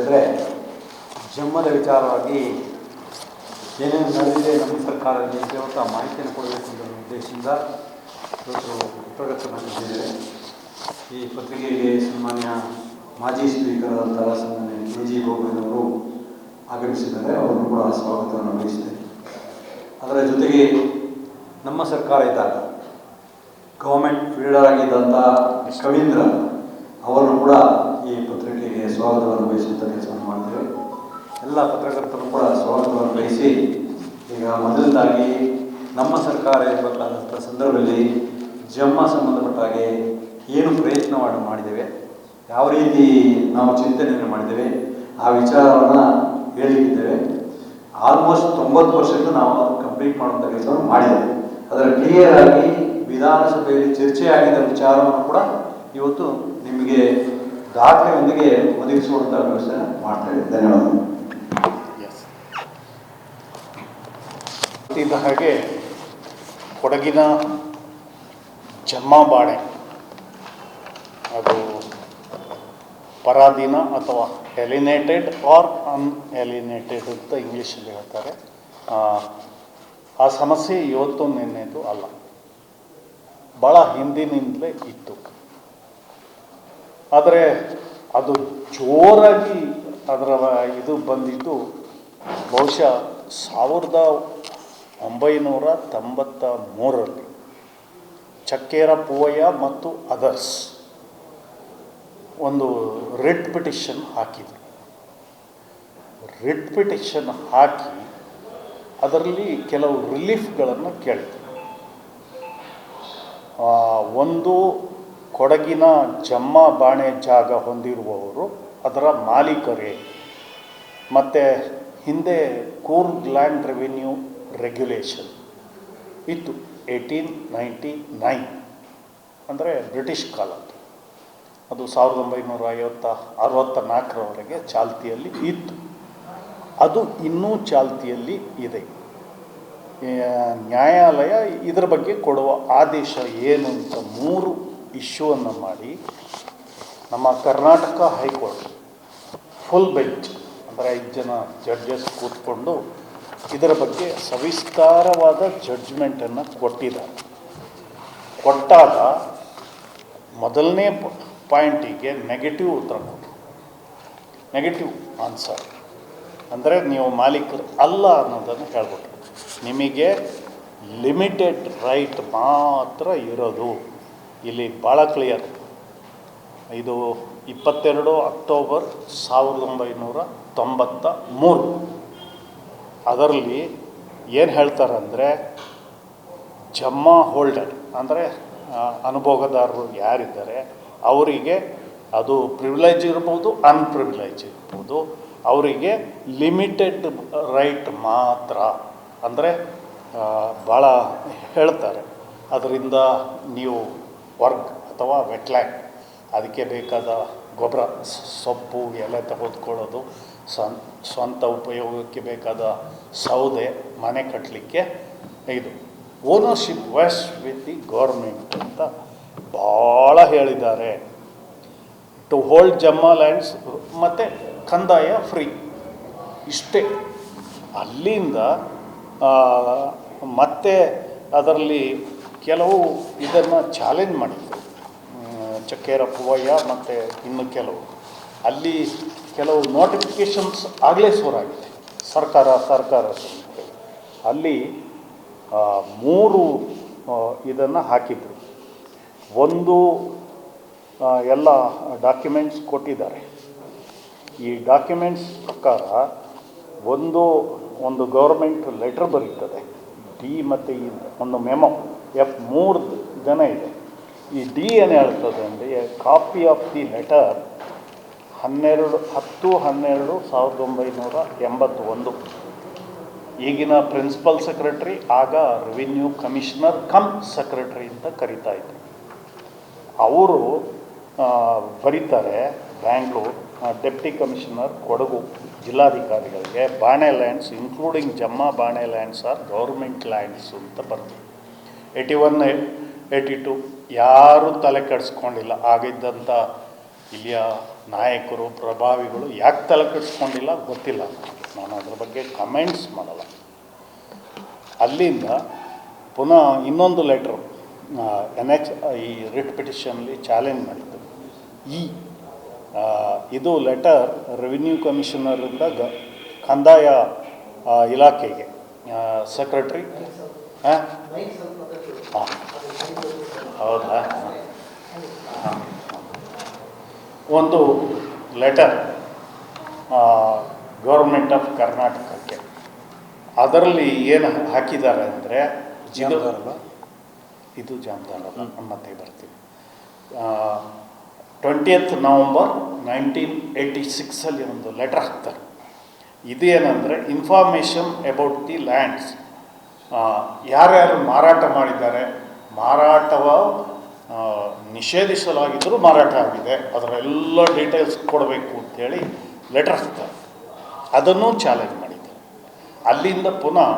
ಹೇಳಿದ್ರೆ, ಜಮ್ಮದ ವಿಚಾರವಾಗಿ ಏನೇನು ನಡೆದಿದೆ ನಮ್ಮ ಸರ್ಕಾರದಲ್ಲಿ ಅಂತ ಮಾಹಿತಿಯನ್ನು ಕೊಡಬೇಕು ಅನ್ನೋ ಉದ್ದೇಶದಿಂದ ಇವತ್ತು ಪತ್ರಕರ್ತರ ಬಂದಿದ್ದೇವೆ. ಈ ಪತ್ರಿಕೆಗೆ ಸನ್ಮಾನ್ಯ ಮಾಜಿ ಸ್ಪೀಕರ್ ಆದಂತಹ ಸನ್ಮಾನ್ಯ ಕೆ.ಜಿ. ಗೋವಿಂದವರು ಆಗಮಿಸಿದ್ದಾರೆ. ಅವರನ್ನು ಕೂಡ ಸ್ವಾಗತವನ್ನು ಬಯಸಿದೆ. ಅದರ ಜೊತೆಗೆ ನಮ್ಮ ಸರ್ಕಾರ ಇದ್ದಾಗ ಗೌರ್ಮೆಂಟ್ ಫೀಲ್ಡರ್ ಆಗಿದ್ದಂಥ ಕವೀಂದ್ರ ಅವರನ್ನು ಕೂಡ ಈ ಪತ್ರಿಕೆಗೆ ಸ್ವಾಗತವನ್ನು ಬಯಸುವಂಥ ಕೆಲಸವನ್ನು ಮಾಡ್ತೇವೆ. ಎಲ್ಲ ಪತ್ರಕರ್ತರು ಕೂಡ ಸ್ವಾಗತವನ್ನು ಬಯಸಿ, ಈಗ ಮೊದಲದಾಗಿ ನಮ್ಮ ಸರ್ಕಾರ ಇರಬೇಕಾದಂಥ ಸಂದರ್ಭದಲ್ಲಿ ಜಮ್ಮ ಸಂಬಂಧಪಟ್ಟ ಹಾಗೆ ಏನು ಪ್ರಯತ್ನವನ್ನು ಮಾಡಿದ್ದೇವೆ, ಯಾವ ರೀತಿ ನಾವು ಚಿಂತನೆಯನ್ನು ಮಾಡಿದ್ದೇವೆ, ಆ ವಿಚಾರವನ್ನು ಹೇಳಿದ್ದೇವೆ. ಆಲ್ಮೋಸ್ಟ್ 90% ನಾವು ಅದನ್ನು ಕಂಪ್ಲೀಟ್ ಮಾಡುವಂಥ ಕೆಲಸವನ್ನು ಮಾಡಿದ್ದೇವೆ. ಅದರ ಕ್ಲಿಯರ್ ಆಗಿ ವಿಧಾನಸಭೆಯಲ್ಲಿ ಚರ್ಚೆಯಾಗಿದ್ದ ವಿಚಾರವನ್ನು ಕೂಡ ಇವತ್ತು ನಿಮಗೆ ದಾಖಲೆಯೊಂದಿಗೆ ಒದಗಿಸುವಂಥ ವ್ಯವಸ್ಥೆಯನ್ನು ಮಾಡ್ತೇವೆ. ಧನ್ಯವಾದಗಳು. ಇದ್ದ ಹಾಗೆ ಕೊಡಗಿನ ಜಮ್ಮಾಬಾಣೆ ಅದು ಪರಾಧೀನ ಅಥವಾ ಎಲಿನೇಟೆಡ್ ಆರ್ ಅನ್ಎಲಿನೇಟೆಡ್ ಅಂತ ಇಂಗ್ಲೀಷಲ್ಲಿ ಹೇಳ್ತಾರೆ. ಆ ಸಮಸ್ಯೆ ಇವತ್ತು ನಿನ್ನೆದು ಅಲ್ಲ, ಭಾಳ ಹಿಂದಿನಿಂದಲೇ ಇತ್ತು. ಆದರೆ ಅದು ಜೋರಾಗಿ ಅದರ ಇದು ಬಂದಿದ್ದು ಬಹುಶಃ 1993ರಲ್ಲಿ ಚಕ್ಕೇರ ಪೂವಯ್ಯ ಮತ್ತು ಅದರ್ಸ್ ಒಂದು ರಿಟ್ ಪಿಟಿಷನ್ ಹಾಕಿದರು. ರಿಟ್ ಪಿಟಿಷನ್ ಹಾಕಿ ಅದರಲ್ಲಿ ಕೆಲವು ರಿಲೀಫ್ಗಳನ್ನು ಕೇಳ್ತಾರೆ. ಒಂದು, ಕೊಡಗಿನ ಜಮ್ಮ ಬಾಣೆ ಜಾಗ ಹೊಂದಿರುವವರು ಅದರ ಮಾಲೀಕರೇ, ಮತ್ತು ಹಿಂದೆ ಕೂರ್ಗ್ ಲ್ಯಾಂಡ್ ರೆವಿನ್ಯೂ ರೆಗ್ಯುಲೇಷನ್ ಇತ್ತು 1899, ಅಂದರೆ ಬ್ರಿಟಿಷ್ ಕಾಲದ್ದು. ಅದು 1964ರವರೆಗೆ ಚಾಲ್ತಿಯಲ್ಲಿ ಇತ್ತು. ಅದು ಇನ್ನೂ ಚಾಲ್ತಿಯಲ್ಲಿ ಇದೆ. ನ್ಯಾಯಾಲಯ ಇದರ ಬಗ್ಗೆ ಕೊಡುವ ಆದೇಶ ಏನು ಅಂತ 3 ಇಶ್ಯೂವನ್ನು ಮಾಡಿ ನಮ್ಮ ಕರ್ನಾಟಕ ಹೈಕೋರ್ಟ್ ಫುಲ್ ಬೆಂಚ್, ಅಂದರೆ 5 ಜನ ಜಡ್ಜಸ್ ಕೂತ್ಕೊಂಡು ಇದರ ಬಗ್ಗೆ ಸವಿಸ್ತಾರವಾದ ಜಡ್ಜ್ಮೆಂಟನ್ನು ಕೊಟ್ಟಿದ್ದಾರೆ. ಕೊಟ್ಟಾಗ ಮೊದಲನೇ ಪಾಯಿಂಟಿಗೆ ನೆಗೆಟಿವ್ ಉತ್ತರ ಕೊಟ್ಟರು, ನೆಗೆಟಿವ್ ಆನ್ಸರ್. ಅಂದರೆ ನೀವು ಮಾಲೀಕರು ಅಲ್ಲ ಅನ್ನೋದನ್ನು ಹೇಳ್ಬಿಟ್ರು. ನಿಮಗೆ ಲಿಮಿಟೆಡ್ ರೈಟ್ ಮಾತ್ರ ಇರೋದು. ಇಲ್ಲಿ ಭಾಳ ಕ್ಲಿಯರ್. ಇದು 22 ಅಕ್ಟೋಬರ್ 1993. ಅದರಲ್ಲಿ ಏನು ಹೇಳ್ತಾರಂದರೆ, ಜಮ್ಮ ಹೋಲ್ಡರ್ ಅಂದರೆ ಅನುಭೋಗದಾರರು ಯಾರಿದ್ದಾರೆ ಅವರಿಗೆ ಅದು ಪ್ರಿವಿಲೇಜ್ ಇರ್ಬೋದು, ಅನ್ಪ್ರಿವಿಲೇಜ್ ಇರ್ಬೋದು, ಅವರಿಗೆ ಲಿಮಿಟೆಡ್ ರೈಟ್ ಮಾತ್ರ. ಅಂದರೆ ಭಾಳ ಹೇಳ್ತಾರೆ, ಅದರಿಂದ ನೀವು ವರ್ಕ್ ಅಥವಾ ವೆಟ್ಲ್ಯಾಂಡ್, ಅದಕ್ಕೆ ಬೇಕಾದ ಗೊಬ್ಬರ, ಸೊಪ್ಪು, ಎಲೆ ತೆಗೆದುಕೊಳ್ಳೋದು, ಸ್ವಂತ ಉಪಯೋಗಕ್ಕೆ ಬೇಕಾದ ಸೌದೆ, ಮನೆ ಕಟ್ಟಲಿಕ್ಕೆ, ಇದು ownership vest with the government ಅಂತ ಭಾಳ ಹೇಳಿದ್ದಾರೆ. ಟು ಹೋಲ್ಡ್ ಜಮ್ಮ ಲ್ಯಾಂಡ್ಸ್ ಮತ್ತು ಕಂದಾಯ ಫ್ರೀ, ಇಷ್ಟೇ. ಅಲ್ಲಿಂದ ಮತ್ತೆ ಅದರಲ್ಲಿ ಕೆಲವು ಇದನ್ನು ಚಾಲೆಂಜ್ ಮಾಡಿದ್ರು, ಚಕ್ಕೇರ ಪೂವಯ್ಯ ಮತ್ತು ಇನ್ನು ಕೆಲವು. ಅಲ್ಲಿ ಕೆಲವು ನೋಟಿಫಿಕೇಷನ್ಸ್ ಆಗಲೇ ಶುರುವಾಗಿದೆ ಸರ್ಕಾರ ಅಲ್ಲಿ 3 ಇದನ್ನು ಹಾಕಿದರು. ಒಂದು, ಎಲ್ಲ ಡಾಕ್ಯುಮೆಂಟ್ಸ್ ಕೊಟ್ಟಿದ್ದಾರೆ. ಈ ಡಾಕ್ಯುಮೆಂಟ್ಸ್ ಪ್ರಕಾರ ಒಂದು ಗೌರ್ಮೆಂಟ್ ಲೆಟ್ರ್ ಬರೀತದೆ, ಡಿ ಮತ್ತು ಇ, ಒಂದು ಮೆಮೊ, ಎಫ್, 3 ಜನ ಇದೆ. ಈ ಡಿ ಏನು ಹೇಳ್ತದೆ ಅಂದರೆ, a copy of the letter 10/12/1981. ಈಗಿನ ಪ್ರಿನ್ಸಿಪಲ್ ಸೆಕ್ರೆಟರಿ, ಆಗ ರೆವಿನ್ಯೂ ಕಮಿಷನರ್ ಕಮ್ ಸೆಕ್ರೆಟರಿ ಅಂತ ಕರೀತಾ ಇದ್ರು. ಅವರು ಬರೀತಾರೆ, ಬ್ಯಾಂಗ್ಳೂರು ಡೆಪ್ಟಿ ಕಮಿಷನರ್ ಕೊಡಗು ಜಿಲ್ಲಾಧಿಕಾರಿಗಳಿಗೆ, bane lands including jamma bane lands are government lands ಅಂತ ಬರ್ತೀವಿ. 81, 82 ಯಾರೂ ತಲೆ ಕೆಡಿಸ್ಕೊಂಡಿಲ್ಲ. ಆಗಿದ್ದಂಥ ಇಲ್ಲಿಯ ನಾಯಕರು ಪ್ರಭಾವಿಗಳು ಯಾಕೆ ತಲೆ ಕೆಡಿಸ್ಕೊಂಡಿಲ್ಲ ಗೊತ್ತಿಲ್ಲ. ನಾನು ಅದ್ರ ಬಗ್ಗೆ ಕಮೆಂಟ್ಸ್ ಮಾಡಲ್ಲ. ಅಲ್ಲಿಂದ ಪುನಃ ಇನ್ನೊಂದು ಲೆಟ್ರು ಈ ರಿಟ್ ಪಿಟಿಷನ್ಲಿ ಚಾಲೆಂಜ್ ಮಾಡಿದ್ದು. ಇದು ಲೆಟರ್ ರೆವಿನ್ಯೂ ಕಮಿಷನರಿಂದ ಕಂದಾಯ ಇಲಾಖೆಗೆ ಸೆಕ್ರೆಟ್ರಿ ಹೌದಾ ಒಂದು ಲೆಟರ್ ಗೌರ್ಮೆಂಟ್ ಆಫ್ ಕರ್ನಾಟಕಕ್ಕೆ. ಅದರಲ್ಲಿ ಏನು ಹಾಕಿದ್ದಾರೆ ಅಂದರೆ ಇದು ಜಾಮದಾರಲ್ಲ, ಮತ್ತೆ ಬರ್ತೀವಿ. 20th ನವಂಬರ್ 1986 ಒಂದು ಲೆಟರ್ ಹಾಕ್ತಾರೆ. ಇದೇನೆಂದರೆ ಇನ್ಫಾರ್ಮೇಷನ್ ಅಬೌಟ್ ದಿ ಲ್ಯಾಂಡ್ಸ್, ಯಾರ್ಯಾರು ಮಾರಾಟ ಮಾಡಿದ್ದಾರೆ, ಮಾರಾಟವ ನಿಷೇಧಿಸಲಾಗಿದ್ದರೂ ಮಾರಾಟ ಆಗಿದೆ, ಅದರೆಲ್ಲ ಡೀಟೇಲ್ಸ್ ಕೊಡಬೇಕು ಅಂತೇಳಿ ಲೆಟರ್ ಹಾಕ್ತಾರೆ. ಅದನ್ನು ಚಾಲೆಂಜ್ ಮಾಡಿದ್ದಾರೆ. ಅಲ್ಲಿಂದ ಪುನಃ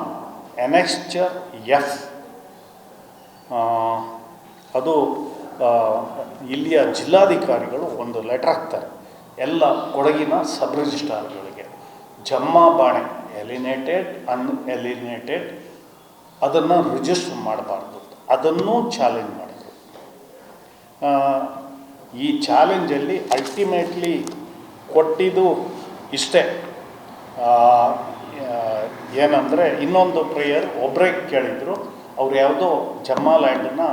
ಎನೆಕ್ಸ್ಚರ್ ಎಫ್, ಅದು ಇಲ್ಲಿಯ ಜಿಲ್ಲಾಧಿಕಾರಿಗಳು ಒಂದು ಲೆಟರ್ ಹಾಕ್ತಾರೆ ಎಲ್ಲ ಕೊಡಗಿನ ಸಬ್ ರಿಜಿಸ್ಟ್ರಾರ್ಗಳಿಗೆ. ಜಮ್ಮ ಬಾಣೆ ಎಲಿನೇಟೆಡ್ ಅನ್ಎಲಿನೇಟೆಡ್ ಅದನ್ನು ರಿಜಿಸ್ಟರ್ ಮಾಡಬಾರ್ದು, ಅದನ್ನು ಚಾಲೆಂಜ್ ಮಾಡಿದರು. ಈ ಚಾಲೆಂಜಲ್ಲಿ ಅಲ್ಟಿಮೇಟ್ಲಿ ಕೊಟ್ಟಿದ್ದು ಇಷ್ಟೇ, ಏನಂದರೆ ಇನ್ನೊಂದು ಪ್ರೇಯರ್ ಒಬ್ಬರೇ ಕೇಳಿದರು. ಅವ್ರು ಯಾವುದೋ ಜಮ್ಮಾ ಲ್ಯಾಂಡನ್ನು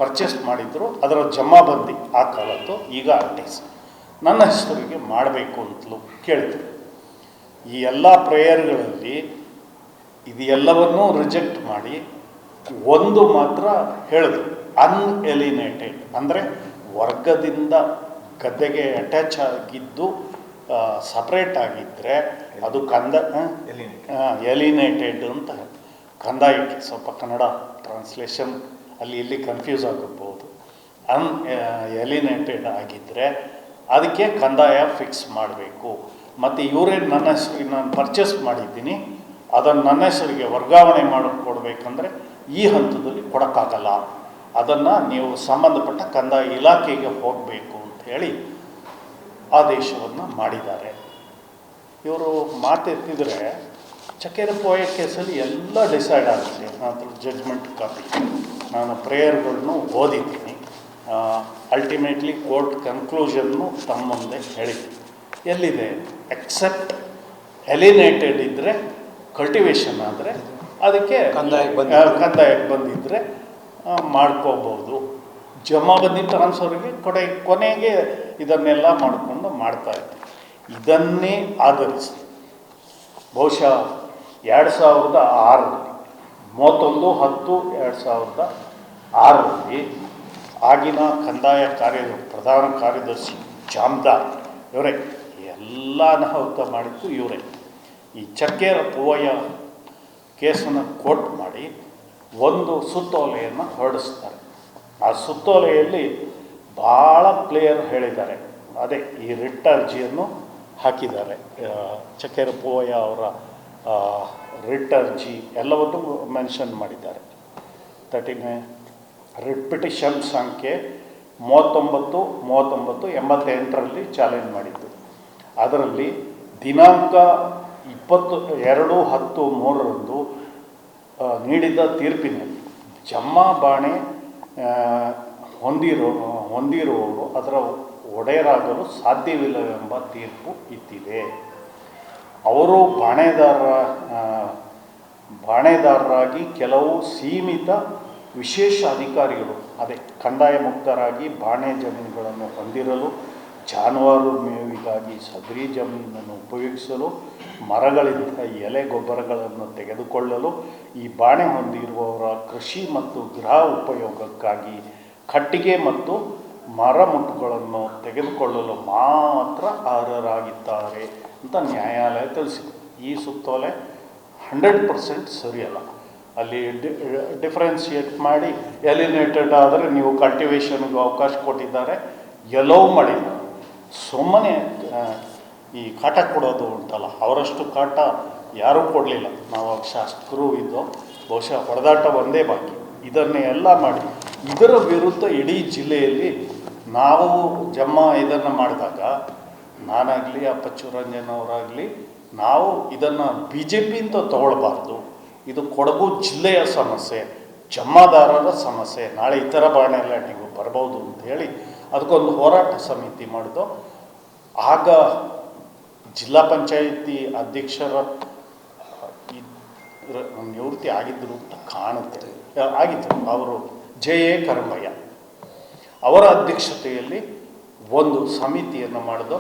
ಪರ್ಚೇಸ್ ಮಾಡಿದ್ರು, ಅದರ ಜಮಾಬಂದಿ ಆ ಕಾಲದ್ದು, ಈಗ ಆರ್ಟಿಸ್ ನನ್ನ ಹೆಸರಿಗೆ ಮಾಡಬೇಕು ಅಂತಲೂ ಕೇಳಿದ್ರು. ಈ ಎಲ್ಲ ಪ್ರೇಯರ್ಗಳಲ್ಲಿ ಇದು ಎಲ್ಲವನ್ನೂ ರಿಜೆಕ್ಟ್ ಮಾಡಿ ಒಂದು ಮಾತ್ರ ಹೇಳಿದ್ರು, ಅನ್ಎಲಿನೇಟೆಡ್ ಅಂದರೆ ವರ್ಗದಿಂದ ಗದ್ದೆಗೆ ಅಟ್ಯಾಚ್ ಆಗಿದ್ದು ಸಪ್ರೇಟ್ ಆಗಿದ್ದರೆ ಅದು ಎಲಿನೇಟೆಡ್ ಅಂತ. ಕಂದಾಯಕ್ಕೆ ಸ್ವಲ್ಪ ಕನ್ನಡ ಟ್ರಾನ್ಸ್ಲೇಷನ್ ಅಲ್ಲಿ ಇಲ್ಲಿ ಕನ್ಫ್ಯೂಸ್ ಆಗಬಹುದು. ಎಲಿನೇಟೆಡ್ ಆಗಿದ್ದರೆ ಅದಕ್ಕೆ ಕಂದಾಯ ಫಿಕ್ಸ್ ಮಾಡಬೇಕು. ಮತ್ತು ಇವರೇ ನನ್ನ ಹೆಸರಿಗೆ ನಾನು ಪರ್ಚೇಸ್ ಮಾಡಿದ್ದೀನಿ, ಅದನ್ನು ನನ್ನ ಹೆಸರಿಗೆ ವರ್ಗಾವಣೆ ಕೊಡಬೇಕಂದ್ರೆ ಈ ಹಂತದಲ್ಲಿ ಕೊಡೋಕ್ಕಾಗಲ್ಲ, ಅದನ್ನು ನೀವು ಸಂಬಂಧಪಟ್ಟ ಕಂದಾಯ ಇಲಾಖೆಗೆ ಹೋಗಬೇಕು ಅಂತ ಹೇಳಿ ಆದೇಶವನ್ನು ಮಾಡಿದ್ದಾರೆ. ಇವರು ಮಾತೆತ್ತಿದ್ರೆ ಚಕ್ಕೇರ ಪೋಯ ಕೇಸಲ್ಲಿ ಎಲ್ಲ ಡಿಸೈಡ್ ಆಗುತ್ತೆ. ನನ್ನ ಜಡ್ಜ್ಮೆಂಟ್ ಕಾಪಿ, ನಾನು ಪ್ರೇಯರ್ಗಳನ್ನು ಓದಿದ್ದೀನಿ. ಅಲ್ಟಿಮೇಟ್ಲಿ ಕೋರ್ಟ್ ಕನ್ಕ್ಲೂಷನ್ನು ತಮ್ಮ ಮುಂದೆ ಹೇಳಿದ್ದೀನಿ. ಎಲ್ಲಿದೆ ಎಕ್ಸೆಪ್ಟ್ ಎಲಿನೇಟೆಡ್ ಇದ್ದರೆ, ಕಲ್ಟಿವೇಷನ್ ಆದರೆ ಅದಕ್ಕೆ ಕಂದಾಯಕ್ಕೆ ಬಂದಿದ್ದರೆ ಮಾಡ್ಕೋಬೋದು. ಜಮಾಬಂದಿ ಟ್ರಾನ್ಸ್ಫರ್ಗೆ ಕೊನೆಗೆ ಇದನ್ನೆಲ್ಲ ಮಾಡಿಕೊಂಡು ಮಾಡ್ತಾಯಿದ್ದೆ. ಇದನ್ನೇ ಆಧರಿಸಿ ಬಹುಶಃ 2006ರಲ್ಲಿ 31/10/2006ರಲ್ಲಿ ಆಗಿನ ಕಂದಾಯ ಪ್ರಧಾನ ಕಾರ್ಯದರ್ಶಿ ಜಾಮದಾರ್ ಇವರೇ ಎಲ್ಲ ಅನಾಹುತ ಮಾಡಿದ್ದು ಇವರೇ. ಈ ಚಕ್ಕೇರ ಪೂವಯ್ಯ ಕೇಸನ್ನು ಕೋರ್ಟ್ ಮಾಡಿ ಒಂದು ಸುತ್ತೋಲೆಯನ್ನು ಹೊರಡಿಸ್ತಾರೆ. ಆ ಸುತ್ತೋಲೆಯಲ್ಲಿ ಭಾಳ ಕ್ಲಿಯರ್ ಹೇಳಿದ್ದಾರೆ. ಅದೇ ಈ ರಿಟ್ ಅರ್ಜಿಯನ್ನು ಹಾಕಿದ್ದಾರೆ. ಚಕ್ಕೇರ ಪೂವಯ್ಯ ಅವರ ರಿಟ್ ಅರ್ಜಿ ಎಲ್ಲವನ್ನೂ ಮೆನ್ಷನ್ ಮಾಡಿದ್ದಾರೆ. 13 ರಿಟ್ ಪಿಟಿಷನ್ ಸಂಖ್ಯೆ 39/88 ಚಾಲೆಂಜ್ ಮಾಡಿದ್ದು. ಅದರಲ್ಲಿ ದಿನಾಂಕ 22/10/3 ನೀಡಿದ ತೀರ್ಪಿನಲ್ಲಿ ಜಮ್ಮಾ ಬಾಣೆ ಹೊಂದಿರುವವರು ಅದರ ಒಡೆಯರಾಗಲು ಸಾಧ್ಯವಿಲ್ಲವೆಂಬ ತೀರ್ಪು ಇದ್ದಿದೆ. ಅವರು ಬಾಣೆದಾರರಾಗಿ ಕೆಲವು ಸೀಮಿತ ವಿಶೇಷ ಅಧಿಕಾರಿಗಳು, ಅದೇ ಕಂದಾಯ ಮುಕ್ತರಾಗಿ ಬಾಣೆ ಜಮೀನುಗಳನ್ನು ಹೊಂದಿರಲು, ಜಾನುವಾರು ಮೇವಿಗಾಗಿ ಸದರಿ ಜಮೀನನ್ನು ಉಪಯೋಗಿಸಲು, ಮರಗಳಿಂದ ಎಲೆ ಗೊಬ್ಬರಗಳನ್ನು ತೆಗೆದುಕೊಳ್ಳಲು, ಈ ಬಾಣೆ ಹೊಂದಿರುವವರ ಕೃಷಿ ಮತ್ತು ಗೃಹ ಉಪಯೋಗಕ್ಕಾಗಿ ಕಟ್ಟಿಗೆ ಮತ್ತು ಮರಮುಟ್ಟುಗಳನ್ನು ತೆಗೆದುಕೊಳ್ಳಲು ಮಾತ್ರ ಅರ್ಹರಾಗಿದ್ದಾರೆ ಅಂತ ನ್ಯಾಯಾಲಯ ತಿಳಿಸಿದೆ. ಈ ಸುತ್ತೋಲೆ 100% ಸರಿಯಲ್ಲ. ಅಲ್ಲಿ ಡಿಫ್ರೆನ್ಷಿಯೇಟ್ ಮಾಡಿ ಎಲಿನೇಟೆಡ್ ಆದರೆ ನೀವು ಕಲ್ಟಿವೇಷನ್ಗೆ ಅವಕಾಶ ಕೊಟ್ಟಿದ್ದಾರೆ, ಎಲ್ಲವೂ ಮಾಡಿದ್ದಾರೆ. ಸುಮ್ಮನೆ ಈ ಕಾಟ ಕೊಡೋದು ಉಂಟಲ್ಲ, ಅವರಷ್ಟು ಕಾಟ ಯಾರೂ ಕೊಡಲಿಲ್ಲ. ನಾವು ಶಾಸಕರು ಇದ್ದೋ, ಬಹುಶಃ ಹೊಡೆದಾಟ ಒಂದೇ ಬಾಕಿ. ಇದನ್ನೇ ಎಲ್ಲ ಮಾಡಿ ಇದರ ವಿರುದ್ಧ ಇಡೀ ಜಿಲ್ಲೆಯಲ್ಲಿ ನಾವು ಜಮ್ಮ ಇದನ್ನು ಮಾಡಿದಾಗ ನಾನಾಗಲಿ ಅಪ್ಪಚ್ಚು ರಂಜನ್ ಅವರಾಗಲಿ ನಾವು ಇದನ್ನು ಬಿ ಜೆ ಪಿ ಅಂತ ತಗೊಳ್ಬಾರ್ದು, ಇದು ಕೊಡಗು ಜಿಲ್ಲೆಯ ಸಮಸ್ಯೆ, ಜಮ್ಮಾದಾರರ ಸಮಸ್ಯೆ, ನಾಳೆ ಇತರ ಬಾಣೆಲ್ಯಾಂಡಿಗೂ ಬರ್ಬೋದು ಅಂಥೇಳಿ ಅದಕ್ಕೊಂದು ಹೋರಾಟ ಸಮಿತಿ ಮಾಡಿದು. ಆಗ ಜಿಲ್ಲಾ ಪಂಚಾಯಿತಿ ಅಧ್ಯಕ್ಷರ ನಿವೃತ್ತಿ ಆಗಿದ್ದರು ಅಂತ ಕಾಣುತ್ತೆ, ಆಗಿದ್ದರು ಅವರು ಜೆ ಎ ಕರಂಬಯ್ಯ ಅವರ ಅಧ್ಯಕ್ಷತೆಯಲ್ಲಿ ಒಂದು ಸಮಿತಿಯನ್ನು ಮಾಡಿದು.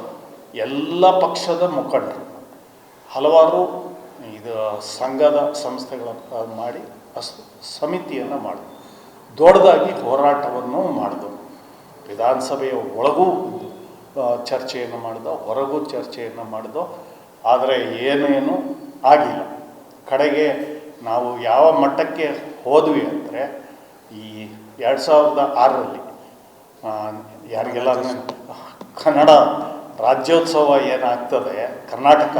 ಎಲ್ಲ ಪಕ್ಷದ ಮುಖಂಡರು ಹಲವಾರು ಇದು ಸಂಘದ ಸಂಸ್ಥೆಗಳ ಮಾಡಿ ಸಮಿತಿಯನ್ನು ಮಾಡಿದ್ರು. ದೊಡ್ಡದಾಗಿ ಹೋರಾಟವನ್ನು ಮಾಡಿದ್ರು. ವಿಧಾನಸಭೆಯ ಒಳಗೂ ಚರ್ಚೆಯನ್ನು ಮಾಡಿದೋ, ಹೊರಗೂ ಚರ್ಚೆಯನ್ನು ಮಾಡಿದೋ, ಆದರೆ ಏನೇನು ಆಗಿಲ್ಲ. ಕಡೆಗೆ ನಾವು ಯಾವ ಮಟ್ಟಕ್ಕೆ ಹೋದ್ವಿ ಅಂದರೆ ಈ 2006ರಲ್ಲಿ ಯಾರಿಗೆಲ್ಲ ಕನ್ನಡ ರಾಜ್ಯೋತ್ಸವ ಏನಾಗ್ತದೆ ಕರ್ನಾಟಕ,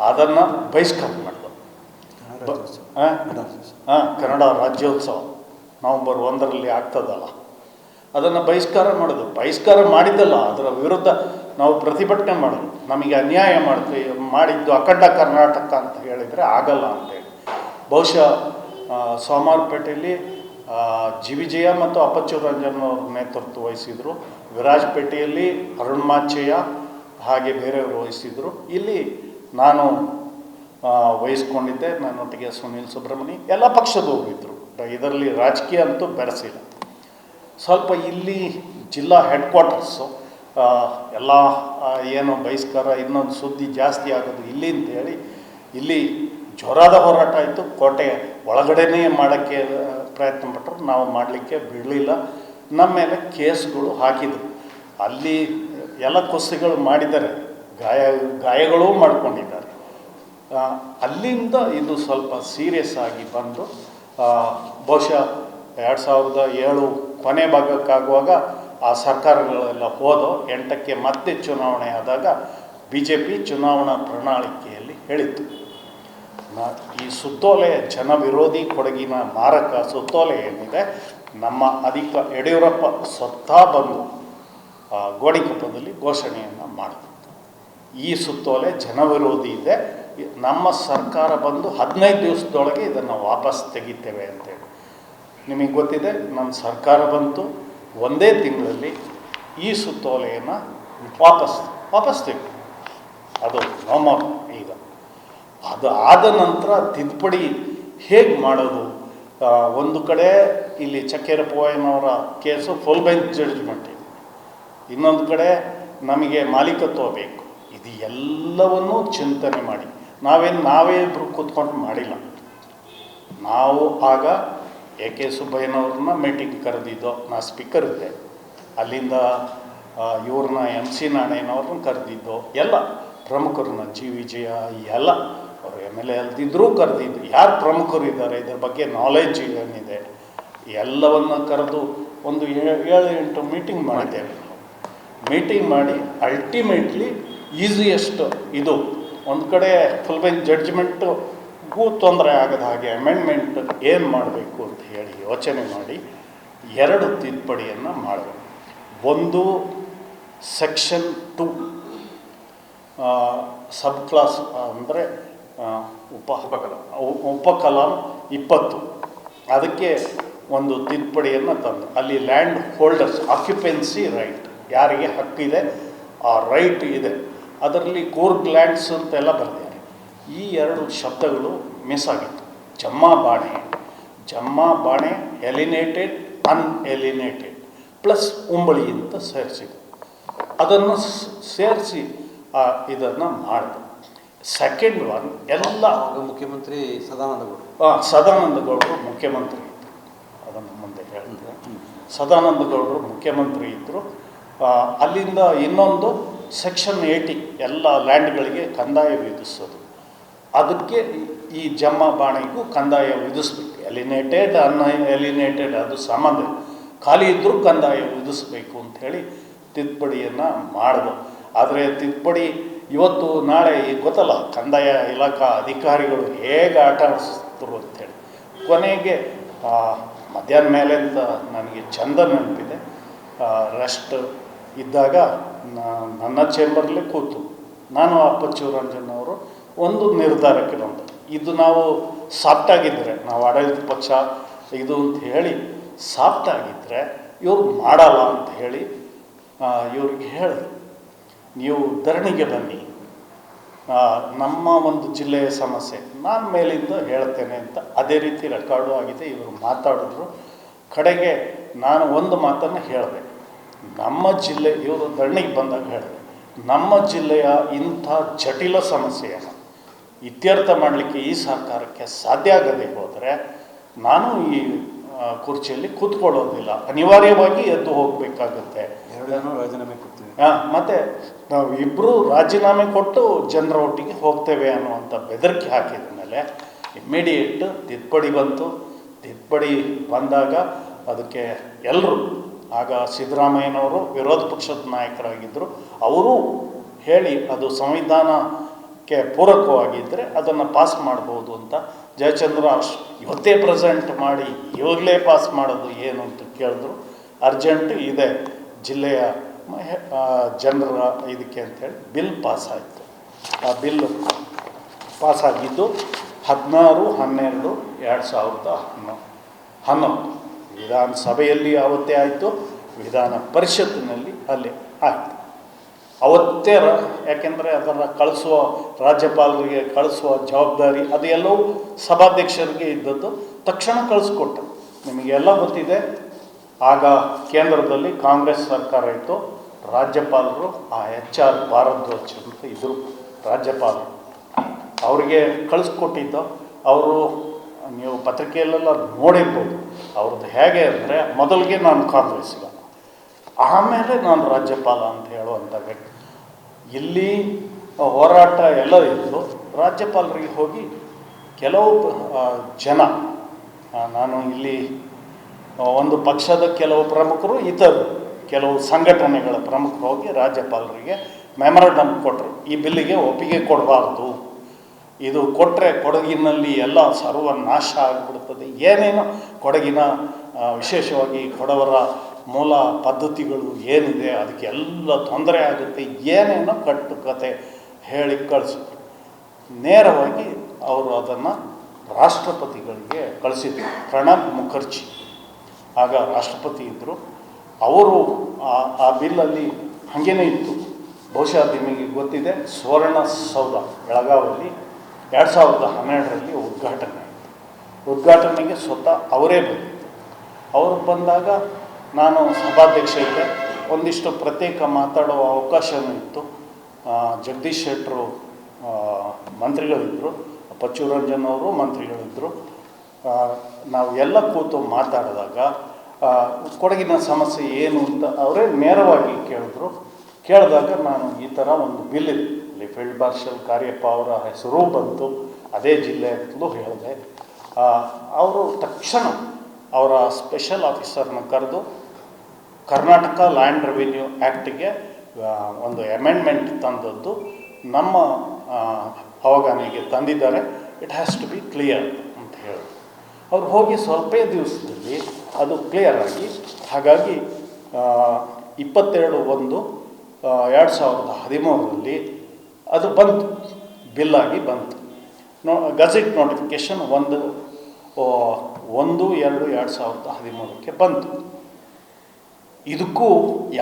ಅದನ್ನು ಬಹಿಷ್ಕಾರ ಮಾಡಿದ್ರು. ಕನ್ನಡ ರಾಜ್ಯೋತ್ಸವ ನವಂಬರ್ 1ರಲ್ಲಿ ಆಗ್ತದಲ್ಲ, ಅದನ್ನು ಬಹಿಷ್ಕಾರ ಮಾಡೋದು. ಬಹಿಷ್ಕಾರ ಮಾಡಿದ್ದಲ್ಲ, ಅದರ ವಿರುದ್ಧ ನಾವು ಪ್ರತಿಭಟನೆ ಮಾಡೋದು. ನಮಗೆ ಅನ್ಯಾಯ ಮಾಡಿದ್ದು ಅಖಂಡ ಕರ್ನಾಟಕ ಅಂತ ಹೇಳಿದರೆ ಆಗಲ್ಲ ಅಂತೇಳಿ ಬಹುಶಃ ಸೋಮವಾರಪೇಟೆಯಲ್ಲಿ ಜಿ ವಿಜಯ ಮತ್ತು ಅಪ್ಪಚ್ಚು ರಂಜನ್ ಅವರು ನೇತೃತ್ವ ವಹಿಸಿದರು. ವಿರಾಜಪೇಟೆಯಲ್ಲಿ ಅರುಣ್ ಮಾಚಯ್ಯ ಹಾಗೆ ಬೇರೆಯವರು ವಹಿಸಿದರು. ಇಲ್ಲಿ ನಾನು ವಹಿಸ್ಕೊಂಡಿದ್ದೆ, ನನ್ನೊಟ್ಟಿಗೆ ಸುನೀಲ್ ಸುಬ್ರಹ್ಮಣಿ, ಎಲ್ಲ ಪಕ್ಷದವರು ಇದ್ದರು. ಇದರಲ್ಲಿ ರಾಜಕೀಯ ಅಂತೂ ಬೆರೆಸಿಲ್ಲ. ಸ್ವಲ್ಪ ಇಲ್ಲಿ ಜಿಲ್ಲಾ ಹೆಡ್ ಕ್ವಾರ್ಟರ್ಸು ಎಲ್ಲ ಏನು ಬಹಿಷ್ಕಾರ ಇನ್ನೊಂದು ಸುದ್ದಿ ಜಾಸ್ತಿ ಆಗೋದು ಇಲ್ಲಿ ಅಂತೇಳಿ ಇಲ್ಲಿ ಜೋರಾದ ಹೋರಾಟ ಆಯಿತು. ಕೋಟೆ ಒಳಗಡೆನೇ ಮಾಡೋಕ್ಕೆ ಪ್ರಯತ್ನ ಪಟ್ಟರು, ನಾವು ಮಾಡಲಿಕ್ಕೆ ಬಿಡಲಿಲ್ಲ. ನಮ್ಮ ಮೇಲೆ ಕೇಸ್ಗಳು ಹಾಕಿದರು. ಅಲ್ಲಿ ಎಲ್ಲ ಕುಸ್ತಿಗಳು ಮಾಡಿದ್ದಾರೆ, ಗಾಯಗಳೂ ಮಾಡ್ಕೊಂಡಿದ್ದಾರೆ. ಅಲ್ಲಿಂದ ಇದು ಸ್ವಲ್ಪ ಸೀರಿಯಸ್ ಆಗಿ ಬಂದು ಬಹುಶಃ 2007 ಕೊನೆ ಭಾಗಕ್ಕಾಗುವಾಗ ಆ ಸರ್ಕಾರಗಳೆಲ್ಲ ಹೋದೋ 8ಕ್ಕೆ ಮತ್ತೆ ಚುನಾವಣೆ ಆದಾಗ ಬಿ ಜೆ ಪಿ ಚುನಾವಣಾ ಪ್ರಣಾಳಿಕೆಯಲ್ಲಿ ಹೇಳಿತ್ತು, ಈ ಸುತ್ತೋಲೆ ಜನವಿರೋಧಿ ಕೊಡಗಿನ ಮಾರಕ ಸುತ್ತೋಲೆ ಏನಿದೆ, ನಮ್ಮ ಯಡಿಯೂರಪ್ಪ ಸ್ವತಃ ಬಂದು ಗೋಣಿಕೊಪ್ಪದಲ್ಲಿ ಘೋಷಣೆಯನ್ನು ಮಾಡಿದ್ರು. ಈ ಸುತ್ತೋಲೆ ಜನವಿರೋಧಿ ಇದೆ, ನಮ್ಮ ಸರ್ಕಾರ ಬಂದು 15 ದಿವಸದೊಳಗೆ ಇದನ್ನು ವಾಪಸ್ ತೆಗಿತೇವೆ ಅಂತೇಳಿ. ನಿಮಗೆ ಗೊತ್ತಿದೆ, ನಮ್ಮ ಸರ್ಕಾರ ಬಂತು ಒಂದೇ ತಿಂಗಳಲ್ಲಿ ಈ ಸುತ್ತೋಲೆಯನ್ನು ವಾಪಸ್ ತೆಗಿ, ಅದು ನೋಮೋರ್. ಈಗ ಅದು ಆದ ನಂತರ ತಿದ್ದುಪಡಿ ಹೇಗೆ ಮಾಡೋದು? ಒಂದು ಕಡೆ ಇಲ್ಲಿ ಚಕ್ಕೇರ ಪೋಯನವರ ಕೇಸು ಫುಲ್ ಬೆಂಚ್ ಜಡ್ಜ್ಮೆಂಟ್ ಇದೆ, ಇನ್ನೊಂದು ಕಡೆ ನಮಗೆ ಮಾಲೀಕತ್ವ ಬೇಕು. ಇದು ಎಲ್ಲವನ್ನೂ ಚಿಂತನೆ ಮಾಡಿ ನಾವೇ ಇಬ್ಬರು ಕೂತ್ಕೊಂಡು ಮಾಡಿಲ್ಲ. ನಾವು ಆಗ ಎ ಕೆ ಸುಬ್ಬಯ್ಯನವ್ರನ್ನ ಮೀಟಿಂಗ್ ಕರೆದಿದ್ದೋ, ನಾ ಸ್ಪೀಕರ್ ಇದ್ದೆ. ಅಲ್ಲಿಂದ ಇವ್ರನ್ನ MC ನಾಣಯ್ಯನವ್ರನ್ನ ಕರೆದಿದ್ದೋ, ಎಲ್ಲ ಪ್ರಮುಖರನ್ನ ಜಿ ವಿಜಯ ಎಲ್ಲ ಅವರು MLA ಅಲ್ದಿದ್ರೂ ಕರೆದಿದ್ದು. ಯಾರು ಪ್ರಮುಖರು ಇದ್ದಾರೆ ಇದರ ಬಗ್ಗೆ ನಾಲೆಜ್ ಏನಿದೆ ಎಲ್ಲವನ್ನು ಕರೆದು ಒಂದು 7-8 ಮೀಟಿಂಗ್ ಮಾಡಿದ್ದೇವೆ. ಮೀಟಿಂಗ್ ಮಾಡಿ ಅಲ್ಟಿಮೇಟ್ಲಿ ಈಸಿಯೆಸ್ಟ್ ಇದು ಒಂದು ಕಡೆ ಫುಲ್ ಬೆಂಚ್ ಜಡ್ಜ್ಮೆಂಟ್ಗೂ ತೊಂದರೆ ಆಗದ ಹಾಗೆ ಅಮೆಂಡ್ಮೆಂಟ್ ಏನು ಮಾಡಬೇಕು ಅಂತ ಹೇಳಿ ಯೋಚನೆ ಮಾಡಿ 2 ತಿದ್ದುಪಡಿಯನ್ನು ಮಾಡಬೇಕು. ಒಂದು ಸೆಕ್ಷನ್ 2 ಸಬ್ ಕ್ಲಾಸ್ ಅಂದರೆ ಉಪಕಲಂ 20 ಅದಕ್ಕೆ ಒಂದು ತಿದ್ದುಪಡಿಯನ್ನು ತಂದು ಅಲ್ಲಿ ಲ್ಯಾಂಡ್ ಹೋಲ್ಡರ್ಸ್ ಆಕ್ಯುಪೆನ್ಸಿ ರೈಟ್, ಯಾರಿಗೆ ಹಕ್ಕಿದೆ ಆ ರೈಟ್ ಇದೆ, ಅದರಲ್ಲಿ ಕೂರ್ಗ್ ಲ್ಯಾಂಡ್ಸ್ ಅಂತೆಲ್ಲ ಬರೆದಿದ್ದಾರೆ. ಈ 2 ಶಬ್ದಗಳು ಮಿಸ್ ಆಗಿತ್ತು. ಜಮ್ಮ ಬಾಣೆ ಎಲಿನೇಟೆಡ್ ಅನ್ಎಲಿನೇಟೆಡ್ ಪ್ಲಸ್ ಉಂಬಳಿ ಅಂತ ಸೇರಿಸಿದ್ರು. ಅದನ್ನು ಸೇರಿಸಿ ಇದನ್ನು ಮಾಡಿದ್ರು. ಸೆಕೆಂಡ್ ಒನ್ ಎಲ್ಲ ಮುಖ್ಯಮಂತ್ರಿ ಸದಾನಂದ ಗೌಡರು ಮುಖ್ಯಮಂತ್ರಿ ಇದ್ದರು. ಅದನ್ನು ಮುಂದೆ ಹೇಳಿದ್ರು. ಸದಾನಂದ ಗೌಡರು ಮುಖ್ಯಮಂತ್ರಿ ಇದ್ದರು. ಅಲ್ಲಿಂದ ಇನ್ನೊಂದು ಸೆಕ್ಷನ್ 80 ಎಲ್ಲ ಲ್ಯಾಂಡ್ಗಳಿಗೆ ಕಂದಾಯ ವಿಧಿಸೋದು. ಅದಕ್ಕೆ ಈ ಜಮ್ಮ ಬಾಣೆಗೂ ಕಂದಾಯ ವಿಧಿಸ್ಬೇಕು. ಎಲಿನೇಟೆಡ್ ಅನ್ಎಲಿನೇಟೆಡ್ ಅದು ಸಂಬಂಧ, ಖಾಲಿ ಇದ್ದರೂ ಕಂದಾಯ ವಿಧಿಸಬೇಕು ಅಂಥೇಳಿ ತಿದ್ದುಪಡಿಯನ್ನು ಮಾಡಿದ್ರು. ಆದರೆ ತಿದ್ದುಪಡಿ ಇವತ್ತು ನಾಳೆ ಗೊತ್ತಲ್ಲ, ಕಂದಾಯ ಇಲಾಖಾ ಅಧಿಕಾರಿಗಳು ಹೇಗೆ ಆಟ ಆಡಿಸಿದ್ರು ಅಂಥೇಳಿ. ಕೊನೆಗೆ ಮಧ್ಯಾಹ್ನ ಮೇಲೆ ಅಂತ ನನಗೆ ಚಂದ ನೆನಪಿದೆ, ರೆಸ್ಟ್ ಇದ್ದಾಗ ನನ್ನ ಚೇಂಬರ್ಲೇ ಕೂತು ನಾನು ಅಪ್ಪಚ್ಚು ರಂಜನ್ ಅವರು ಒಂದು ನಿರ್ಧಾರಕ್ಕೆ ಬಂದು, ಇದು ನಾವು ಸಾಫ್ಟಾಗಿದ್ದರೆ, ನಾವು ಆಡಳಿತ ಪಕ್ಷ ಇದು ಅಂತ ಹೇಳಿ ಸಾಫ್ಟಾಗಿದ್ದರೆ ಇವ್ರು ಮಾಡಲ್ಲ ಅಂತ ಹೇಳಿ ಇವ್ರಿಗೆ ಹೇಳಿದ್ರು, ನೀವು ಧರಣಿಗೆ ಬನ್ನಿ, ನಮ್ಮ ಒಂದು ಜಿಲ್ಲೆಯ ಸಮಸ್ಯೆ ನಾನು ಮೇಲಿಂದ ಹೇಳ್ತೇನೆ ಅಂತ. ಅದೇ ರೀತಿ ರೆಕಾರ್ಡು ಆಗಿದೆ, ಇವರು ಮಾತಾಡಿದ್ರು. ಕಡೆಗೆ ನಾನು ಒಂದು ಮಾತನ್ನು ಹೇಳಿದೆ, ನಮ್ಮ ಜಿಲ್ಲೆ, ಇವರು ಧರಣಿಗೆ ಬಂದಾಗ ಹೇಳಿದೆ, ನಮ್ಮ ಜಿಲ್ಲೆಯ ಇಂಥ ಜಟಿಲ ಸಮಸ್ಯೆಯನ್ನು ಇತ್ಯರ್ಥ ಮಾಡಲಿಕ್ಕೆ ಈ ಸರ್ಕಾರಕ್ಕೆ ಸಾಧ್ಯ ಆಗದೆ ಹೋದರೆ ನಾನು ಈ ಕುರ್ಚಿಯಲ್ಲಿ ಕೂತ್ಕೊಳ್ಳೋದಿಲ್ಲ, ಅನಿವಾರ್ಯವಾಗಿ ಎದ್ದು ಹೋಗಬೇಕಾಗುತ್ತೆ. ರಾಜೀನಾಮೆ ಕೊಡ್ತೀವಿ, ಮತ್ತು ನಾವು ಇಬ್ಬರು ರಾಜೀನಾಮೆ ಕೊಟ್ಟು ಜನರ ಒಟ್ಟಿಗೆ ಹೋಗ್ತೇವೆ ಅನ್ನುವಂಥ ಬೆದರಿಕೆ ಹಾಕಿದ ಮೇಲೆ ಇಮ್ಮಿಡಿಯೇಟ್ ತಿದ್ದುಪಡಿ ಬಂತು. ತಿದ್ದುಪಡಿ ಬಂದಾಗ ಅದಕ್ಕೆ ಎಲ್ಲರೂ, ಆಗ ಸಿದ್ದರಾಮಯ್ಯನವರು ವಿರೋಧ ಪಕ್ಷದ ನಾಯಕರಾಗಿದ್ದರು, ಅವರು ಹೇಳಿ ಅದು ಸಂವಿಧಾನಕ್ಕೆ ಪೂರಕವಾಗಿದ್ದರೆ ಅದನ್ನು ಪಾಸ್ ಮಾಡ್ಬೋದು ಅಂತ. ಜಯಚಂದ್ರ ಇವತ್ತೇ ಪ್ರೆಸೆಂಟ್ ಮಾಡಿ ಇವಾಗಲೇ ಪಾಸ್ ಮಾಡೋದು ಏನು ಅಂತ ಕೇಳಿದ್ರು. ಅರ್ಜೆಂಟ್ ಇದೆ ಜಿಲ್ಲೆಯ ಜನರ ಇದಕ್ಕೆ ಅಂಥೇಳಿ ಬಿಲ್ ಪಾಸ್ ಆಯಿತು. ಆ ಬಿಲ್ ಪಾಸಾಗಿದ್ದು 16/12/2011 ವಿಧಾನಸಭೆಯಲ್ಲಿ ಅವತ್ತೇ ಆಯಿತು, ವಿಧಾನ ಪರಿಷತ್ತಿನಲ್ಲಿ ಅಲ್ಲಿ ಆಯಿತು ಅವತ್ತೇ. ಯಾಕೆಂದರೆ ಅದನ್ನು ಕಳಿಸುವ ರಾಜ್ಯಪಾಲರಿಗೆ ಕಳಿಸುವ ಜವಾಬ್ದಾರಿ ಅದು ಎಲ್ಲವೂ ಸಭಾಧ್ಯಕ್ಷರಿಗೆ ಇದ್ದದ್ದು. ತಕ್ಷಣ ಕಳಿಸ್ಕೊಟ್ಟ. ನಿಮಗೆಲ್ಲ ಗೊತ್ತಿದೆ, ಆಗ ಕೇಂದ್ರದಲ್ಲಿ ಕಾಂಗ್ರೆಸ್ ಸರ್ಕಾರ ಇತ್ತು. ರಾಜ್ಯಪಾಲರು HR ಭಾರದ್ವಾಜ್ ಅಂತ ಇದ್ದರು ರಾಜ್ಯಪಾಲರು, ಅವರಿಗೆ ಕಳಿಸ್ಕೊಟ್ಟಿದ್ದು. ಅವರು ನೀವು ಪತ್ರಿಕೆಯಲ್ಲೆಲ್ಲ ನೋಡಿರ್ಬೋದು ಅವ್ರದ್ದು ಹೇಗೆ ಅಂದರೆ, ಮೊದಲಿಗೆ ನಾನು ಕಾಂಗ್ರೆಸ್ಸಿಗ, ಆಮೇಲೆ ನಾನು ರಾಜ್ಯಪಾಲ ಅಂತ ಹೇಳುವಂಥ ವ್ಯಕ್ತಿ. ಇಲ್ಲಿ ಹೋರಾಟ ಎಲ್ಲ ಇದ್ದು ರಾಜ್ಯಪಾಲರಿಗೆ ಹೋಗಿ ಕೆಲವು ಜನ, ನಾನು ಇಲ್ಲಿ ಒಂದು ಪಕ್ಷದ ಕೆಲವು ಪ್ರಮುಖರು, ಇತರರು ಕೆಲವು ಸಂಘಟನೆಗಳ ಪ್ರಮುಖರು ಹೋಗಿ ರಾಜ್ಯಪಾಲರಿಗೆ ಮೆಮೊರಂಡಮ್ ಕೊಟ್ಟರು, ಈ ಬಿಲ್ಲಿಗೆ ಒಪ್ಪಿಗೆ ಕೊಡಬಾರ್ದು, ಇದು ಕೊಟ್ಟರೆ ಕೊಡಗಿನಲ್ಲಿ ಎಲ್ಲ ಸರ್ವನಾಶ ಆಗಿಬಿಡ್ತದೆ, ಏನೇನೋ ಕೊಡಗಿನ ವಿಶೇಷವಾಗಿ ಕೊಡವರ ಮೂಲ ಪದ್ಧತಿಗಳು ಏನಿದೆ ಅದಕ್ಕೆಲ್ಲ ತೊಂದರೆ ಆಗುತ್ತೆ, ಏನೇನೋ ಕಟ್ಟುಕತೆ ಹೇಳಿ ಕಳಿಸಿದ್ರು. ನೇರವಾಗಿ ಅವರು ಅದನ್ನು ರಾಷ್ಟ್ರಪತಿಗಳಿಗೆ ಕಳಿಸಿದ್ರು. ಪ್ರಣಬ್ ಮುಖರ್ಜಿ ಆಗ ರಾಷ್ಟ್ರಪತಿ ಇದ್ದರು. ಅವರು ಆ ಬಿಲ್ಲಲ್ಲಿ ಹಾಗೇನೇ ಇತ್ತು. ಬಹುಶಃ ನಿಮಗೆ ಗೊತ್ತಿದೆ, ಸುವರ್ಣಸೌಧ ಬೆಳಗಾವಲ್ಲಿ 2012ರಲ್ಲಿ ಉದ್ಘಾಟನೆ ಆಯಿತು. ಉದ್ಘಾಟನೆಗೆ ಸ್ವತಃ ಅವರೇ ಬಂದಿದ್ದು. ಅವರು ಬಂದಾಗ ನಾನು ಸಭಾಧ್ಯಕ್ಷ ಇದ್ದೆ. ಒಂದಿಷ್ಟು ಪ್ರತ್ಯೇಕ ಮಾತಾಡುವ ಅವಕಾಶವೂ ಇತ್ತು. ಜಗದೀಶ್ ಶೆಟ್ಟರು ಮಂತ್ರಿಗಳಿದ್ದರು, ಅಪ್ಪಚ್ಚು ರಂಜನ್ ಅವರು ಮಂತ್ರಿಗಳಿದ್ದರು. ನಾವು ಎಲ್ಲ ಕೂತು ಮಾತಾಡಿದಾಗ ಕೊಡಗಿನ ಸಮಸ್ಯೆ ಏನು ಅಂತ ಅವರೇ ನೇರವಾಗಿ ಕೇಳಿದ್ರು. ಕೇಳಿದಾಗ ನಾನು ಈ ಥರ ಒಂದು ಬಿಲ್ ಇದೆ, ಇಲ್ಲಿ ಫೀಲ್ಡ್ ಮಾರ್ಷಲ್ ಕಾರ್ಯಪ್ಪ ಅವರ ಹೆಸರು ಬಂತು, ಅದೇ ಜಿಲ್ಲೆ ಅಂತಲೂ ಹೇಳಿದೆ. ಅವರು ತಕ್ಷಣ ಅವರ ಸ್ಪೆಷಲ್ ಆಫೀಸರ್ನ ಕರೆದು ಕರ್ನಾಟಕ ಲ್ಯಾಂಡ್ ರೆವಿನ್ಯೂ ಆ್ಯಕ್ಟಿಗೆ ಒಂದು ಅಮೆಂಡ್ಮೆಂಟ್ ತಂದದ್ದು ನಮ್ಮ ಅವಗಾನೆಗೆ ತಂದಿದ್ದಾರೆ, it has to be clear ಅಂತ ಹೇಳಿ ಅವ್ರು ಹೋಗಿ ಸ್ವಲ್ಪ ದಿವಸದಲ್ಲಿ ಅದು ಕ್ಲಿಯರ್ ಆಗಿ, ಹಾಗಾಗಿ 22/1/2013 ಅದು ಬಂತು, ಬಿಲ್ಲಾಗಿ ಬಂತು. ಗಜೆಟ್ ನೋಟಿಫಿಕೇಷನ್ 1/1/2013 ಬಂತು. ಇದಕ್ಕೂ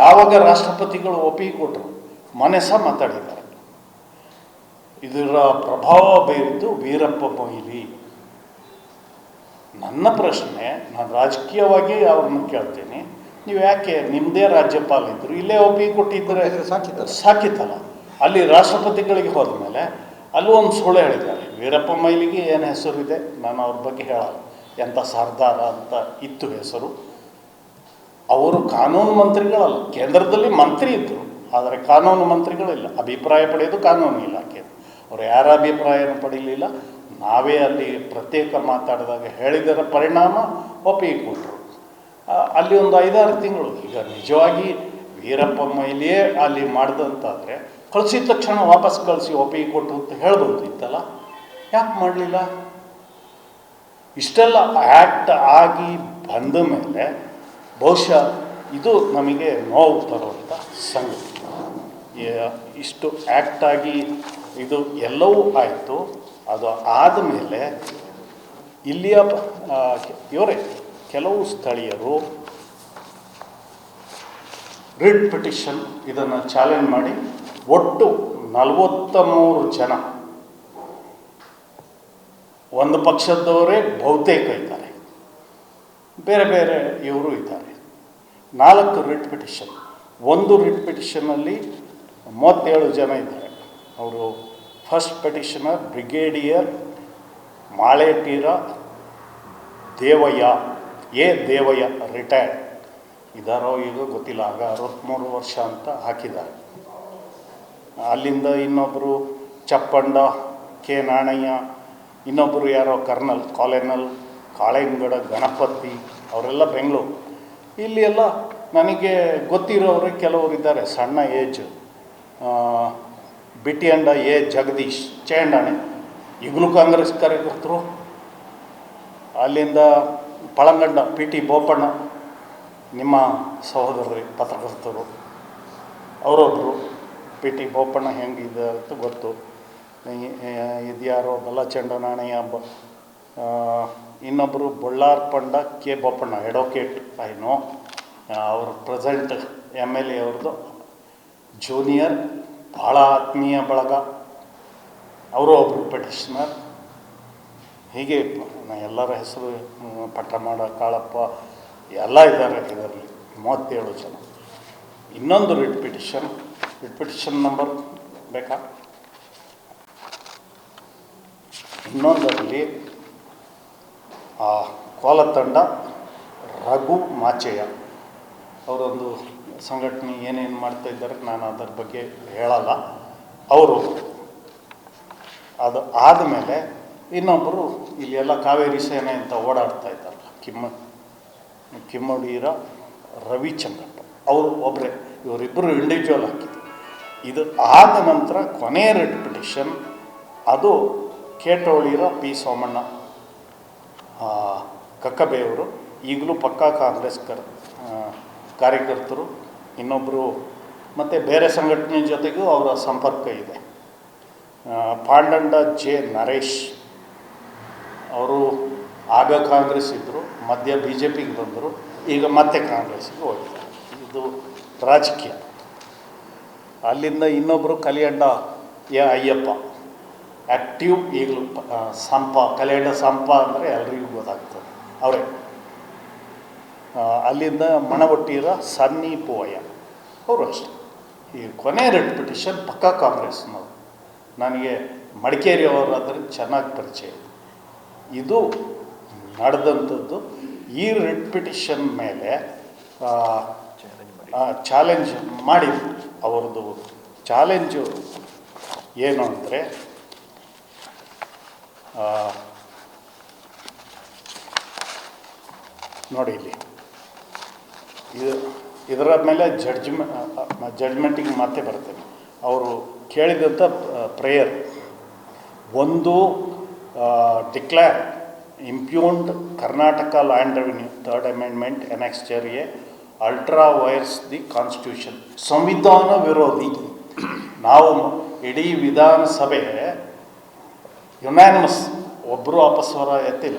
ಯಾವಾಗ ರಾಷ್ಟ್ರಪತಿಗಳು ಒಪ್ಪಿಗೆ ಕೊಟ್ಟರು, ಮೊನ್ನೆ ಸಹ ಮಾತಾಡಿದ್ದಾರೆ. ಇದರ ಪ್ರಭಾವ ಬೀರಿದ್ದು ವೀರಪ್ಪ ಮೊಯ್ಲಿ. ನನ್ನ ಪ್ರಶ್ನೆ, ನಾನು ರಾಜಕೀಯವಾಗಿ ಅವ್ರನ್ನ ಕೇಳ್ತೀನಿ, ನೀವು ಯಾಕೆ ನಿಮ್ಮದೇ ರಾಜ್ಯಪಾಲ ಇದ್ದರು ಇಲ್ಲೇ ಒಪ್ಪಿಗೆ ಕೊಟ್ಟಿದ್ದರೆ ಸಾಕಿತ್ತಲ್ಲ. ಅಲ್ಲಿ ರಾಷ್ಟ್ರಪತಿಗಳಿಗೆ ಹೋದ ಮೇಲೆ ಅಲ್ಲೂ ಒಂದು ಸುಳ್ಳು ಹೇಳಿದ್ದಾರೆ. ವೀರಪ್ಪ ಮೊಯ್ಲಿಗೆ ಏನು ಹೆಸರಿದೆ, ನಾನು ಅವ್ರ ಬಗ್ಗೆ ಹೇಳಲ್ಲ, ಎಂಥ ಸರ್ದಾರ ಅಂತ ಇತ್ತು ಹೆಸರು. ಅವರು ಕಾನೂನು ಮಂತ್ರಿಗಳಲ್ಲ, ಕೇಂದ್ರದಲ್ಲಿ ಮಂತ್ರಿ ಇದ್ದರು, ಆದರೆ ಕಾನೂನು ಮಂತ್ರಿಗಳಿಲ್ಲ. ಅಭಿಪ್ರಾಯ ಪಡೆಯೋದು ಕಾನೂನು ಇಲಾಖೆ, ಅವರು ಯಾರ ಅಭಿಪ್ರಾಯನೂ ಪಡೀಲಿಲ್ಲ. ನಾವೇ ಅಲ್ಲಿ ಪ್ರತ್ಯೇಕ ಮಾತಾಡಿದಾಗ ಹೇಳಿದರ ಪರಿಣಾಮ ಒಪ್ಪಿಗೆ ಕೊಟ್ಟರು. ಅಲ್ಲಿ ಒಂದು 5-6 ತಿಂಗಳು. ಈಗ ನಿಜವಾಗಿ ವೀರಪ್ಪ ಮೊಯ್ಲಿಯೇ ಅಲ್ಲಿ ಮಾಡಿದಂತಾದರೆ ಕಳಿಸಿದ ತಕ್ಷಣ ವಾಪಸ್ ಕಳಿಸಿ ಒಪ್ಪಿಗೆ ಕೊಟ್ಟು ಅಂತ ಹೇಳ್ಬೋದು ಇತ್ತಲ್ಲ, ಯಾಕೆ ಮಾಡಲಿಲ್ಲ? ಇಷ್ಟೆಲ್ಲ ಆ್ಯಕ್ಟ್ ಆಗಿ ಬಂದ ಮೇಲೆ ಬಹುಶಃ ಇದು ನಮಗೆ ನೋವು ತರುವಂಥ ಸಂಗತಿ. ಇಷ್ಟು ಆ್ಯಕ್ಟಾಗಿ ಇದು ಎಲ್ಲವೂ ಆಯಿತು. ಅದು ಆದಮೇಲೆ ಇಲ್ಲಿಯ ಇವರೇ ಕೆಲವು ಸ್ಥಳೀಯರು ರಿಟ್ ಪಿಟಿಷನ್ ಇದನ್ನು ಚಾಲೆಂಜ್ ಮಾಡಿ ಒಟ್ಟು 43 ಜನ, ಒಂದು ಪಕ್ಷದವರೇ ಬಹುತೇಕ ಇದ್ದಾರೆ, ಬೇರೆ ಬೇರೆ ಇವರು ಇದ್ದಾರೆ. 4 ರಿಟ್ ಪಿಟಿಷನ್. ಒಂದು ರಿಟ್ ಪಿಟಿಷನಲ್ಲಿ 37 ಜನ ಇದ್ದಾರೆ. ಅವರು first petitioner brigadier Maletira Devaiah, Devaiah, retired ಇದ್ದಾರೋ ಈಗ ಗೊತ್ತಿಲ್ಲ, ಆಗ 63 ವರ್ಷ ಅಂತ ಹಾಕಿದ್ದಾರೆ. ಅಲ್ಲಿಂದ ಇನ್ನೊಬ್ಬರು ಚಪ್ಪಂಡ ಕೆ ನಾಣಯ್ಯ, ಇನ್ನೊಬ್ಬರು ಯಾರೋ ಕಾಲೇನಲ್ ಕಾಳೆಂಗಡ ಗಣಪತಿ, ಅವರೆಲ್ಲ ಬೆಂಗಳೂರು. ಇಲ್ಲಿ ಎಲ್ಲ ನನಗೆ ಗೊತ್ತಿರೋರು ಕೆಲವರು ಇದ್ದಾರೆ, ಸಣ್ಣ ಏಜ್, ಬಿಟಿಯಂಡ ಜಗದೀಶ್ ಚೇಂಡಾಣೆ, ಈಗಲೂ ಕಾಂಗ್ರೆಸ್ ಕಾರ್ಯಕರ್ತರು. ಅಲ್ಲಿಂದ ಪಳಂಗಂಡ PT ಬೋಪಣ್ಣ, ನಿಮ್ಮ ಸಹೋದರರು ಪತ್ರಕರ್ತರು, ಅವರೊಬ್ಬರು. PT ಬೋಪಣ್ಣ ಹೆಂಗಿದೆ ಅಂತ ಗೊತ್ತು. ಇದ್ಯಾರೋ ಬಲ್ಲಚಂಡ ನಾಣಯ್ಯ, ಇನ್ನೊಬ್ಬರು ಬೊಳ್ಳಾರ್ ಪಂಡ ಕೆ ಬೋಪಣ್ಣ, ಅಡ್ವೊಕೇಟ್ ಐನೋ, ಅವರು ಪ್ರೆಸೆಂಟ್ MLA ಅವ್ರದ್ದು ಜೂನಿಯರ್, ಭಾಳ ಆತ್ಮೀಯ ಬಳಗ, ಅವರು ಒಬ್ಬರು ಪಿಟಿಷನರ್. ಹೀಗೆ ಎಲ್ಲರ ಹೆಸರು ಪಟ್ಟಮಾಡ, ಕಾಳಪ್ಪ ಎಲ್ಲ ಇದ್ದಾರೆ ಇದರಲ್ಲಿ, 37 ಜನ. ಇನ್ನೊಂದು ರಿಟ್ ಪಿಟಿಷನ್ ನಂಬರ್ ಬೇಕಾ? ಇನ್ನೊಂದರಲ್ಲಿ ಕೋಲತಂಡ ರಘು ಮಾಚಯ್ಯ ಅವರೊಂದು ಸಂಘಟನೆ ಏನೇನು ಮಾಡ್ತಾಯಿದ್ದಾರೆ ನಾನು ಅದರ ಬಗ್ಗೆ ಹೇಳಲ್ಲ. ಅವರು ಅದು ಆದಮೇಲೆ ಇನ್ನೊಬ್ಬರು ಇಲ್ಲಿ ಎಲ್ಲ ಕಾವೇರಿ ಸೇನೆ ಅಂತ ಓಡಾಡ್ತಾ ಇದ್ದಾರಲ್ಲ, ಕಿಮ್ಮಡಿರ ರವಿಚಂದ್ರಪ್ಪ, ಅವರು ಒಬ್ಬರೇ. ಇವರಿಬ್ಬರು ಇಂಡಿವಿಜುವಲ್ ಹಾಕಿದ್ರು. ಇದು ಆದ ನಂತರ ಕೊನೆಯ ರಿಟ್ ಪಿಟಿಷನ್, ಅದು ಕೇಟೋಳಿರ P ಸೋಮಣ್ಣ, ಕಕ್ಕಬೆಯವರು, ಈಗಲೂ ಪಕ್ಕಾ ಕಾಂಗ್ರೆಸ್ ಕಾರ್ಯಕರ್ತರು. ಇನ್ನೊಬ್ಬರು ಮತ್ತು ಬೇರೆ ಸಂಘಟನೆ ಜೊತೆಗೂ ಅವರ ಸಂಪರ್ಕ ಇದೆ. ಪಾಂಡಂಡ ನರೇಶ್, ಅವರು ಆಗ ಕಾಂಗ್ರೆಸ್ ಇದ್ದರು, ಮಧ್ಯ BJPಗೆ ಬಂದರು, ಈಗ ಮತ್ತೆ ಕಾಂಗ್ರೆಸ್ಸಿಗೆ ಹೋಗಿದ್ದಾರೆ. ಇದು ರಾಜಕೀಯ. ಅಲ್ಲಿಂದ ಇನ್ನೊಬ್ಬರು ಕಲಿಯಂಡ ಅಯ್ಯಪ್ಪ, ಆ್ಯಕ್ಟಿವ್, ಈಗಲೂ ಕಲಿಯಂಡ ಸಂಪ ಅಂದರೆ ಎಲ್ರಿಗೂ ಗೊತ್ತಾಗ್ತದೆ, ಅವರೇ. ಅಲ್ಲಿಂದ ಮಣವಟ್ಟಿರ ಸನ್ನಿ ಪೂವಯ್ಯ, ಅವರು ಅಷ್ಟೇ. ಈ ಕೊನೆ ರಿಟ್ ಪಿಟಿಷನ್ ಪಕ್ಕಾ ಕಾಂಗ್ರೆಸ್ನವರು. ನನಗೆ ಮಡಿಕೇರಿಯವರಾದ್ರೆ ಚೆನ್ನಾಗಿ ಪರಿಚಯ. ಇದು ನಡೆದಂಥದ್ದು. ಈ ರಿಟ್ ಪಿಟಿಷನ್ ಮೇಲೆ ಚಾಲೆಂಜ್ ಮಾಡಿದ್ರು. ಅವ್ರದ್ದು ಚಾಲೆಂಜು ಏನು ಅಂದರೆ, ನೋಡಿ ಇಲ್ಲಿ ಇದರ ಮೇಲೆ ಜಡ್ಜ್ಮೆಂಟಿಗೆ ಮತ್ತೆ ಬರ್ತೇನೆ. ಅವರು ಕೇಳಿದಂಥ ಪ್ರೇಯರ್ ಒಂದು, declare impugned Karnataka land revenue, 3rd amendment annexure A ultra vires the constitution, ಸಂವಿಧಾನ ವಿರೋಧಿ. ನಾವು ಇಡೀ ವಿಧಾನಸಭೆ ಯುನಾನಿಮಸ್, ಒಬ್ಬರು ಅಪಸ್ವರ ಎತ್ತಿಲ್ಲ.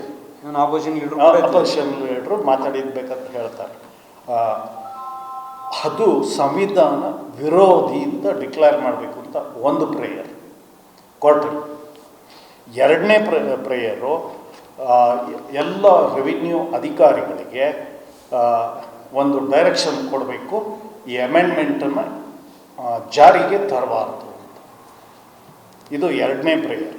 ಅಪೋಸಿಷನ್ ಲೀಡ್ರು ಮಾತಾಡಿದ್ಬೇಕಂತ ಹೇಳ್ತಾರೆ. ಅದು ಸಂವಿಧಾನ ವಿರೋಧಿ ಅಂತ ಡಿಕ್ಲೇರ್ ಮಾಡಬೇಕು ಅಂತ ಒಂದು ಪ್ರೇಯರ್ ಕೋರ್ಟಲ್ಲಿ. ಎರಡನೇ ಪ್ರೇಯರು, ಎಲ್ಲ ರೆವಿನ್ಯೂ ಅಧಿಕಾರಿಗಳಿಗೆ ಒಂದು ಡೈರೆಕ್ಷನ್ ಕೊಡಬೇಕು, ಈ ಅಮೆಂಡ್ಮೆಂಟನ್ನು ಜಾರಿಗೆ ತರಬಾರ್ದು ಅಂತ. ಇದು ಎರಡನೇ ಪ್ರೇಯರ್.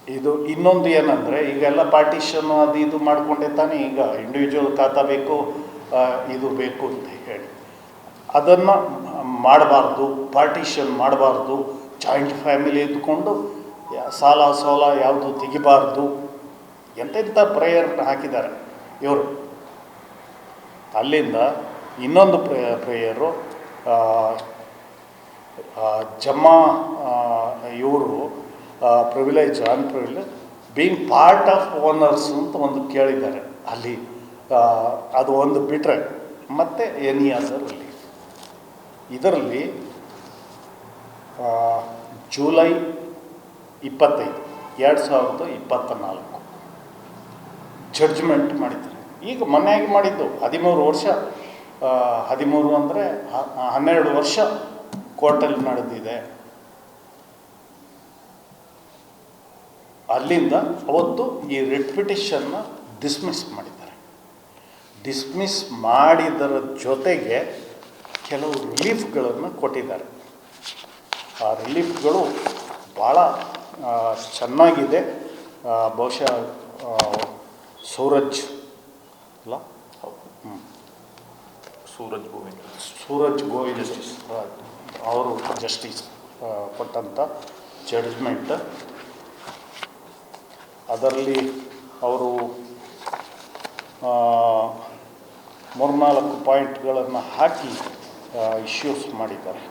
ಇದು ಇನ್ನೊಂದು ಏನಂದರೆ, ಈಗೆಲ್ಲ ಪಾರ್ಟಿಷನ್ ಅದು ಇದು ಮಾಡಿಕೊಂಡೆ ತಾನೇ, ಈಗ ಇಂಡಿವಿಜುವಲ್ ಖಾತಾ ಬೇಕು, ಇದು ಬೇಕು ಅಂತ ಹೇಳಿ ಅದನ್ನು ಮಾಡಬಾರ್ದು, ಪಾರ್ಟಿಷನ್ ಮಾಡಬಾರ್ದು, ಜಾಯಿಂಟ್ ಫ್ಯಾಮಿಲಿ ಇದ್ದುಕೊಂಡು ಸಾಲ ಸೋಲ ಯಾವುದು ತೆಗಿಬಾರ್ದು, ಎಂತೆಂಥ ಪ್ರೇಯರ್ನ ಹಾಕಿದ್ದಾರೆ ಇವರು. ಅಲ್ಲಿಂದ ಇನ್ನೊಂದು ಪ್ರೇಯರು, ಜಮ್ಮಾ ಇವರು privilege unprivilege being part of owners ಅಂತ ಒಂದು ಕೇಳಿದ್ದಾರೆ ಅಲ್ಲಿ. ಅದು ಒಂದು ಬಿಟ್ಟರೆ ಮತ್ತು ಎನಿ ಅದರ್ ರಿಲೀಫ್. ಇದರಲ್ಲಿ ಜುಲೈ 25, 2024 ಜಡ್ಜ್ಮೆಂಟ್ ಮಾಡಿದ್ದಾರೆ. ಈಗ ಮೊನ್ನೆಯಾಗಿ ಮಾಡಿದ್ದು 13 ವರ್ಷ, 13 ಅಂದರೆ 12 ವರ್ಷ ಕೋರ್ಟಲ್ಲಿ ನಡೆದಿದೆ. ಅಲ್ಲಿಂದ ಅವತ್ತು ಈ ರಿಟ್ ಪಿಟಿಷನ್ನ ಡಿಸ್ಮಿಸ್ ಮಾಡಿದ್ದಾರೆ. ಡಿಸ್ಮಿಸ್ ಮಾಡಿದರ ಜೊತೆಗೆ ಕೆಲವು ರಿಲೀಫ್ಗಳನ್ನು ಕೊಟ್ಟಿದ್ದಾರೆ. ಆ ರಿಲೀಫ್ಗಳು ಭಾಳ ಚೆನ್ನಾಗಿದೆ. ಬಹುಶಃ ಸೂರಜ್ ಅಲ್ಲ, ಸೂರಜ್ ಗೋವಿಂದ್ ಅವರು ಜಸ್ಟಿಸ್ ಕೊಟ್ಟಂಥ ಜಡ್ಜ್ಮೆಂಟ್. ಅದರಲ್ಲಿ ಅವರು 3-4 ಪಾಯಿಂಟ್ಗಳನ್ನು ಹಾಕಿ ಇಶ್ಯೂಸ್ ಮಾಡಿದ್ದಾರೆ.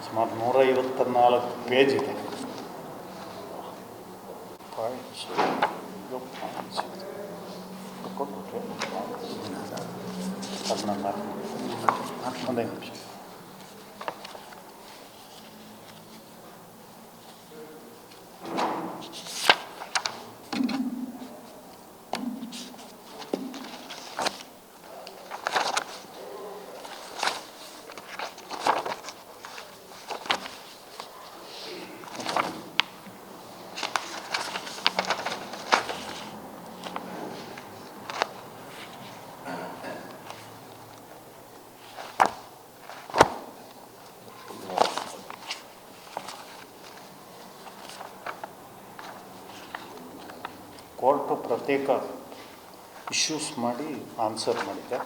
ಸುಮಾರು 154 ಪೇಜ್ ಇದೆ. ಒಂದೇ ನಿಮಿಷ. ಕೋರ್ಟು ಪ್ರತ್ಯೇಕ ಇಶ್ಯೂಸ್ ಮಾಡಿ ಆನ್ಸರ್ ಮಾಡಿದೆ.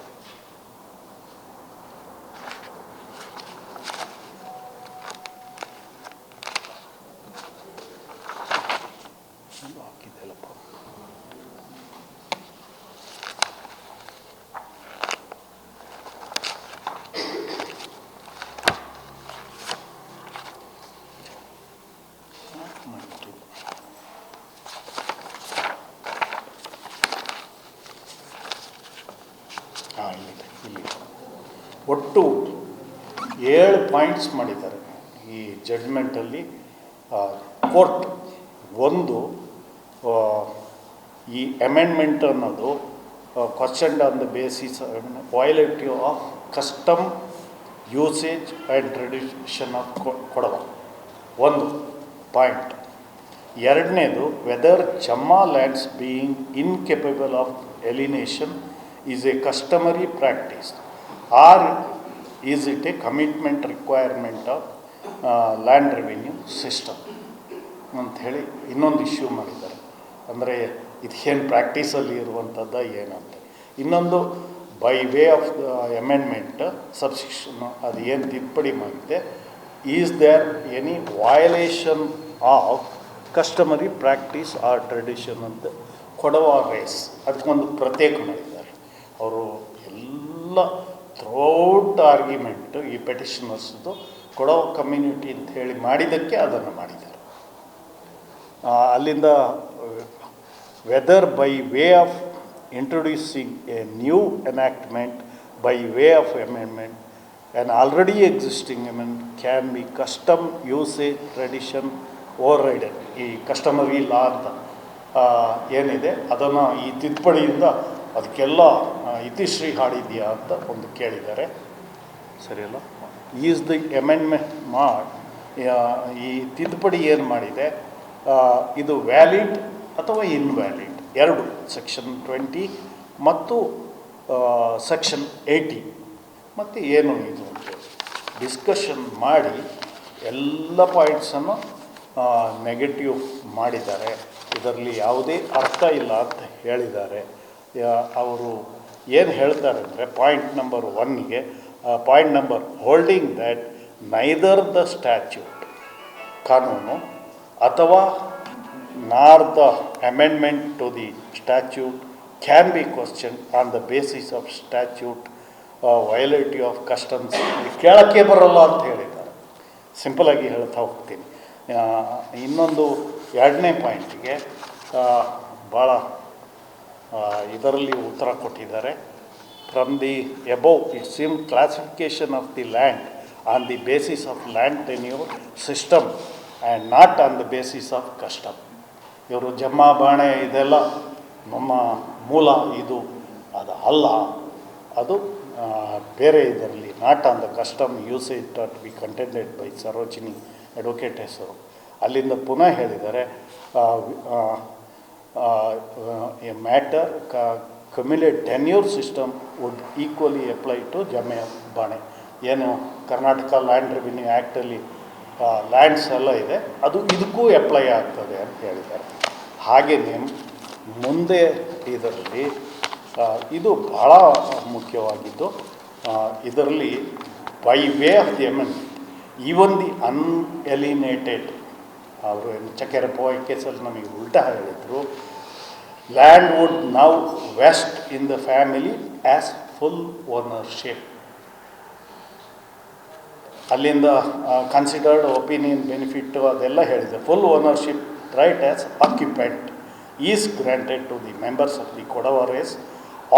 ಹಾಕಿದ್ದೆಲ್ಲಪ್ಪ. ಇಲ್ಲಿ ಒಟ್ಟು 7 ಪಾಯಿಂಟ್ಸ್ ಮಾಡಿದ್ದಾರೆ ಈ ಜಡ್ಜ್ಮೆಂಟಲ್ಲಿ. ಕೋರ್ಟ್ ಒಂದು, ಈ ಅಮೆಂಡ್ಮೆಂಟ್ ಅನ್ನೋದು questioned on the basis violative of custom usage and tradition of Kodava ಒಂದು ಪಾಯಿಂಟ್. ಎರಡನೇದು, whether jamma lands being incapable of alienation is a customary practice or is it a commitment requirement of land revenue system ಅಂತ ಹೇಳಿ ಇನ್ನೊಂದು issue ಮಾಡಿದ್ದಾರೆ. ಅಂದರೆ ಇದೇನು ಪ್ರಾಕ್ಟೀಸಲ್ಲಿ ಇರುವಂಥದ್ದು ಏನಂತ. ಇನ್ನೊಂದು, by way of the amendment subsection ಅದು ಏನು ತಿದ್ದುಪಡಿ ಮಾಡಿದೆ, is there any violation of customary practice or tradition ಅಂತ ಕೊಡವ ರೇಸ್ ಅದಕ್ಕೊಂದು ಪ್ರತ್ಯೇಕ ಮಾಡಿದ್ದಾರೆ. ಅವರು ಎಲ್ಲ ಥ್ರೂಔಟ್ ಆರ್ಗ್ಯುಮೆಂಟು ಈ ಪೆಟಿಷನರ್ಸ್ದು ಕೊಡವ ಕಮ್ಯುನಿಟಿ ಅಂತ ಹೇಳಿ ಮಾಡಿದ್ದಕ್ಕೆ ಅದನ್ನು ಮಾಡಿದ್ದಾರೆ. ಅಲ್ಲಿಂದ whether by way of introducing a new enactment by way of amendment an already existing amendment can be custom usage tradition overridden. ಈ ಕಸ್ಟಮರಿ ಲಾ ಅಂತ ಏನಿದೆ ಅದನ್ನು ಈ ತಿದ್ದುಪಡಿಯಿಂದ ಅದಕ್ಕೆಲ್ಲ ಇತಿಶ್ರೀ ಹಾಡಿದೆಯಾ ಅಂತ ಒಂದು ಕೇಳಿದ್ದಾರೆ. ಸರಿಯಲ್ಲ, ಈಸ್ ದಿ ಅಮೆಂಡ್ಮೆಂಟ್ ಈ ತಿದ್ದುಪಡಿ ಏನು ಮಾಡಿದೆ, ಇದು ವ್ಯಾಲಿಡ್ ಅಥವಾ ಇನ್ವ್ಯಾಲಿಡ್ ಎರಡು, ಸೆಕ್ಷನ್ 20 ಮತ್ತು ಸೆಕ್ಷನ್ 80 ಮತ್ತು ಏನು ಇದು ಡಿಸ್ಕಷನ್ ಮಾಡಿ ಎಲ್ಲ ಪಾಯಿಂಟ್ಸನ್ನು ನೆಗೆಟಿವ್ ಮಾಡಿದ್ದಾರೆ. ಇದರಲ್ಲಿ ಯಾವುದೇ ಅರ್ಥ ಇಲ್ಲ ಅಂತ ಹೇಳಿದ್ದಾರೆ. ಅವರು ಏನು ಹೇಳ್ತಾರೆ ಅಂದರೆ ಪಾಯಿಂಟ್ ನಂಬರ್ 1ಗೆ point number holding that neither the statute ಕಾನೂನು ಅಥವಾ nor the amendment to the statute can be questioned on the basis of statute violative of customs. ಕೇಳಕ್ಕೆ ಬರಲ್ಲ ಅಂತ ಹೇಳಿದ್ದಾರೆ. ಸಿಂಪಲಾಗಿ ಹೇಳ್ತಾ ಹೋಗ್ತೀನಿ. ಇನ್ನೊಂದು ಎರಡನೇ ಪಾಯಿಂಟಿಗೆ ಭಾಳ ಇದರಲ್ಲಿ ಉತ್ತರ ಕೊಟ್ಟಿದ್ದಾರೆ. From the above it seem classification of the land on the basis of land tenure system and not on the basis of custom. ಇವರು ಜಮ್ಮ ಬಾಣೆ ಇದೆಲ್ಲ ನಮ್ಮ ಮೂಲ ಇದು ಅದು ಅಲ್ಲ, ಅದು ಬೇರೆ ಇದರಲ್ಲಿ not on the custom usage that be contended by Sarojini advocate ಹೆಸರು. ಅಲ್ಲಿಂದ ಪುನಃ ಹೇಳಿದ್ದಾರೆ a matter cumulate tenure system would equally apply to jamme bane. ಏನು ಕರ್ನಾಟಕ ಲ್ಯಾಂಡ್ ರೆವಿನ್ಯೂ ಆ್ಯಕ್ಟಲ್ಲಿ ಲ್ಯಾಂಡ್ಸ್ ಎಲ್ಲ ಇದೆ, ಅದು ಇದಕ್ಕೂ ಅಪ್ಲೈ ಆಗ್ತದೆ ಅಂತ ಹೇಳಿದ್ದಾರೆ. ಹಾಗೆಯೇ ಮುಂದೆ ಇದರಲ್ಲಿ ಇದು ಭಾಳ ಮುಖ್ಯವಾಗಿದ್ದು, ಇದರಲ್ಲಿ by way of the amendment even the unalienated, ಅವರು ಚಕ್ಕೆರೆ ಪೋಯ್ ಕೇಸಲ್ಲಿ ನಮಗೆ ಉಲ್ಟಾ ಹೇಳಿದರು, land would now vest in the family as full ownership. ಅಲ್ಲಿಂದ ಕನ್ಸಿಡರ್ಡ್ ಒಪಿನಿಯನ್ ಬೆನಿಫಿಟ್ಟು ಅದೆಲ್ಲ ಹೇಳಿದೆ. Full ownership right as occupant is granted to the members of the Kodava race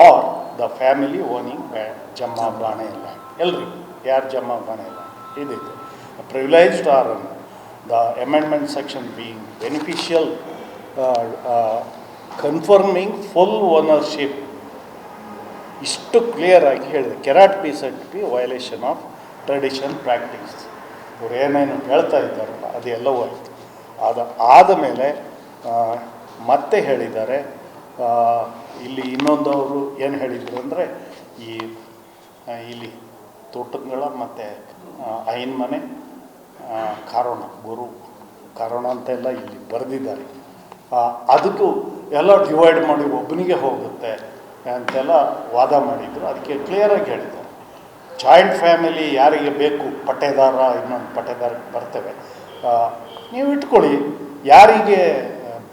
or the family owning jamma bane land. ಎಲ್ರಿಗೂ ಯಾರು jamma bane land ಇದಿದೆ. Privileged or the amendment section being beneficial confirming full ownership. ಇಷ್ಟು ಕ್ಲಿಯರಾಗಿ ಹೇಳಿದೆ. Cannot be set B violation of tradition practice. ಇವ್ರು ಏನೇನು ಹೇಳ್ತಾ ಇದ್ದಾರಲ್ಲ ಅದೆಲ್ಲವೂ ಆಯಿತು. ಆದಮೇಲೆ ಮತ್ತೆ ಹೇಳಿದ್ದಾರೆ, ಇಲ್ಲಿ ಇನ್ನೊಂದವರು ಏನು ಹೇಳಿದರು ಅಂದರೆ, ಇಲ್ಲಿ ತೋಟಗಳ ಮತ್ತು ಐನ್ ಮನೆ ಕಾರಣ ಗುರು ಕಾರಣ ಅಂತೆಲ್ಲ ಇಲ್ಲಿ ಬರೆದಿದ್ದಾರೆ. ಅದಕ್ಕೂ ಎಲ್ಲ ಡಿವೈಡ್ ಮಾಡಿ ಒಬ್ಬನಿಗೆ ಹೋಗುತ್ತೆ ಅಂತೆಲ್ಲ ವಾದ ಮಾಡಿದರು. ಅದಕ್ಕೆ ಕ್ಲಿಯರಾಗಿ ಹೇಳಿದ್ದಾರೆ, ಜಾಯಿಂಟ್ ಫ್ಯಾಮಿಲಿ ಯಾರಿಗೆ ಬೇಕು, ಪಟ್ಟೇದಾರ ಇನ್ನೊಂದು ಪಟ್ಟೇದಾರಕ್ಕೆ ಬರ್ತೇವೆ, ನೀವು ಇಟ್ಕೊಳ್ಳಿ, ಯಾರಿಗೆ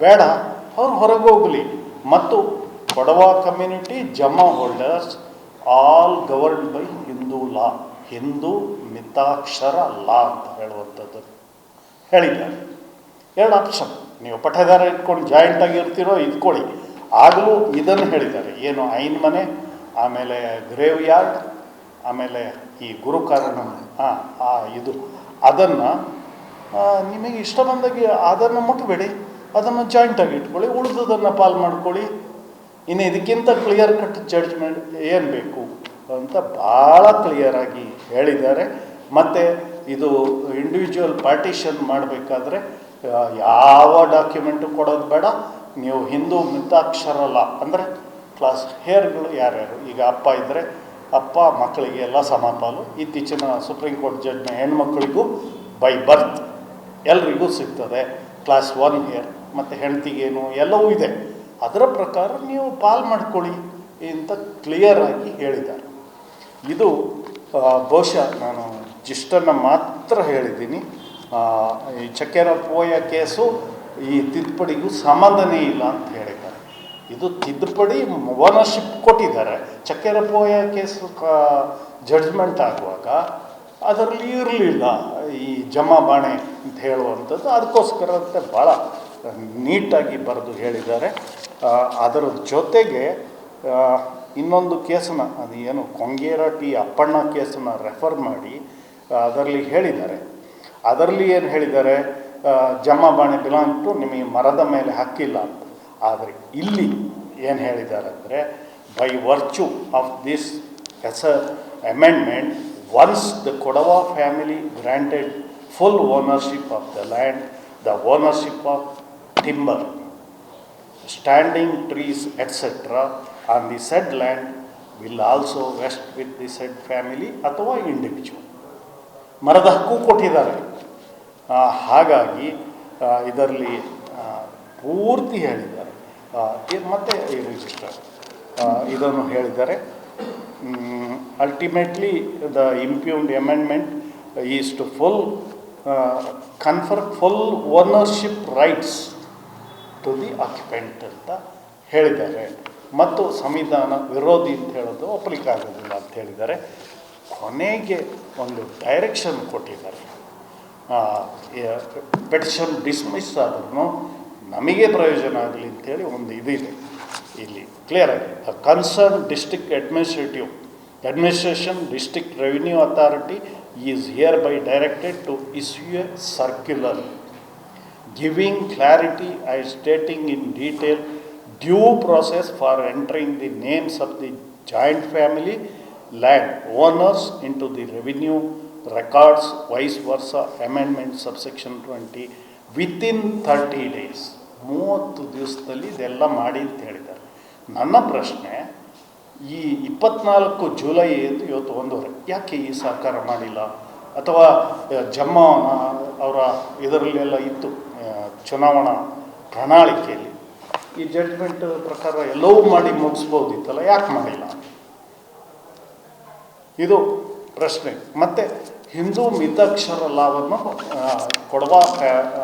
ಬೇಡ ಅವ್ರು ಹೊರಗೆ ಹೋಗಲಿ. ಮತ್ತು Kodava community jamma holders all governed by Hindu law, Hindu Mitakshara law ಅಂತ ಹೇಳುವಂಥದ್ದು ಹೇಳಿದ್ದಾರೆ. ಎರಡು ಆಪ್ಷನ್, ನೀವು ಪಟ್ಟೇದಾರ ಇಟ್ಕೊಂಡು ಜಾಯಿಂಟಾಗಿ ಇರ್ತೀರೋ ಇಟ್ಕೊಳ್ಳಿ. ಆಗಲೂ ಇದನ್ನು ಹೇಳಿದ್ದಾರೆ, ಏನು ಐನ್ ಮನೆ, ಆಮೇಲೆ ಗ್ರೇವ್ ಯಾರ್ಡ್, ಆಮೇಲೆ ಈ ಗುರುಕಾರಣ ಇದು ಅದನ್ನು ನಿಮಗೆ ಇಷ್ಟ ಬಂದಾಗೆ ಅದನ್ನು ಮುಟ್ಟಬೇಡಿ, ಅದನ್ನು ಜಾಯಿಂಟಾಗಿ ಇಟ್ಕೊಳ್ಳಿ, ಉಳಿದದನ್ನು ಪಾಲ್ ಮಾಡ್ಕೊಳ್ಳಿ. ಇನ್ನು ಇದಕ್ಕಿಂತ ಕ್ಲಿಯರ್ ಕಟ್ ಜಡ್ಜ್ಮೆಂಟ್ ಏನು ಬೇಕು ಅಂತ ಭಾಳ ಕ್ಲಿಯರಾಗಿ ಹೇಳಿದ್ದಾರೆ. ಮತ್ತು ಇದು ಇಂಡಿವಿಜುವಲ್ ಪಾರ್ಟಿಷನ್ ಮಾಡಬೇಕಾದ್ರೆ ಯಾವ ಡಾಕ್ಯುಮೆಂಟು ಕೊಡೋದು ಬೇಡ. ನೀವು ಹಿಂದೂ ಮಿತಾಕ್ಷರ ಲಾ ಅಂದರೆ ಕ್ಲಾಸ್ ಹೇರ್ಗಳು ಯಾರ್ಯಾರು, ಈಗ ಅಪ್ಪ ಇದ್ದರೆ ಅಪ್ಪ ಮಕ್ಕಳಿಗೆ ಎಲ್ಲ ಸಮಪಾಲು. ಇತ್ತೀಚಿನ ಸುಪ್ರೀಂ ಕೋರ್ಟ್ ಜಡ್ಜ್ಮೆಂಟ್ ಹೆಣ್ಮಕ್ಳಿಗೂ ಬೈ ಬರ್ತ್ ಎಲ್ರಿಗೂ ಸಿಗ್ತದೆ ಕ್ಲಾಸ್ 1 ಹೇರ್, ಮತ್ತು ಹೆಂಡ್ತಿಗೇನು ಎಲ್ಲವೂ ಇದೆ. ಅದರ ಪ್ರಕಾರ ನೀವು ಪಾಲ್ ಮಾಡ್ಕೊಳ್ಳಿ ಅಂತ ಕ್ಲಿಯರಾಗಿ ಹೇಳಿದ್ದಾರೆ. ಇದು ಬಹುಶಃ ನಾನು ಜಿಸ್ಟನ್ನು ಮಾತ್ರ ಹೇಳಿದ್ದೀನಿ. ಈ ಚಕ್ಕೆರ ಪೋಯ ಕೇಸು ಈ ತಿದ್ದುಪಡಿಗೂ ಸಂಬಂಧನೇ ಇಲ್ಲ ಅಂತ ಹೇಳಿದ್ದಾರೆ. ಇದು ತಿದ್ದುಪಡಿ ಓನರ್ಶಿಪ್ ಕೊಟ್ಟಿದ್ದಾರೆ. ಚಕ್ಕೆರ ಪೋಯ ಕೇಸು ಜಡ್ಜ್ಮೆಂಟ್ ಆಗುವಾಗ ಅದರಲ್ಲಿ ಇರಲಿಲ್ಲ ಈ ಜಮಾ ಬಾಣೆ ಅಂತ ಹೇಳುವಂಥದ್ದು. ಅದಕ್ಕೋಸ್ಕರ ಅಂತ ಭಾಳ ನೀಟಾಗಿ ಬರೆದು ಹೇಳಿದ್ದಾರೆ. ಅದರ ಜೊತೆಗೆ ಇನ್ನೊಂದು ಕೇಸನ್ನು, ಅದು ಏನು ಕೊಂಗೇರ ಟಿ ಅಪ್ಪಣ್ಣ ಕೇಸನ್ನು ರೆಫರ್ ಮಾಡಿ ಅದರಲ್ಲಿ ಹೇಳಿದ್ದಾರೆ. ಅದರಲ್ಲಿ ಏನು ಹೇಳಿದ್ದಾರೆ, ಜಮಾ ಬಾಣೆ ಬಿಲಾಂಗ್ ಟು ನಿಮಗೆ ಮರದ ಮೇಲೆ ಹಕ್ಕಿಲ್ಲ ಅಂತ. ಆದರೆ ಇಲ್ಲಿ ಏನು ಹೇಳಿದ್ದಾರೆ ಅಂದರೆ, by virtue of this amendment once the Kodava family granted full ownership of the land, the ownership of timber, standing trees etcetera on the said land will also vest with the said family ಅಥವಾ individual. ಮರದ ಹಕ್ಕು ಕೊಟ್ಟಿದ್ದಾರೆ. ಹಾಗಾಗಿ ಇದರಲ್ಲಿ ಪೂರ್ತಿ ಹೇಳಿದ್ದಾರೆ. ಮತ್ತು ಈ ರಿಜಿಸ್ಟರ್ ಇದನ್ನು ಹೇಳಿದ್ದಾರೆ. Ultimately the impugned amendment is to full confer full ownership rights to the occupant ಅಂತ ಹೇಳಿದ್ದಾರೆ. ಮತ್ತು ಸಂವಿಧಾನ ವಿರೋಧಿ ಅಂತ ಹೇಳೋದು ಒಪ್ಪಲಿಕ್ಕೆ ಆಗೋದಿಲ್ಲ ಅಂತ ಹೇಳಿದ್ದಾರೆ. ಕೊನೆಗೆ ಒಂದು ಡೈರೆಕ್ಷನ್ ಕೊಟ್ಟಿದ್ದಾರೆ. ಪೆಟಿಷನ್ ಡಿಸ್ಮಿಸ್ ಆದ್ರೂ ನಮಗೆ ಪ್ರಯೋಜನ ಆಗಲಿ ಅಂತೇಳಿ ಒಂದು ಇದಿದೆ ಇಲ್ಲಿ ಕ್ಲಿಯರ್ ಆಗಿದೆ. Concern district administration district revenue authority is hereby directed to issue a circular giving clarity and stating in detail due process for entering the names of the joint family land owners into the revenue records, vice versa, amendment subsection 20 within 30 days. 30 ದಿವಸದಲ್ಲಿ ಇದೆಲ್ಲ ಮಾಡಿ ಅಂತ ಹೇಳಿದ್ದಾರೆ. ನನ್ನ ಪ್ರಶ್ನೆ, ಈ 24 July ಇವತ್ತು 1 ಯಾಕೆ ಈ ಸಹಕಾರ ಮಾಡಿಲ್ಲ? ಅಥವಾ ಜಮ್ಮ ಅವರ ಇದರಲ್ಲೆಲ್ಲ ಇತ್ತು ಚುನಾವಣಾ ಪ್ರಣಾಳಿಕೆಯಲ್ಲಿ ಈ ಜಡ್ಜ್ಮೆಂಟ್ ಪ್ರಕಾರ ಎಲ್ಲವೂ ಮಾಡಿ ಮುಗಿಸ್ಬೋದಿತ್ತಲ್ಲ, ಯಾಕೆ ಮಾಡಿಲ್ಲ? ಇದು ಪ್ರಶ್ನೆ. ಮತ್ತು ಹಿಂದೂ ಮಿತಾಕ್ಷರ ಲಾವನ್ನು ಕೊಡವ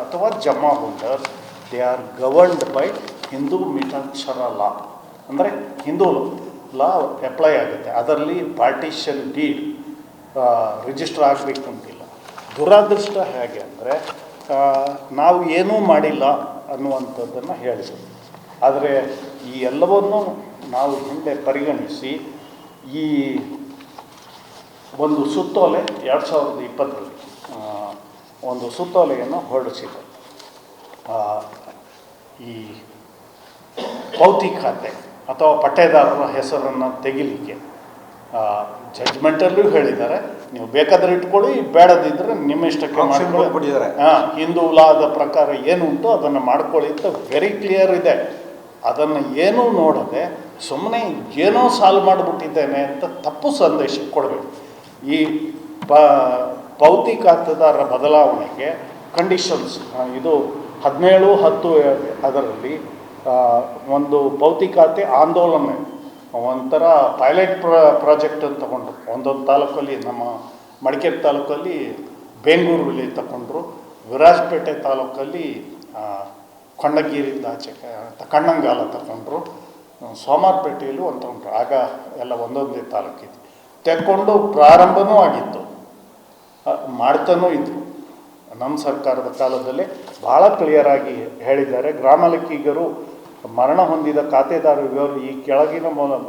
ಅಥವಾ jama holder they are governed by Hindu Mitakshara law. ಅಂದರೆ ಹಿಂದೂ ಲಾ ಅಪ್ಲೈ ಆಗುತ್ತೆ. ಅದರಲ್ಲಿ ಪಾರ್ಟಿಷನ್ ಡೀಡ್ ರಿಜಿಸ್ಟರ್ ಆಗಬೇಕು ಅಂತಿಲ್ಲ. ದುರಾದೃಷ್ಟ ಹೇಗೆ ಅಂದರೆ ನಾವು ಏನೂ ಮಾಡಿಲ್ಲ ಅನ್ನುವಂಥದ್ದನ್ನು ಹೇಳಿದರು. ಆದರೆ ಈ ಎಲ್ಲವನ್ನೂ ನಾವು ಹಿಂದೆ ಪರಿಗಣಿಸಿ ಈ ಒಂದು ಸುತ್ತೋಲೆ 2020ರಲ್ಲಿ ಒಂದು ಸುತ್ತೋಲೆಯನ್ನು ಹೊರಡಿಸಿದೆ. ಈ ಪೌತಿ ಖಾತೆ ಅಥವಾ ಪಟ್ಟೇದಾರರ ಹೆಸರನ್ನು ತೆಗಿಲಿಕ್ಕೆ ಜಡ್ಜ್ಮೆಂಟಲ್ಲೂ ಹೇಳಿದ್ದಾರೆ, ನೀವು ಬೇಕಾದ್ರೆ ಇಟ್ಕೊಳ್ಳಿ, ಬೇಡದಿದ್ದರೆ ನಿಮ್ಮ ಇಷ್ಟಕ್ಕೆ ಮಾಡ್ಕೊಳ್ಳಿ. ಹಿಂದೂ ಲಾದ ಪ್ರಕಾರ ಏನುಂಟು ಅದನ್ನು ಮಾಡ್ಕೊಳ್ಳಿ ಅಂತ ವೆರಿ ಕ್ಲಿಯರ್ ಇದೆ. ಅದನ್ನು ಏನೂ ನೋಡದೆ ಸುಮ್ಮನೆ ಏನೋ ಸಾಲ್ವ್ ಮಾಡಿಬಿಟ್ಟಿದ್ದೇನೆ ಅಂತ ತಪ್ಪು ಸಂದೇಶ ಕೊಡಬೇಕು. ಈ ಪೌತಿ ಖಾತೆದಾರರ ಬದಲಾವಣೆಗೆ ಕಂಡೀಷನ್ಸ್ ಇದು 17-10 ಅದರಲ್ಲಿ ಒಂದು ಪೌತಿ ಖಾತೆ ಆಂದೋಲನ ಒಂಥರ ಪೈಲಟ್ ಪ್ರಾಜೆಕ್ಟ್ ಅಂತ ತಗೊಂಡ್ರು. ಒಂದೊಂದು ತಾಲೂಕಲ್ಲಿ, ನಮ್ಮ ಮಡಿಕೇರಿ ತಾಲೂಕಲ್ಲಿ ಬೆಂಗಳೂರಲ್ಲಿ ತಗೊಂಡ್ರು, ವಿರಾಜಪೇಟೆ ತಾಲೂಕಲ್ಲಿ ಕೊಂಡಗಿರಿಯಿಂದ ಆಚೆ ಕಣ್ಣಂಗಾಲ ತಗೊಂಡ್ರು, ಸೋಮಾರಪೇಟೆಯಲ್ಲೂ ಒಂದು ತಗೊಂಡ್ರು. ಆಗ ಎಲ್ಲ ಒಂದೊಂದೇ ತಾಲೂಕಿತ್ತು. ತೆಕ್ಕೊಂಡು ಪ್ರಾರಂಭವೂ ಆಗಿತ್ತು, ಮಾಡ್ತಾನೂ ಇದ್ದರು. ನಮ್ಮ ಸರ್ಕಾರದ ಕಾಲದಲ್ಲಿ ಭಾಳ ಕ್ಲಿಯರಾಗಿ ಹೇಳಿದ್ದಾರೆ. ಗ್ರಾಮ ಲೆಕ್ಕಿಗರು ಮರಣ ಹೊಂದಿದ ಖಾತೆದಾರ ವಿವರ ಈ ಕೆಳಗಿನ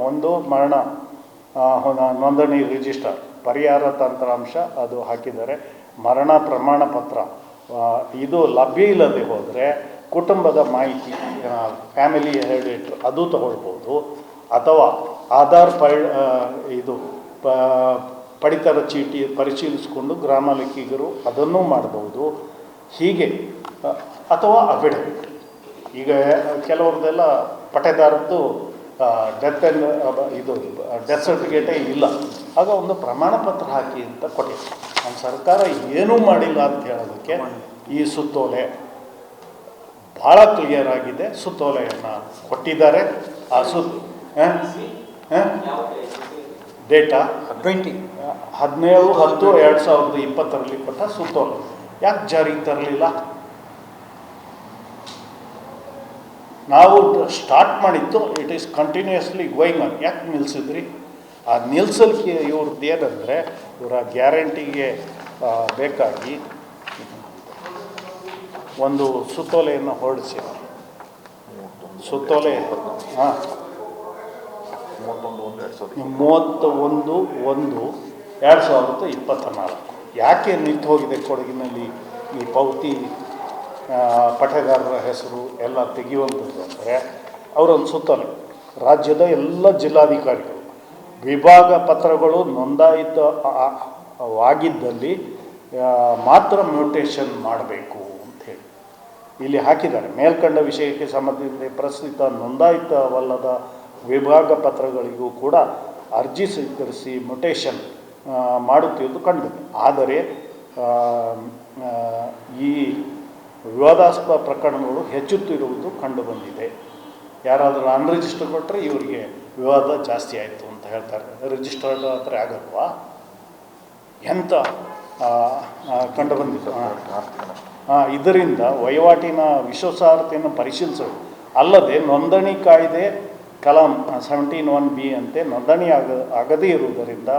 ಒಂದು ಮರಣ ನೋಂದಣಿ ರಿಜಿಸ್ಟರ್, ಪರಿಹಾರ ತಂತ್ರಾಂಶ ಅದು ಹಾಕಿದ್ದಾರೆ, ಮರಣ ಪ್ರಮಾಣ ಪತ್ರ ಇದು ಲಭ್ಯ ಇಲ್ಲದೆ ಹೋದರೆ ಕುಟುಂಬದ ಮಾಹಿತಿ ಫ್ಯಾಮಿಲಿ ಹೆರಿಡಿಟರಿ ಅದು ತಗೊಳ್ಬೋದು, ಅಥವಾ ಆಧಾರ್ ಇದು ಪಡಿತರ ಚೀಟಿ ಪರಿಶೀಲಿಸಿಕೊಂಡು ಗ್ರಾಮ ಲೆಕ್ಕಿಗರು ಅದನ್ನೂ ಮಾಡ್ಬೋದು. ಹೀಗೆ ಅಥವಾ ಅಫಿಡವಿಟ್. ಈಗ ಕೆಲವ್ರದ್ದೆಲ್ಲ ಪಟ್ಟೇದಾರದ್ದು ಡೆತ್ ಇದು ಡೆತ್ ಸರ್ಟಿಫಿಕೇಟೇ ಇಲ್ಲ, ಆಗ ಒಂದು ಪ್ರಮಾಣ ಪತ್ರ ಹಾಕಿ ಅಂತ ಕೊಟ್ಟಿದೆ. ನಮ್ಮ ಸರ್ಕಾರ ಏನೂ ಮಾಡಿಲ್ಲ ಅಂತ ಹೇಳೋದಕ್ಕೆ ಈ ಸುತ್ತೋಲೆ ಭಾಳ ಕ್ಲಿಯರ್ ಆಗಿದೆ. ಸುತ್ತೋಲೆಯನ್ನು ಕೊಟ್ಟಿದ್ದಾರೆ. ಆ ಡೇಟಾ 17-10-2020 ಕೊಟ್ಟ ಸುತ್ತೋಲೆ ಯಾಕೆ ಜಾರಿಗೆ ತರಲಿಲ್ಲ? ನಾವು ಸ್ಟಾರ್ಟ್ ಮಾಡಿತ್ತು, it is continuously going on. ಯಾಕೆ ನಿಲ್ಲಿಸಿದ್ರಿ? ಆ ನಿಲ್ಸಲಿಕ್ಕೆ ಇವ್ರದ್ದು ಏನಂದರೆ, ಇವರ ಗ್ಯಾರಂಟಿಗೆ ಬೇಕಾಗಿ ಒಂದು ಸುತ್ತೋಲೆಯನ್ನು ಹೊರಡಿಸಿದ್ರು. ಸುತ್ತೋಲೆ 31/1/2024. ಯಾಕೆ ನಿಂತು ಹೋಗಿದೆ ಕೊಡಗಿನಲ್ಲಿ ಈ ಪೌತಿ ಪಟ್ಟೇದಾರರ ಹೆಸರು ಎಲ್ಲ ತೆಗೆಯುವಂಥದ್ದು ಅಂದರೆ, ಅವರೊಂದು ಸುತ್ತೋಲೆ ರಾಜ್ಯದ ಎಲ್ಲ ಜಿಲ್ಲಾಧಿಕಾರಿಗಳು ವಿಭಾಗ ಪತ್ರಗಳು ನೋಂದಾಯಿತವಾಗಿದ್ದಲ್ಲಿ ಮಾತ್ರ ಮ್ಯೂಟೇಷನ್ ಮಾಡಬೇಕು ಅಂಥೇಳಿ ಇಲ್ಲಿ ಹಾಕಿದ್ದಾರೆ. ಮೇಲ್ಕಂಡ ವಿಷಯಕ್ಕೆ ಸಂಬಂಧಿಸಿದ ಪ್ರಸ್ತುತ ನೋಂದಾಯಿತವಲ್ಲದ ವಿಭಾಗ ಪತ್ರಗಳಿಗೂ ಕೂಡ ಅರ್ಜಿ ಸ್ವೀಕರಿಸಿ ಮ್ಯೂಟೇಷನ್ ಮಾಡುತ್ತಿರುವುದು ಕಂಡಿದೆ. ಆದರೆ ಈ ವಿವಾದಾಸ್ಪದ ಪ್ರಕರಣಗಳು ಹೆಚ್ಚುತ್ತಿರುವುದು ಕಂಡುಬಂದಿದೆ. ಯಾರಾದರೂ ಅನ್ರಿಜಿಸ್ಟರ್ ಕೊಟ್ಟರೆ ಇವರಿಗೆ ವಿವಾದ ಜಾಸ್ತಿ ಆಯಿತು ಅಂತ ಹೇಳ್ತಾರೆ. ರಿಜಿಸ್ಟರ್ಡ್ ಆದರೆ ಆಗಲ್ವಾ? ಎಂಥ ಕಂಡುಬಂದಿತ್ತು. ಇದರಿಂದ ವಹಿವಾಟಿನ ವಿಶ್ವಾಸಾರ್ಹತೆಯನ್ನು ಪರಿಶೀಲಿಸಲು ಅಲ್ಲದೆ ನೋಂದಣಿ ಕಾಯ್ದೆ ಕಲಂ 17(1)B ಅಂತೆ ನೋಂದಣಿ ಆಗದೇ ಇರುವುದರಿಂದ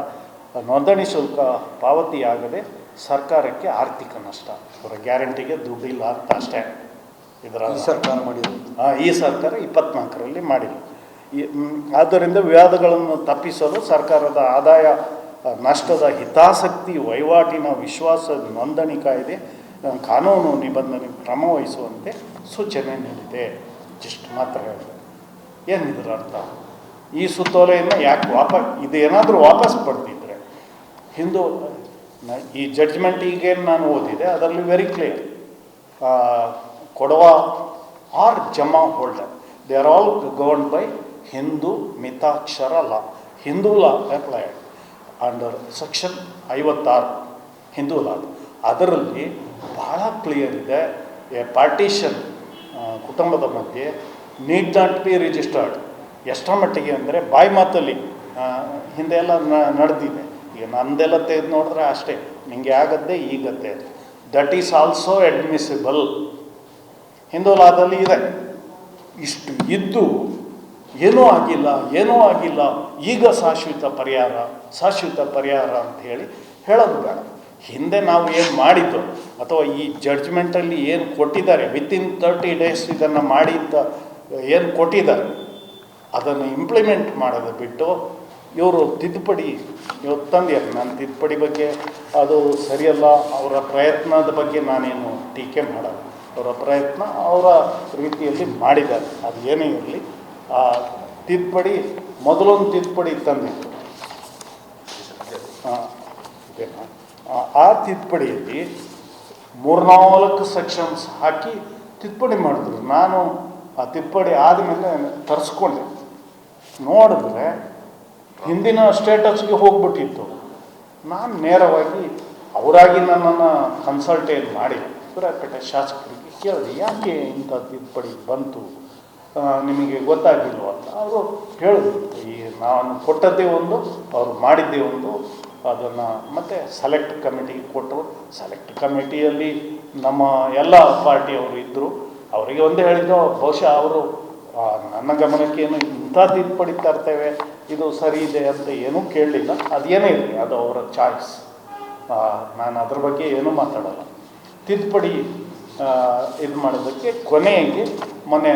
ನೋಂದಣಿ ಶುಲ್ಕ ಪಾವತಿಯಾಗದೆ ಸರ್ಕಾರಕ್ಕೆ ಆರ್ಥಿಕ ನಷ್ಟ. ಅವರ ಗ್ಯಾರಂಟಿಗೆ ದುಡ್ಡಿಲ್ಲ ಅಂತ ಅಷ್ಟೇ. ಇದರ ಸರ್ಕಾರ ಮಾಡಿರೋದು ಈ ಸರ್ಕಾರ 24ರಲ್ಲಿ ಮಾಡಿಲ್ಲ. ಆದ್ದರಿಂದ ವಿವಾದಗಳನ್ನು ತಪ್ಪಿಸಲು ಸರ್ಕಾರದ ಆದಾಯ ನಷ್ಟದ ಹಿತಾಸಕ್ತಿ ವಹಿವಾಟಿನ ವಿಶ್ವಾಸ ನೋಂದಣಿ ಕಾಯ್ದೆ ಕಾನೂನು ನಿಬಂಧನೆ ಕ್ರಮ ವಹಿಸುವಂತೆ ಸೂಚನೆ ನೀಡಿದೆ. ಇಷ್ಟು ಮಾತ್ರ ಹೇಳಿದೆ. ಏನಿದ್ರ ಅರ್ಥ? ಈ ಸುತ್ತೋಲೆಯನ್ನು ಯಾಕೆ ಇದೇನಾದರೂ ವಾಪಸ್ ಪಡೆದಿದ್ದರೆ ಈ ಜಡ್ಜ್ಮೆಂಟ್ ಈಗೇನು ನಾನು ಓದಿದೆ ಅದರಲ್ಲಿ very clear. Kodava or jama holder they are all governed by Hindu Mitakshara law. Hindu law applied under section 56 Hindu law. ಅದರಲ್ಲಿ ಬಹಳ ಕ್ಲಿಯರ್ ಇದೆ. ಎ ಪಾರ್ಟಿಷನ್ ಕುಟುಂಬದ ಮಧ್ಯೆ ನೀಡ್ ನಾಟ್ ಬಿ ರಿಜಿಸ್ಟರ್ಡ್. ಎಷ್ಟರ ಮಟ್ಟಿಗೆ ಅಂದರೆ ಬಾಯಿ ಮಾತಲ್ಲಿ ಹಿಂದೆ ಎಲ್ಲ ನಡೆದಿದೆ. ಈಗ ನಂದೆಲ್ಲ ತೆಗೆದು ನೋಡಿದ್ರೆ ಅಷ್ಟೇ, ನಿಮಗೆ ಆಗದ್ದೇ ಈಗತ್ತೆ. That is also admissible. Hindu ಲಾದಲ್ಲಿ ಇದೆ. ಇಷ್ಟು ಇದ್ದು ಏನೂ ಆಗಿಲ್ಲ ಈಗ ಶಾಶ್ವತ ಪರಿಹಾರ ಅಂತ ಹೇಳೋದು ಬೇಡ. ಹಿಂದೆ ನಾವು ಏನು ಮಾಡಿದ್ದು ಅಥವಾ ಈ ಜಡ್ಜ್ಮೆಂಟಲ್ಲಿ ಏನು ಕೊಟ್ಟಿದ್ದಾರೆ ವಿತಿನ್ 30 ಡೇಸ್ ಇದನ್ನು ಮಾಡಿ ಅಂತ ಏನು ಕೊಟ್ಟಿದ್ದಾರೆ ಅದನ್ನು ಇಂಪ್ಲಿಮೆಂಟ್ ಮಾಡೋದು ಬಿಟ್ಟು ಇವರು ತಿದ್ದುಪಡಿ ಇವತ್ತು ತಂದಿದ್ದಾರೆ. ನಾನು ತಿದ್ದುಪಡಿ ಬಗ್ಗೆ ಅದು ಸರಿಯಲ್ಲ, ಅವರ ಪ್ರಯತ್ನದ ಬಗ್ಗೆ ನಾನೇನು ಟೀಕೆ ಮಾಡಲ್ಲ. ಅವರ ಪ್ರಯತ್ನ ಅವರ ರೀತಿಯಲ್ಲಿ ಮಾಡಿದ್ದಾರೆ. ಅದು ಏನೇ ಇರಲಿ, ಆ ತಿದ್ದುಪಡಿ ಮೊದಲೊಂದು ತಿದ್ದುಪಡಿ ತಂದಿತ್ತು. ಆ ತಿದ್ದುಪಡಿಯಲ್ಲಿ 3-4 ಸೆಕ್ಷನ್ಸ್ ಹಾಕಿ ತಿದ್ದುಪಡಿ ಮಾಡಿದ್ರು. ನಾನು ಆ ತಿದ್ದುಪಡಿ ಆದಮೇಲೆ ತರಿಸ್ಕೊಂಡೆ. ನೋಡಿದ್ರೆ ಹಿಂದಿನ ಸ್ಟೇಟಸ್ಗೆ ಹೋಗ್ಬಿಟ್ಟಿತ್ತು. ನಾನು ನೇರವಾಗಿ ಅವರಾಗಿ ನನ್ನನ್ನು ಕನ್ಸಲ್ಟೇಟ್ ಮಾಡಿ ಸೂರ್ಯಾಪೇಟೆ ಶಾಸಕರಿಗೆ ಕೇಳಿದೆ, ಯಾಕೆ ಇಂಥ ತಿದ್ದುಪಡಿ ಬಂತು, ನಿಮಗೆ ಗೊತ್ತಾಗಿಲ್ವ ಅಂತ. ಅವರು ಹೇಳಿದ್ರು, ಈ ನಾನು ಕೊಟ್ಟದ್ದೇ ಒಂದು, ಅವರು ಮಾಡಿದ್ದೇ ಒಂದು. ಅದನ್ನು ಮತ್ತೆ ಸೆಲೆಕ್ಟ್ ಕಮಿಟಿಗೆ ಕೊಟ್ಟರು. ಸೆಲೆಕ್ಟ್ ಕಮಿಟಿಯಲ್ಲಿ ನಮ್ಮ ಎಲ್ಲ ಪಾರ್ಟಿಯವರು ಇದ್ದರು. ಅವರಿಗೆ ಒಂದೇ ಹೇಳಿದ್ದು, ಬಹುಶಃ ಅವರು ನನ್ನ ಗಮನಕ್ಕೆ ಏನು ಇಂಥ ತಿದ್ದುಪಡಿ ತರ್ತೇವೆ, ಇದು ಸರಿ ಇದೆ ಅಂತ ಏನೂ ಕೇಳಲಿಲ್ಲ. ಅದೇನೇ ಇರಲಿ, ಅದು ಅವರ ಚಾಯ್ಸ್. ನಾನು ಅದ್ರ ಬಗ್ಗೆ ಏನೂ ಮಾತಾಡೋಲ್ಲ. ತಿದ್ದುಪಡಿ ಇದು ಮಾಡೋದಕ್ಕೆ ಕೊನೆಗೆ ಮೊನ್ನೆ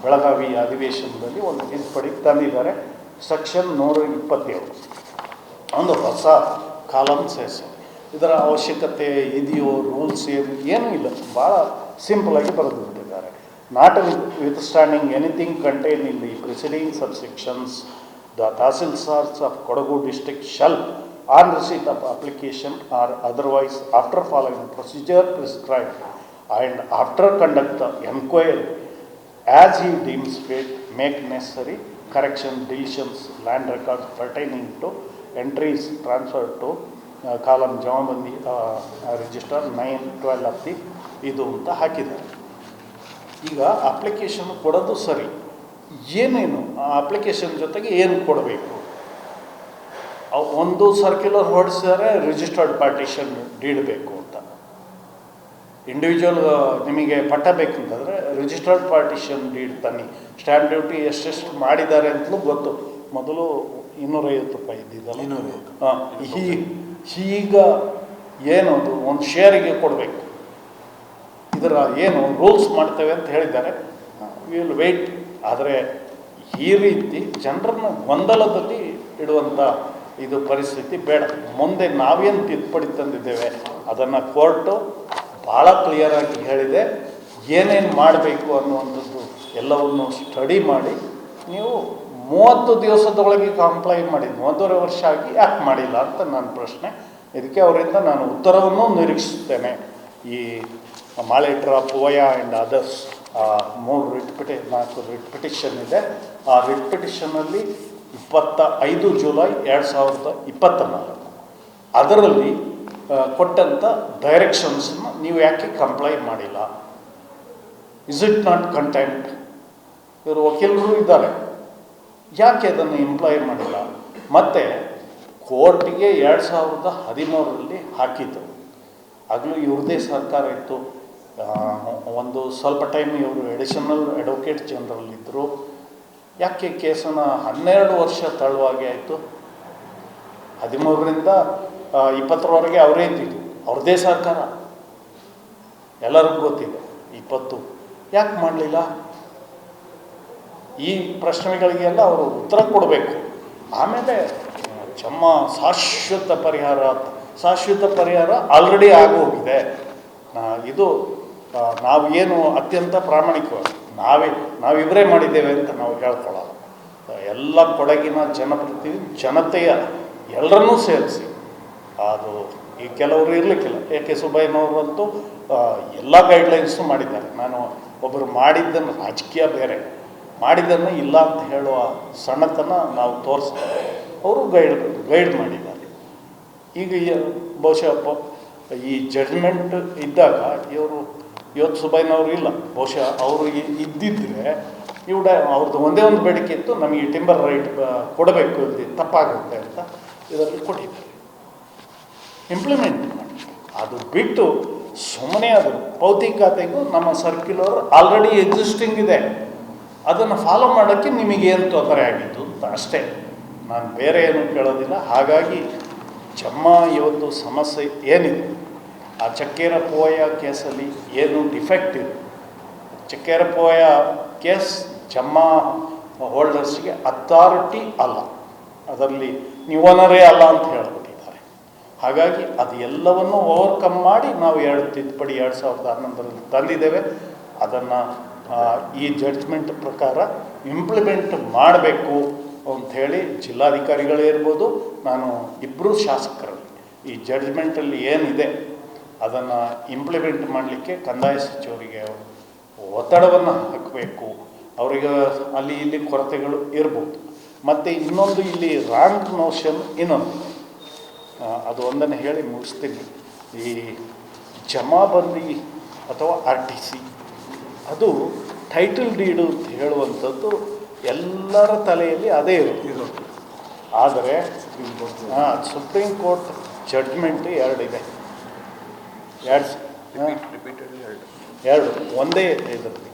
ಬೆಳಗಾವಿ ಅಧಿವೇಶನದಲ್ಲಿ ಒಂದು ತಿದ್ದುಪಡಿ ತಂದಿದ್ದಾರೆ. ಸೆಕ್ಷನ್ 127 ಒಂದು ಹೊಸ ಕಾಲಮ್ ಸೇರಿಸಿ. ಇದರ ಅವಶ್ಯಕತೆ ಇದೆಯೋ, ರೂಲ್ಸ್ ಏನೂ ಇಲ್ಲ, ಭಾಳ ಸಿಂಪಲಾಗಿ ಬರೆದುಬಿಟ್ಟಿದ್ದಾರೆ. Notwithstanding anything contain in the preceding subsections, the tahsildars of Kodagu district shall on receipt of application or otherwise after following procedure prescribed and after conduct the enquiry as he deems fit make necessary correction deletions land records pertaining to entries transferred to column ಜಮಾಬಂದಿ register 9/12 of the ಇದು ಅಂತ ಹಾಕಿದ್ದಾರೆ. ಈಗ application ಕೊಡೋದು ಸರಿ, ಏನೇನು ಆ application ಜೊತೆಗೆ ಏನು ಕೊಡಬೇಕು? ಒಂದು ಸರ್ಕ್ಯುಲರ್ ಹೊರಡಿಸಿದರೆ ರಿಜಿಸ್ಟರ್ಡ್ ಪಾರ್ಟಿಷನ್ ಡೀಡ್ ಬೇಕು ಅಂತ. ಇಂಡಿವಿಜುವಲ್ ನಿಮಗೆ ಪಟ್ಟ ಬೇಕಂತಂದರೆ ರಿಜಿಸ್ಟರ್ಡ್ ಪಾರ್ಟಿಷನ್ ಡೀಡ್ ತನ್ನಿ. ಸ್ಟ್ಯಾಂಪ್ ಡ್ಯೂಟಿ ಎಷ್ಟೆಷ್ಟು ಮಾಡಿದ್ದಾರೆ ಅಂತಲೂ ಗೊತ್ತು. ಮೊದಲು 250 ರೂಪಾಯಿ ಇದ್ದಿದ್ದಲ್ಲ, 250. ಈಗ ಏನದು ಒಂದು ಶೇರಿಗೆ ಕೊಡಬೇಕು. ಇದರ ಏನು ರೂಲ್ಸ್ ಮಾಡ್ತೇವೆ ಅಂತ ಹೇಳಿದ್ದಾರೆ. Will weight. ಆದರೆ ಈ ರೀತಿ ಜನರನ್ನು ಗೊಂದಲದಲ್ಲಿ ಇಡುವಂಥ ಇದು ಪರಿಸ್ಥಿತಿ ಬೇಡ. ಮುಂದೆ ನಾವೇನು ತಿದ್ದುಪಡಿ ತಂದಿದ್ದೇವೆ ಅದನ್ನು ಕೋರ್ಟು ಭಾಳ ಕ್ಲಿಯರಾಗಿ ಹೇಳಿದೆ. ಏನೇನು ಮಾಡಬೇಕು ಅನ್ನುವಂಥದ್ದು ಎಲ್ಲವನ್ನು ಸ್ಟಡಿ ಮಾಡಿ ನೀವು 30 ದಿವಸದೊಳಗೆ ಕಂಪ್ಲೈ ಮಾಡಿ. 1.5 ವರ್ಷ ಆಗಿ ಯಾಕೆ ಮಾಡಿಲ್ಲ ಅಂತ ನನ್ನ ಪ್ರಶ್ನೆ. ಇದಕ್ಕೆ ಅವರಿಂದ ನಾನು ಉತ್ತರವನ್ನು ನಿರೀಕ್ಷಿಸ್ತೇನೆ. ಈ ಮಾಲೇಟ್ರ ಪೋಯ ಆ್ಯಂಡ್ ಅದರ್ಸ್ 4 ರಿಟ್ ಪಿಟಿಷನ್ ಇದೆ. ಆ ರಿಟ್ ಪಿಟಿಷನಲ್ಲಿ 25 ಜುಲೈ 2024 ಅದರಲ್ಲಿ ಕೊಟ್ಟಂಥ ಡೈರೆಕ್ಷನ್ಸನ್ನು ನೀವು ಯಾಕೆ ಕಂಪ್ಲೈ ಮಾಡಿಲ್ಲ? Is it not content? ಇವರು ವಕೀಲರು ಇದ್ದಾರೆ, ಯಾಕೆ ಅದನ್ನು ಇಂಪ್ಲೈ ಮಾಡಿಲ್ಲ? ಮತ್ತು ಕೋರ್ಟಿಗೆ 2013ರಲ್ಲಿ ಹಾಕಿದ್ರು. ಆಗಲೂ ಇವ್ರದ್ದೇ ಸರ್ಕಾರ ಇತ್ತು. ಒಂದು ಸ್ವಲ್ಪ ಟೈಮ್ ಇವರು ಎಡಿಷನಲ್ ಅಡ್ವೊಕೇಟ್ ಜನರಲ್ ಇದ್ದರು. ಯಾಕೆ ಕೇಸನ್ನು 12 ವರ್ಷ ತಳ್ಳುವಾಗೆ ಆಯಿತು? 13ರಿಂದ 20ರವರೆಗೆ ಅವರೇ ಇದ್ದಿದ್ದು, ಅವ್ರದ್ದೇ ಸರ್ಕಾರ, ಎಲ್ಲರಿಗೂ ಗೊತ್ತಿದೆ. 20 ಯಾಕೆ ಮಾಡಲಿಲ್ಲ? ಈ ಪ್ರಶ್ನೆಗಳಿಗೆಲ್ಲ ಅವರು ಉತ್ತರ ಕೊಡಬೇಕು. ಆಮೇಲೆ ಶಾಶ್ವತ ಪರಿಹಾರ ಆಲ್ರೆಡಿ ಆಗೋಗಿದೆ. ಇದು ನಾವು ಏನು ಅತ್ಯಂತ ಪ್ರಾಮಾಣಿಕವಾಗಿ ನಾವಿಬ್ಬರೇ ಮಾಡಿದ್ದೇವೆ ಅಂತ ನಾವು ಹೇಳ್ಕೊಳ್ಳಲ್ಲ. ಎಲ್ಲ ಕೊಡಗಿನ ಜನತೆಯ ಎಲ್ಲರನ್ನೂ ಸೇರಿಸಿ, ಅದು ಈ ಕೆಲವರು ಇರಲಿಕ್ಕಿಲ್ಲ. ಎ.ಕೆ. ಸುಬ್ಬಯ್ಯನವರಂತೂ ಎಲ್ಲ ಗೈಡ್ಲೈನ್ಸು ಮಾಡಿದ್ದಾರೆ. ನಾನು ಒಬ್ಬರು ಮಾಡಿದ್ದನ್ನು, ರಾಜಕೀಯ ಬೇರೆ, ಮಾಡಿದ್ದನ್ನು ಇಲ್ಲ ಅಂತ ಹೇಳುವ ಸಣ್ಣತನ ನಾವು ತೋರಿಸ್ತೇವೆ. ಅವರು ಗೈಡ್ ಮಾಡಿದ್ದಾರೆ. ಈಗ ಬಹುಶಃ ಈ ಜಡ್ಜ್ಮೆಂಟ್ ಇದ್ದಾಗ ಇವತ್ತು ಸುಬ್ಬಯ್ಯನವರು ಇಲ್ಲ. ಬಹುಶಃ ಅವರು ಇದ್ದಿದ್ದರೆ ಅವ್ರದ್ದು ಒಂದೇ ಒಂದು ಬೇಡಿಕೆ ಇತ್ತು, ನಮಗೆ ಟಿಂಬರ್ ರೈಟ್ ಕೊಡಬೇಕು, ಇಲ್ಲಿ ತಪ್ಪಾಗುತ್ತೆ ಅಂತ ಇದರಲ್ಲಿ ಕೊಟ್ಟಿದ್ದಾರೆ. ಇಂಪ್ಲಿಮೆಂಟ್ ಮಾಡಿ, ಅದು ಬಿಟ್ಟು ಸುಮ್ಮನೆ ಅದು ಭೌತಿಕತೆಗೂ ನಮ್ಮ ಸರ್ಕ್ಯುಲರ್ ಆಲ್ರೆಡಿ ಎಕ್ಸಿಸ್ಟಿಂಗ್ ಇದೆ, ಅದನ್ನು ಫಾಲೋ ಮಾಡೋಕ್ಕೆ ನಿಮಗೇನು ತೊಂದರೆ ಆಗಿತ್ತು ಅಂತ ಅಷ್ಟೇ. ನಾನು ಬೇರೆ ಏನು ಕೇಳೋದಿಲ್ಲ. ಹಾಗಾಗಿ ಇವತ್ತು ಸಮಸ್ಯೆ ಏನಿದೆ, ಆ ಚಕ್ಕೇರ ಪೋಯ ಕೇಸಲ್ಲಿ ಏನು ಡಿಫೆಕ್ಟ್ ಇದೆ, ಚಕ್ಕೇರ ಪೋಯ ಕೇಸ್ ಹೋಲ್ಡರ್ಸ್ಗೆ ಅಥಾರಿಟಿ ಅಲ್ಲ, ಅದರಲ್ಲಿ ನೀವು ಓನರೇ ಅಲ್ಲ ಅಂತ ಹೇಳಿಬಿಟ್ಟಿದ್ದಾರೆ. ಹಾಗಾಗಿ ಅದು ಎಲ್ಲವನ್ನು ಓವರ್ಕಮ್ ಮಾಡಿ ನಾವು ತಿದ್ದುಪಡಿ 2011ರಲ್ಲಿ ತಂದಿದ್ದೇವೆ. ಅದನ್ನು ಈ ಜಡ್ಜ್ಮೆಂಟ್ ಪ್ರಕಾರ ಇಂಪ್ಲಿಮೆಂಟ್ ಮಾಡಬೇಕು ಅಂಥೇಳಿ ಜಿಲ್ಲಾಧಿಕಾರಿಗಳೇ ಇರ್ಬೋದು, ನಾನು ಇಬ್ಬರು ಶಾಸಕರಲ್ಲಿ ಈ ಜಡ್ಜ್ಮೆಂಟಲ್ಲಿ ಏನಿದೆ ಅದನ್ನು ಇಂಪ್ಲಿಮೆಂಟ್ ಮಾಡಲಿಕ್ಕೆ ಕಂದಾಯ ಸಚಿವರಿಗೆ ಒತ್ತಡವನ್ನು ಹಾಕಬೇಕು. ಅವರಿಗೆ ಅಲ್ಲಿ ಇಲ್ಲಿ ಕೊರತೆಗಳು ಇರ್ಬೋದು. ಮತ್ತು ಇನ್ನೊಂದು ಇಲ್ಲಿ ರಾಂಗ್ ನೋಷನ್ ಇನ್ನೊಂದು, ಅದು ಒಂದನ್ನು ಹೇಳಿ ಮುಗಿಸ್ತೀನಿ. ಈ ಜಮಾಬಂದಿ ಅಥವಾ RTC ಅದು ಟೈಟಲ್ ಡೀಡು ಅಂತ ಹೇಳುವಂಥದ್ದು ಎಲ್ಲರ ತಲೆಯಲ್ಲಿ ಅದೇ ಇರುತ್ತೆ. ಆದರೆ ಸುಪ್ರೀಂ ಕೋರ್ಟ್ ಜಡ್ಜ್ಮೆಂಟ್ ಎರಡಿದೆ, ಎರಡು ಒಂದೇ ಇದರಲ್ಲಿ.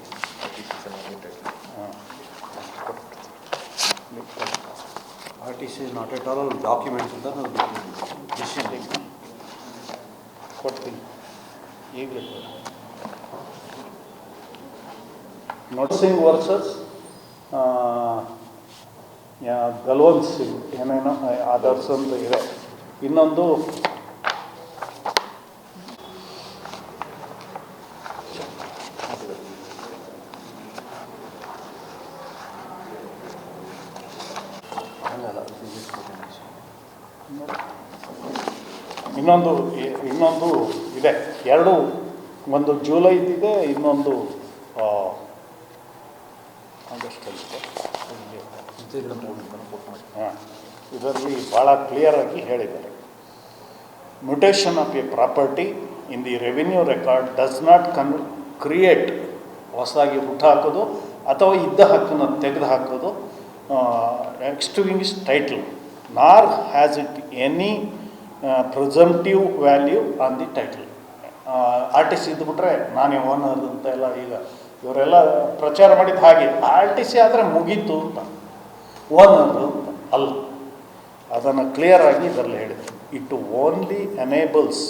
RTC not at all document ಅಂತ ಡಿಸಿಷನ್ ಕೊಡ್ತೀನಿ ಈಗಲೇ. ನೋಟಿಸಿಂಗ್ ವರ್ಸಸ್ ಬಲ್ವಂತ್ ಸಿಂಗ್ ಏನೇನೋ ಆದರ್ಸ್ ಅಂತ ಇದೆ. ಇನ್ನೊಂದು ಇನ್ನೊಂದು ಇದೆ. ಎರಡು, ಒಂದು ಜುಲೈದಿದೆ, ಇನ್ನೊಂದು ಆಗಸ್ಟಲ್ಲಿದೆ. ಇದರಲ್ಲಿ ಭಾಳ ಕ್ಲಿಯರಾಗಿ ಹೇಳಿದ್ದಾರೆ. Mutation of a property in the revenue record does not create, ಹೊಸದಾಗಿ ಹುಟ್ಟಾಕೋದು ಅಥವಾ ಇದ್ದ ಹಕ್ಕನ್ನು ತೆಗೆದು ಹಾಕೋದು, extinguish title, nor has it any presumptive value on the title. RTC ಇದ್ದುಬಿಟ್ರೆ ನಾನೇ ಓನರ್ ಅಂತ ಎಲ್ಲ ಈಗ ಇವರೆಲ್ಲ ಪ್ರಚಾರ ಮಾಡಿದ್ದು ಹಾಗೆ. RTC ಆದರೆ ಮುಗೀತು ಅಂತ, ಓನರು ಅಂತ ಅಲ್ಲ. ಅದನ್ನು ಕ್ಲಿಯರಾಗಿ ಇದರಲ್ಲಿ ಹೇಳಿದೆ. It only enables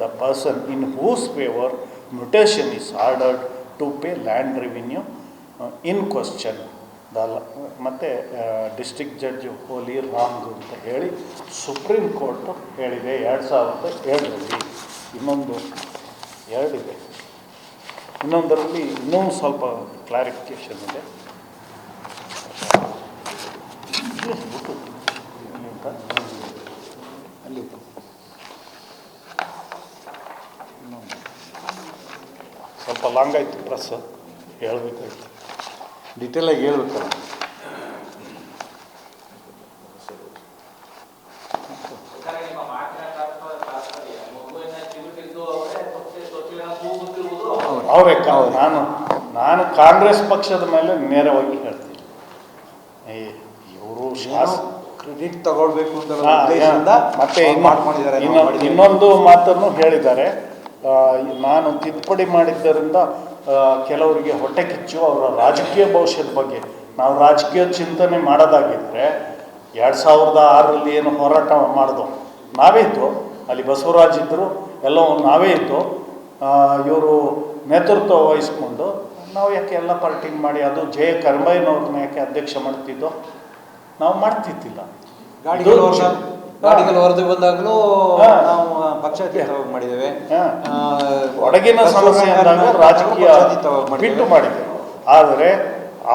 the person in whose favour mutation is ordered to pay land revenue in question. ಮತ್ತು ಡಿಸ್ಟ್ರಿಕ್ಟ್ ಜಡ್ಜ್ ಹೋಲಿ ರಾಂಗ್ ಅಂತ ಹೇಳಿ ಸುಪ್ರೀಂ ಕೋರ್ಟ್ ಹೇಳಿದೆ 2007ರಲ್ಲಿ. ಇನ್ನೊಂದು ಎರಡಿದೆ. ಇನ್ನೊಂದರಲ್ಲಿ ಇನ್ನೊಂದು ಸ್ವಲ್ಪ ಕ್ಲಾರಿಫಿಕೇಷನ್ ಇದೆ. ಅಲ್ಲಿ ಸ್ವಲ್ಪ ಲಾಂಗ್ ಆಯಿತು, ಪ್ರೆಸ್ ಹೇಳಬೇಕಾಯ್ತು, ಡೀಟೇಲಾಗಿ ಹೇಳ್ಬೇಕಲ್ಲ. ಅವರೇ ನಾನು ಕಾಂಗ್ರೆಸ್ ಪಕ್ಷದ ಮೇಲೆ ನೇರವಾಗಿ ಹೇಳ್ತೀನಿ. ಇವರು ಕ್ರೆಡಿಟ್ ತಗೊಳ್ಬೇಕು ಅಂತ ಮತ್ತೆ ಮಾಡ್ಕೊಂಡಿದ್ದಾರೆ. ಇನ್ನೊಂದು ಮಾತನ್ನು ಹೇಳಿದ್ದಾರೆ, ನಾನು ತಿದ್ದುಪಡಿ ಮಾಡಿದ್ದರಿಂದ ಕೆಲವರಿಗೆ ಹೊಟ್ಟೆ ಕಿಚ್ಚು ಅವರ ರಾಜಕೀಯ ಭವಿಷ್ಯದ ಬಗ್ಗೆ. ನಾವು ರಾಜಕೀಯ ಚಿಂತನೆ ಮಾಡೋದಾಗಿದ್ದರೆ 2006ರಲ್ಲಿ ಏನು ಹೋರಾಟ ಮಾಡಿದೋ ನಾವೇ ಇದ್ದು, ಅಲ್ಲಿ ಬಸವರಾಜ್ ಇದ್ದರು, ಎಲ್ಲವೂ ನಾವೇ ಇದ್ದು, ಇವರು ನೇತೃತ್ವ ವಹಿಸ್ಕೊಂಡು ನಾವು ಯಾಕೆ ಎಲ್ಲ ಪಾರ್ಟಿಂಗ್ ಮಾಡಿ, ಅದು ಜಯ ಕರಂಬಯ್ಯನವ್ರನ್ನ ಯಾಕೆ ಅಧ್ಯಕ್ಷ ಮಾಡ್ತಿದ್ದೋ? ನಾವು ಮಾಡ್ತಿದ್ದಿಲ್ಲ. ಗಾಡಿಗಳು ವರದಿ ಬಂದಾಗಲೂ ನಾವು ಪಕ್ಷಾತೀತ ಮಾಡಿದ್ದೇವೆ. ಒಳಗಿನ ಸಮಸ್ಯೆ ಅಂದಾಗ ರಾಜಕೀಯ ಬಿಟ್ಟು ಮಾಡಿದ್ದೇವೆ. ಆದರೆ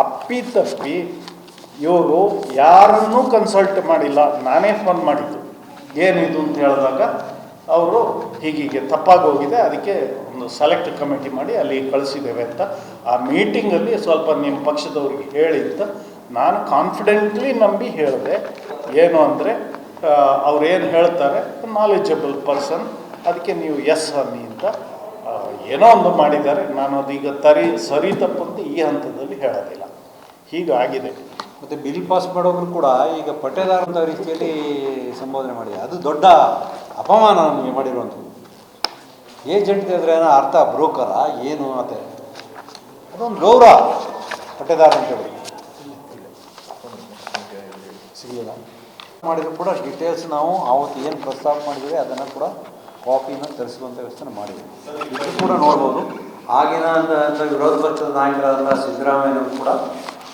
ಅಪ್ಪಿತಪ್ಪಿ ಇವರು ಯಾರನ್ನೂ ಕನ್ಸಲ್ಟ್ ಮಾಡಿಲ್ಲ. ನಾನೇ ಫೋನ್ ಮಾಡಿದ್ದು ಏನಿದು ಅಂತ ಹೇಳಿದಾಗ ಅವರು ಹೀಗೀಗೆ ತಪ್ಪಾಗಿ ಹೋಗಿದೆ, ಅದಕ್ಕೆ ಒಂದು ಸೆಲೆಕ್ಟ್ ಕಮಿಟಿ ಮಾಡಿ ಅಲ್ಲಿ ಕಳಿಸಿದ್ದೇವೆ ಅಂತ. ಆ ಮೀಟಿಂಗಲ್ಲಿ ಸ್ವಲ್ಪ ನಿಮ್ಮ ಪಕ್ಷದವ್ರಿಗೆ ಹೇಳಿದ್ದ ನಾನು ಕಾನ್ಫಿಡೆಂಟ್ಲಿ ನಂಬಿ ಹೇಳಿದೆ. ಏನು ಅಂದರೆ ಅವ್ರೇನು ಹೇಳ್ತಾರೆ ನಾಲೆಜಬಲ್ ಪರ್ಸನ್, ಅದಕ್ಕೆ ನೀವು ಎಸ್ ಅನ್ನಿ ಅಂತ ಏನೋ ಒಂದು ಮಾಡಿದ್ದಾರೆ. ನಾನು ಅದೀಗ ಸರಿ ತಪ್ಪಂತ ಈ ಹಂತದಲ್ಲಿ ಹೇಳೋದಿಲ್ಲ. ಹೀಗಾಗಿದೆ. ಮತ್ತು ಬಿಲ್ ಪಾಸ್ ಮಾಡೋರು ಕೂಡ ಈಗ ಪಟ್ಟೇದಾರ ಅಂತ ರೀತಿಯಲ್ಲಿ ಸಂಬೋಧನೆ ಮಾಡಿದೆ. ಅದು ದೊಡ್ಡ ಅಪಮಾನ ನಮಗೆ ಮಾಡಿರುವಂಥದ್ದು. ಏಜೆಂಟ್ ಅಂದರೆ ಏನೋ ಅರ್ಥ ಬ್ರೋಕರ ಏನು ಮತ್ತೆ ಅದೊಂದು ಗೌರವ ಪಟ್ಟೇದಾರ ಅಂತೇಳಿ ಸಿಗಲಿಲ್ಲ. ಮಾಡಿದ್ರು ಕೂಡ ಡೀಟೇಲ್ಸ್ ನಾವು ಆವತ್ತು ಏನು ಪ್ರಸ್ತಾಪ ಮಾಡಿದ್ದೀವಿ ಅದನ್ನು ಕೂಡ ಕಾಪಿನ ತರಿಸುವಂಥ ವ್ಯವಸ್ಥೆ ಮಾಡಿದ್ದೀವಿ. ಇದು ಕೂಡ ನೋಡ್ಬೋದು. ಆಗಿನ ವಿರೋಧ ಪಕ್ಷದ ನಾಯಕರಾದಂಥ ಸಿದ್ದರಾಮಯ್ಯನವರು ಕೂಡ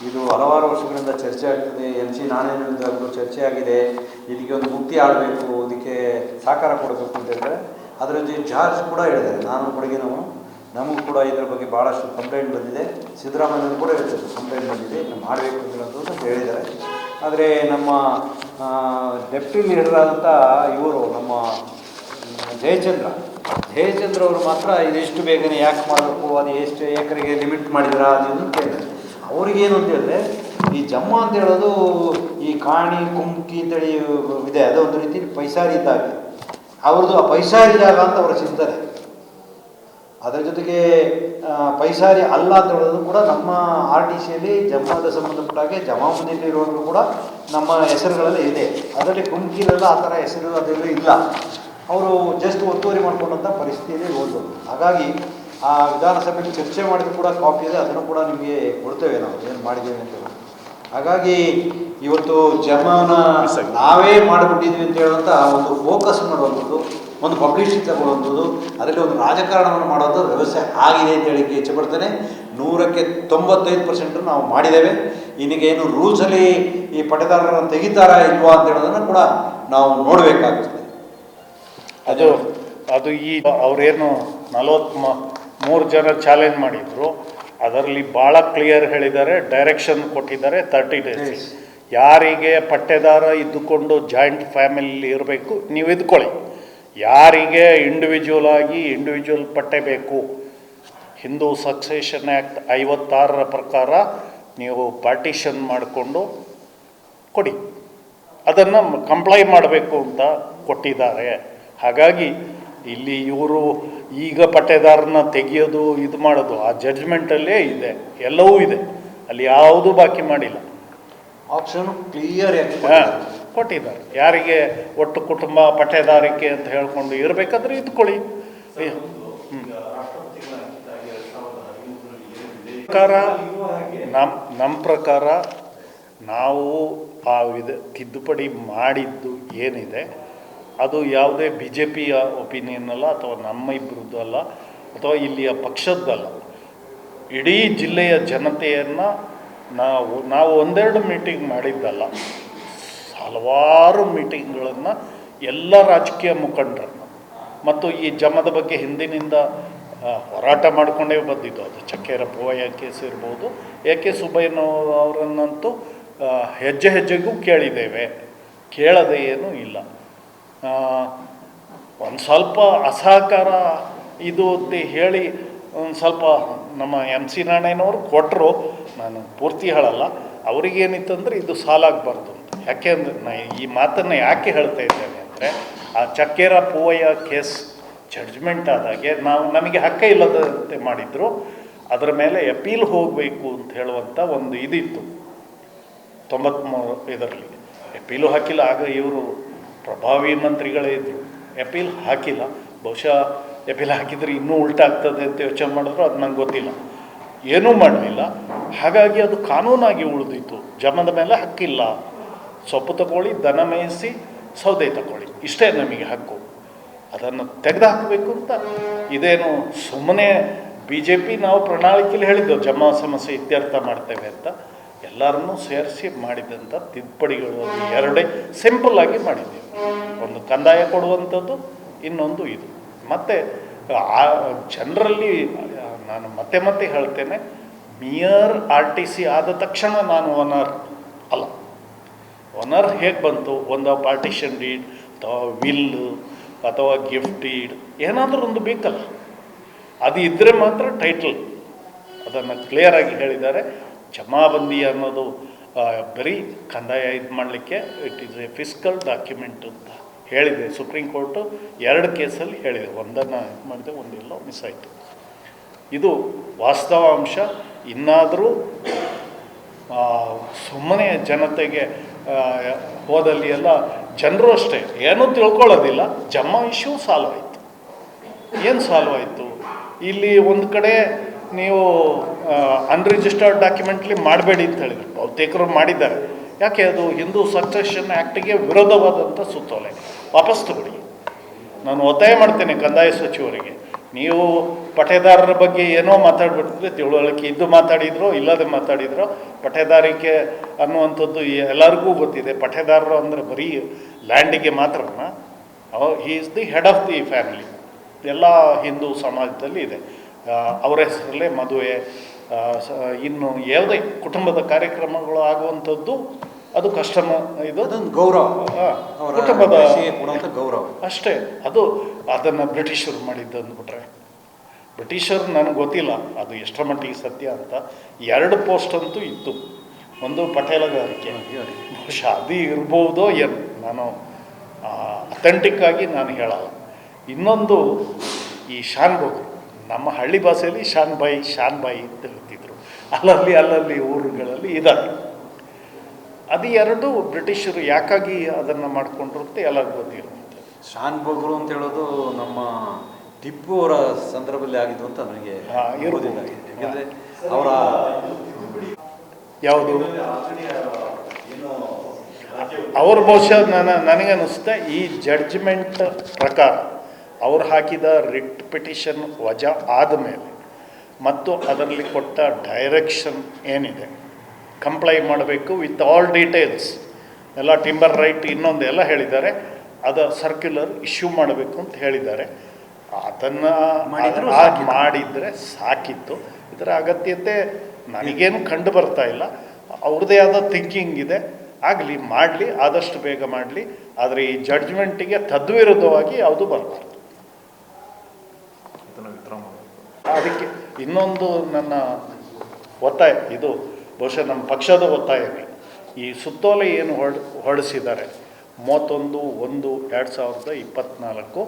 ಇದು ಹಲವಾರು ವರ್ಷಗಳಿಂದ ಚರ್ಚೆ ಆಗ್ತದೆ, MC ನಾರಾಯಣರಾವ್ ಚರ್ಚೆ ಆಗಿದೆ, ಇದಕ್ಕೆ ಒಂದು ಮುಕ್ತಿ ಆಡಬೇಕು, ಇದಕ್ಕೆ ಸಹಕಾರ ಕೊಡಬೇಕು ಅಂತ ಹೇಳಿದ್ರೆ ಅದರ ಜೊತೆ ಜಾರ್ಜ್ ಕೂಡ ಹೇಳಿದ್ದಾರೆ. ನಾನು ಕೊಡಗಿನವನು, ನಮಗೂ ಕೂಡ ಇದರ ಬಗ್ಗೆ ಭಾಳಷ್ಟು ಕಂಪ್ಲೇಂಟ್ ಬಂದಿದೆ, ಸಿದ್ದರಾಮಯ್ಯನವರು ಕೂಡ ಹೇಳ್ತಾರೆ ಕಂಪ್ಲೇಂಟ್ ಬಂದಿದೆ, ನಾವು ಮಾಡಬೇಕು ಅಂತ ಹೇಳಿದ್ದಾರೆ. ಆದರೆ ನಮ್ಮ ಡೆಪ್ಟಿ ಲೀಡರಾದಂಥ ಇವರು ನಮ್ಮ ಜಯಚಂದ್ರ ಅವರು ಮಾತ್ರ ಇದೆಷ್ಟು ಬೇಗನೆ ಯಾಕೆ ಮಾಡಬೇಕು, ಅದು ಎಷ್ಟು ಎಕರೆಗೆ ಲಿಮಿಟ್ ಮಾಡಿದಿರಾ ಅದನ್ನು ಕೇಳಿದ್ದಾರೆ. ಅವ್ರಿಗೇನು ಅಂತ ಹೇಳಿದ್ರೆ ಈ ಜಮ್ಮ ಅಂತ ಹೇಳೋದು ಈ ಕಾಣಿ ಕುಮ್ಕಿ ಅಂತೇಳಿ ಇದೆ, ಅದೊಂದು ರೀತಿ ಪೈಸಾರಿ ಇದ್ದಾಗೆ ಅವ್ರದ್ದು ಆ ಪೈಸಾರಿ ಜಾಗ ಅಂತ ಅವರ ಚಿಂತನೆ. ಅದರ ಜೊತೆಗೆ ಪೈಸಾರಿ ಅಲ್ಲ ಅಂತ ಹೇಳೋದು ಕೂಡ ನಮ್ಮ RTCಯಲ್ಲಿ ಜಮ್ಮದ ಸಂಬಂಧಪಟ್ಟಾಗೆ ಜಮಾಮುದ್ದಿನಲ್ಲಿರುವಾಗಲೂ ಕೂಡ ನಮ್ಮ ಹೆಸರುಗಳಲ್ಲಿ ಇದೆ. ಅದರಲ್ಲಿ ಕುಮ್ಕಿಲೆಲ್ಲ ಆ ಥರ ಹೆಸರು ಅದೆಲ್ಲ ಇಲ್ಲ. ಅವರು ಜಸ್ಟ್ ಒತ್ತುವರಿ ಮಾಡ್ಕೊಂಡಂಥ ಪರಿಸ್ಥಿತಿಯಲ್ಲಿ ಹೋದರು. ಹಾಗಾಗಿ ಆ ವಿಧಾನಸಭೆಯಲ್ಲಿ ಚರ್ಚೆ ಮಾಡಿದ್ರು ಕೂಡ ಕಾಪಿ ಇದೆ, ಅದನ್ನು ಕೂಡ ನಿಮಗೆ ಕೊಡ್ತೇವೆ ನಾವು ಏನು ಮಾಡಿದ್ದೇವೆ ಅಂತ. ಹಾಗಾಗಿ ಇವತ್ತು ಜಮನ ನಾವೇ ಮಾಡಿಬಿಟ್ಟಿದ್ವಿ ಅಂತ ಹೇಳುವಂಥ ಒಂದು ಫೋಕಸ್ ಮಾಡುವಂಥದ್ದು, ಒಂದು ಪಬ್ಲಿಸಿಟಿ ತಗೊಳ್ಳುವಂಥದ್ದು, ಅದರಲ್ಲಿ ಒಂದು ರಾಜಕಾರಣವನ್ನು ಮಾಡುವಂಥ ವ್ಯವಸ್ಥೆ ಆಗಿದೆ ಅಂತ ಹೇಳಿಕ್ಕೆ ಇಚ್ಛೆಪಡ್ತೇನೆ. 100ಕ್ಕೆ 95% ನಾವು ಮಾಡಿದ್ದೇವೆ. ಇನ್ನೀಗೇನು ರೂಲ್ಸಲ್ಲಿ ಈ ಪಟ್ಟದಾರರನ್ನು ತೆಗಿತಾರಾ ಇಲ್ವಾ ಅಂತ ಹೇಳೋದನ್ನು ಕೂಡ ನಾವು ನೋಡಬೇಕಾಗ್ತದೆ. ಅದು ಈ ಅವರೇನು 43 ಜನ ಚಾಲೆಂಜ್ ಮಾಡಿದ್ರು, ಅದರಲ್ಲಿ ಭಾಳ ಕ್ಲಿಯರ್ ಹೇಳಿದ್ದಾರೆ, ಡೈರೆಕ್ಷನ್ ಕೊಟ್ಟಿದ್ದಾರೆ 30 ಡೇಸ್. ಯಾರಿಗೆ ಪಟ್ಟೆದಾರ ಇದ್ದುಕೊಂಡು ಜಾಯಿಂಟ್ ಫ್ಯಾಮಿಲಿ ಇರಬೇಕು ನೀವು ಇದ್ಕೊಳ್ಳಿ, ಯಾರಿಗೆ ಇಂಡಿವಿಜುವಲ್ ಪಟ್ಟೆ ಬೇಕು, ಹಿಂದೂ ಸಕ್ಸೆಷನ್ ಆ್ಯಕ್ಟ್ 56 ಪ್ರಕಾರ ನೀವು ಪಾರ್ಟಿಷನ್ ಮಾಡಿಕೊಂಡು ಕೊಡಿ, ಅದನ್ನು ಕಂಪ್ಲೈ ಮಾಡಬೇಕು ಅಂತ ಕೊಟ್ಟಿದ್ದಾರೆ. ಹಾಗಾಗಿ ಇಲ್ಲಿ ಇವರು ಈಗ ಪಟ್ಟೇದಾರನ ತೆಗೆಯೋದು ಇದು ಮಾಡೋದು ಆ ಜಡ್ಜ್ಮೆಂಟಲ್ಲೇ ಇದೆ, ಎಲ್ಲವೂ ಇದೆ, ಅಲ್ಲಿ ಯಾವುದೂ ಬಾಕಿ ಮಾಡಿಲ್ಲ. ಆಪ್ಷನ್ ಕ್ಲಿಯರ್ ಕೊಟ್ಟಿದ್ದಾರೆ. ಯಾರಿಗೆ ಒಟ್ಟು ಕುಟುಂಬ ಪಟ್ಟೇದಾರಿಕೆ ಅಂತ ಹೇಳ್ಕೊಂಡು ಇರಬೇಕಾದ್ರೆ ಇದ್ಕೊಳ್ಳಿ. ನಮ್ಮ ಪ್ರಕಾರ ನಾವು ಆ ತಿದ್ದುಪಡಿ ಮಾಡಿದ್ದು ಏನಿದೆ ಅದು ಯಾವುದೇ BJPಯ ಒಪಿನಿಯನ್ ಅಲ್ಲ, ಅಥವಾ ನಮ್ಮ ಇಬ್ಬರದ್ದು ಅಲ್ಲ, ಅಥವಾ ಇಲ್ಲಿಯ ಪಕ್ಷದ್ದಲ್ಲ. ಇಡೀ ಜಿಲ್ಲೆಯ ಜನತೆಯನ್ನು ನಾವು ಒಂದೆರಡು ಮೀಟಿಂಗ್ ಮಾಡಿದ್ದಲ್ಲ, ಹಲವಾರು ಮೀಟಿಂಗ್ಗಳನ್ನು ಎಲ್ಲ ರಾಜಕೀಯ ಮುಖಂಡರನ್ನು ಮತ್ತು ಈ ಜಮದ ಬಗ್ಗೆ ಹಿಂದಿನಿಂದ ಹೋರಾಟ ಮಾಡಿಕೊಂಡೇ ಬಂದಿದ್ದು. ಅದು ಚಕ್ಕೇರ ಪೂವಯ್ಯ ಕೇಸ್ ಇರ್ಬೋದು, AK ಸುಬ್ಬಯ್ಯನವರನ್ನಂತೂ ಹೆಜ್ಜೆ ಹೆಜ್ಜೆಗೂ ಕೇಳಿದ್ದೇವೆ, ಕೇಳದೆ ಏನೂ ಇಲ್ಲ. ಒಂದು ಸ್ವಲ್ಪ ಅಸಹಕಾರ ಇದು ಅಂತ ಹೇಳಿ ಒಂದು ಸ್ವಲ್ಪ ನಮ್ಮ MC ನಾರಾಯಣವರು ಕೊಟ್ಟರು, ನಾನು ಪೂರ್ತಿ ಹೇಳಲ್ಲ. ಅವ್ರಿಗೇನಿತ್ತಂದರೆ ಇದು ಸಾಲಾಗಬಾರ್ದು ಅಂತ. ಯಾಕೆ ಅಂದರೆ ಈ ಮಾತನ್ನು ಯಾಕೆ ಹೇಳ್ತಾ ಇದ್ದೇನೆ ಅಂದರೆ, ಆ ಚಕ್ಕೇರ ಪೂವಯ್ಯ ಕೇಸ್ ಜಡ್ಜ್ಮೆಂಟ್ ಆದಾಗೆ ನಮಗೆ ಹಕ್ಕ ಇಲ್ಲದಂತೆ ಮಾಡಿದ್ರು, ಅದರ ಮೇಲೆ ಅಪೀಲ್ ಹೋಗಬೇಕು ಅಂತ ಹೇಳುವಂಥ ಒಂದು ಇದಿತ್ತು 93 ಇದರಲ್ಲಿ. ಅಪೀಲು ಹಾಕಿಲ್ಲ. ಆಗ ಇವರು ಪ್ರಭಾವಿ ಮಂತ್ರಿಗಳೇ ಇದ್ದರು, ಅಪೀಲ್ ಹಾಕಿಲ್ಲ. ಬಹುಶಃ ಅಪೀಲ್ ಹಾಕಿದರೆ ಇನ್ನೂ ಉಲ್ಟಾಗ್ತದೆ ಅಂತ ಯೋಚನೆ ಮಾಡಿದ್ರು, ಅದು ನಂಗೆ ಗೊತ್ತಿಲ್ಲ. ಏನೂ ಮಾಡಲಿಲ್ಲ. ಹಾಗಾಗಿ ಅದು ಕಾನೂನಾಗಿ ಉಳಿದಿತ್ತು. ಜಮದ ಮೇಲೆ ಹಕ್ಕಿಲ್ಲ. ಸೊಪ್ಪು ತಗೊಳ್ಳಿ, ದನ ಮೇಯಿಸಿ, ಸೌದೆ ತಗೊಳ್ಳಿ, ಇಷ್ಟೇ ನಮಗೆ ಹಕ್ಕು. ಅದನ್ನು ತೆಗೆದುಹಾಕಬೇಕು ಅಂತ ಇದೇನು ಸುಮ್ಮನೆ BJP ನಾವು ಪ್ರಣಾಳಿಕೆಯಲ್ಲಿ ಹೇಳಿದ್ದೆವು ಜಮಾ ಸಮಸ್ಯೆ ಇತ್ಯರ್ಥ ಮಾಡ್ತೇವೆ ಅಂತ. ಎಲ್ಲರನ್ನೂ ಸೇರಿಸಿ ಮಾಡಿದಂಥ ತಿದ್ದುಪಡಿಗಳು ಅದು ಎರಡೇ ಸಿಂಪಲ್ಲಾಗಿ ಮಾಡಿದ್ದೇವೆ. ಒಂದು ಕಂದಾಯ ಕೊಡುವಂಥದ್ದು, ಇನ್ನೊಂದು ಇದು. ಮತ್ತು ಜನರಲ್ಲಿ ನಾನು ಮತ್ತೆ ಮತ್ತೆ ಹೇಳ್ತೇನೆ, ಮಿಯರ್ RTC ಆದ ತಕ್ಷಣ ನಾನು ಓನರ್ ಅಲ್ಲ. ಓನರ್ ಹೇಗೆ ಬಂತು? ಒಂದು ಪಾರ್ಟಿಷನ್ ಡೀಡ್ ಅಥವಾ ವಿಲ್ಲು ಅಥವಾ ಗಿಫ್ಟ್ ಡೀಡ್ ಏನಾದರೂ ಒಂದು ಬೇಕಲ್ಲ, ಅದು ಇದ್ದರೆ ಮಾತ್ರ ಟೈಟಲ್. ಅದನ್ನು ಕ್ಲಿಯರಾಗಿ ಹೇಳಿದ್ದಾರೆ. ಜಮಾಬಂದಿ ಅನ್ನೋದು ಬರೀ ಕಂದಾಯ ಇದು ಮಾಡಲಿಕ್ಕೆ it is A fiscal document ಅಂತ ಹೇಳಿದೆ. ಸುಪ್ರೀಂ ಕೋರ್ಟು 2 ಕೇಸಲ್ಲಿ ಹೇಳಿದೆ. ಒಂದನ್ನು ಇದು ಮಾಡಿದೆ, ಒಂದೆಲ್ಲೋ ಮಿಸ್ ಆಯಿತು. ಇದು ವಾಸ್ತವಾಂಶ. ಇನ್ನಾದರೂ ಸುಮ್ಮನೆ ಜನತೆಗೆ ಹೋದಲ್ಲಿ ಎಲ್ಲ ಜನರು ಅಷ್ಟೇ ಏನೂ ತಿಳ್ಕೊಳ್ಳೋದಿಲ್ಲ. ಜಮಾ ಇಶ್ಯೂ ಸಾಲ್ವ್ ಆಯಿತು. ಏನು ಸಾಲ್ವ್ ಆಯಿತು? ಇಲ್ಲಿ ಒಂದು ಕಡೆ ನೀವು ಅನ್ರಿಜಿಸ್ಟರ್ಡ್ ಡಾಕ್ಯುಮೆಂಟ್ಲಿ ಮಾಡಬೇಡಿ ಅಂತ ಹೇಳಿದ್ರು, ಬಹುತೇಕರು ಮಾಡಿದ್ದಾರೆ. ಯಾಕೆ? ಅದು ಹಿಂದೂ ಸಕ್ಸೆಷನ್ ಆ್ಯಕ್ಟಿಗೆ ವಿರೋಧವಾದಂಥ ಸುತ್ತೋಲೆ. ವಾಪಸ್ ತಗೊಳ್ಳಿ. ನಾನು ಒತ್ತಾಯ ಮಾಡ್ತೇನೆ ಕಂದಾಯ ಸಚಿವರಿಗೆ, ನೀವು ಪಠೇದಾರರ ಬಗ್ಗೆ ಏನೋ ಮಾತಾಡ್ಬಿಡ್ತಿದ್ರೆ, ತಿಳುವಳಿಕೆ ಇದ್ದು ಮಾತಾಡಿದ್ರೋ ಇಲ್ಲದೆ ಮಾತಾಡಿದ್ರೋ, ಪಠೇದಾರಿಕೆ ಅನ್ನುವಂಥದ್ದು ಎಲ್ಲರಿಗೂ ಗೊತ್ತಿದೆ. ಪಠೇದಾರರು ಅಂದರೆ ಬರೀ ಲ್ಯಾಂಡಿಗೆ ಮಾತ್ರನ. He is the head of the family. ಎಲ್ಲ ಹಿಂದೂ ಸಮಾಜದಲ್ಲಿ ಇದೆ. ಅವರ ಹೆಸರಲ್ಲೇ ಮದುವೆ, ಇನ್ನು ಯಾವುದೇ ಕುಟುಂಬದ ಕಾರ್ಯಕ್ರಮಗಳು ಆಗುವಂಥದ್ದು ಅದು ಕಷ್ಟಮ. ಇದು ಅದೊಂದು ಗೌರವ, ಕುಟುಂಬದ ಗೌರವ ಅಷ್ಟೇ. ಅದನ್ನು ಬ್ರಿಟಿಷರು ಮಾಡಿದ್ದು ಅಂದ್ಬಿಟ್ರೆ, ಬ್ರಿಟಿಷರು ನನಗೆ ಗೊತ್ತಿಲ್ಲ ಅದು ಎಷ್ಟರ ಮಟ್ಟಿಗೆ ಸತ್ಯ ಅಂತ. 2 ಪೋಸ್ಟ್ ಅಂತೂ ಇತ್ತು. ಒಂದು ಪಟೇಲಗಾರಿಕೆ, ಬಹುಶಃ ಅದು ಇರ್ಬೋದೋ ಏನು, ನಾನು ಅಥೆಂಟಿಕ್ಕಾಗಿ ನಾನು ಹೇಳಲ್ಲ. ಇನ್ನೊಂದು ಈ ಶಾನ್ಭೋಗ್, ನಮ್ಮ ಹಳ್ಳಿ ಭಾಷೆಯಲ್ಲಿ ಶಾನ್ ಬಾಯಿ ಅಂತ ಹೇಳ್ತಿದ್ರು. ಅಲ್ಲಲ್ಲಿ ಊರುಗಳಲ್ಲಿ ಇದ್ದಾರೆ. ಅದು 2 ಬ್ರಿಟಿಷರು ಯಾಕಾಗಿ ಅದನ್ನು ಮಾಡಿಕೊಂಡ್ರು ಅಂತ ಎಲ್ಲರಿಗೂ ಗೊತ್ತಿರುವಂಥದ್ದು. ಶಾನ್ಭೋಗ್ರು ಅಂತ ಹೇಳೋದು ನಮ್ಮ ಟಿಪ್ಪು ಅವರ ಸಂದರ್ಭದಲ್ಲಿ ಆಗಿದ್ದು ಅಂತ ನನಗೆ ಇರೋದಿಲ್ಲ. ಯಾಕೆಂದರೆ ಅವರ ಯಾವುದು ಅವ್ರ ಬಹುಶಃ ನನಗನ್ನಿಸುತ್ತೆ ಈ ಜಡ್ಜ್ಮೆಂಟ್ ಪ್ರಕಾರ ಅವ್ರು ಹಾಕಿದ ರಿಟ್ ಪಿಟಿಷನ್ ವಜಾ ಆದಮೇಲೆ ಮತ್ತು ಅದರಲ್ಲಿ ಕೊಟ್ಟ ಡೈರೆಕ್ಷನ್ ಏನಿದೆ, ಕಂಪ್ಲೈ ಮಾಡಬೇಕು ವಿತ್ ಆಲ್ ಡೀಟೇಲ್ಸ್, ಎಲ್ಲ ಟಿಂಬರ್ ರೈಟ್ ಇನ್ನೊಂದು ಎಲ್ಲ ಹೇಳಿದ್ದಾರೆ. ಅದು ಸರ್ಕ್ಯುಲರ್ ಇಶ್ಯೂ ಮಾಡಬೇಕು ಅಂತ ಹೇಳಿದ್ದಾರೆ. ಅದನ್ನು ಮಾಡಿದರೆ ಸಾಕಿತ್ತು. ಇದರ ಅಗತ್ಯತೆ ನನಗೇನು ಕಂಡು ಬರ್ತಾ ಇಲ್ಲ. ಅವ್ರದ್ದೇ ಆದ ಥಿಂಕಿಂಗ್ ಇದೆ. ಆಗಲಿ, ಮಾಡಲಿ, ಆದಷ್ಟು ಬೇಗ ಮಾಡಲಿ. ಆದರೆ ಈ ಜಡ್ಜ್ಮೆಂಟಿಗೆ ತದ್ವಿರುದ್ಧವಾಗಿ ಯಾವುದು ಬರಬಾರ್ದು. ಅದಕ್ಕೆ ಇನ್ನೊಂದು ನನ್ನ ಒತ್ತಾಯ, ಇದು ಬಹುಶಃ ನಮ್ಮ ಪಕ್ಷದ ಒತ್ತಾಯವೇ. ಈ ಸುತ್ತೋಲೆ ಏನು ಹೊರಡಿಸಿದ್ದಾರೆ 31/1/2024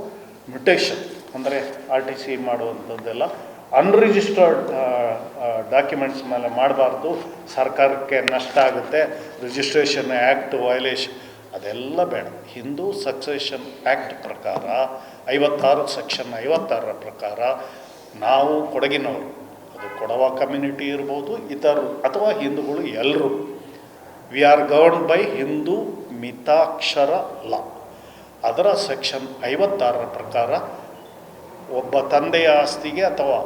ಮ್ಯುಟೇಷನ್ ಅಂದರೆ RTC ಮಾಡುವಂಥದ್ದೆಲ್ಲ ಅನ್ರಿಜಿಸ್ಟರ್ಡ್ ಡಾಕ್ಯುಮೆಂಟ್ಸ್ ಮೇಲೆ ಮಾಡಬಾರ್ದು, ಸರ್ಕಾರಕ್ಕೆ ನಷ್ಟ ಆಗುತ್ತೆ, ರಿಜಿಸ್ಟ್ರೇಷನ್ ಆ್ಯಕ್ಟ್ ವೈಲೇಷನ್, ಅದೆಲ್ಲ ಬೇಡ. ಹಿಂದೂ ಸಕ್ಸೆಷನ್ ಆ್ಯಕ್ಟ್ ಪ್ರಕಾರ 56 ಸೆಕ್ಷನ್ 56ರ ಪ್ರಕಾರ ನಾವು ಕೊಡಗಿನವರು, ಅದು ಕೊಡವ ಕಮ್ಯುನಿಟಿ ಇರ್ಬೋದು, ಇತರರು ಅಥವಾ ಹಿಂದೂಗಳು ಎಲ್ಲರೂ, we are governed by Hindu Mitakshara law. ಅದರ ಸೆಕ್ಷನ್ 56ರ ಪ್ರಕಾರ ಒಬ್ಬ ತಂದೆಯ ಆಸ್ತಿಗೆ ಅಥವಾ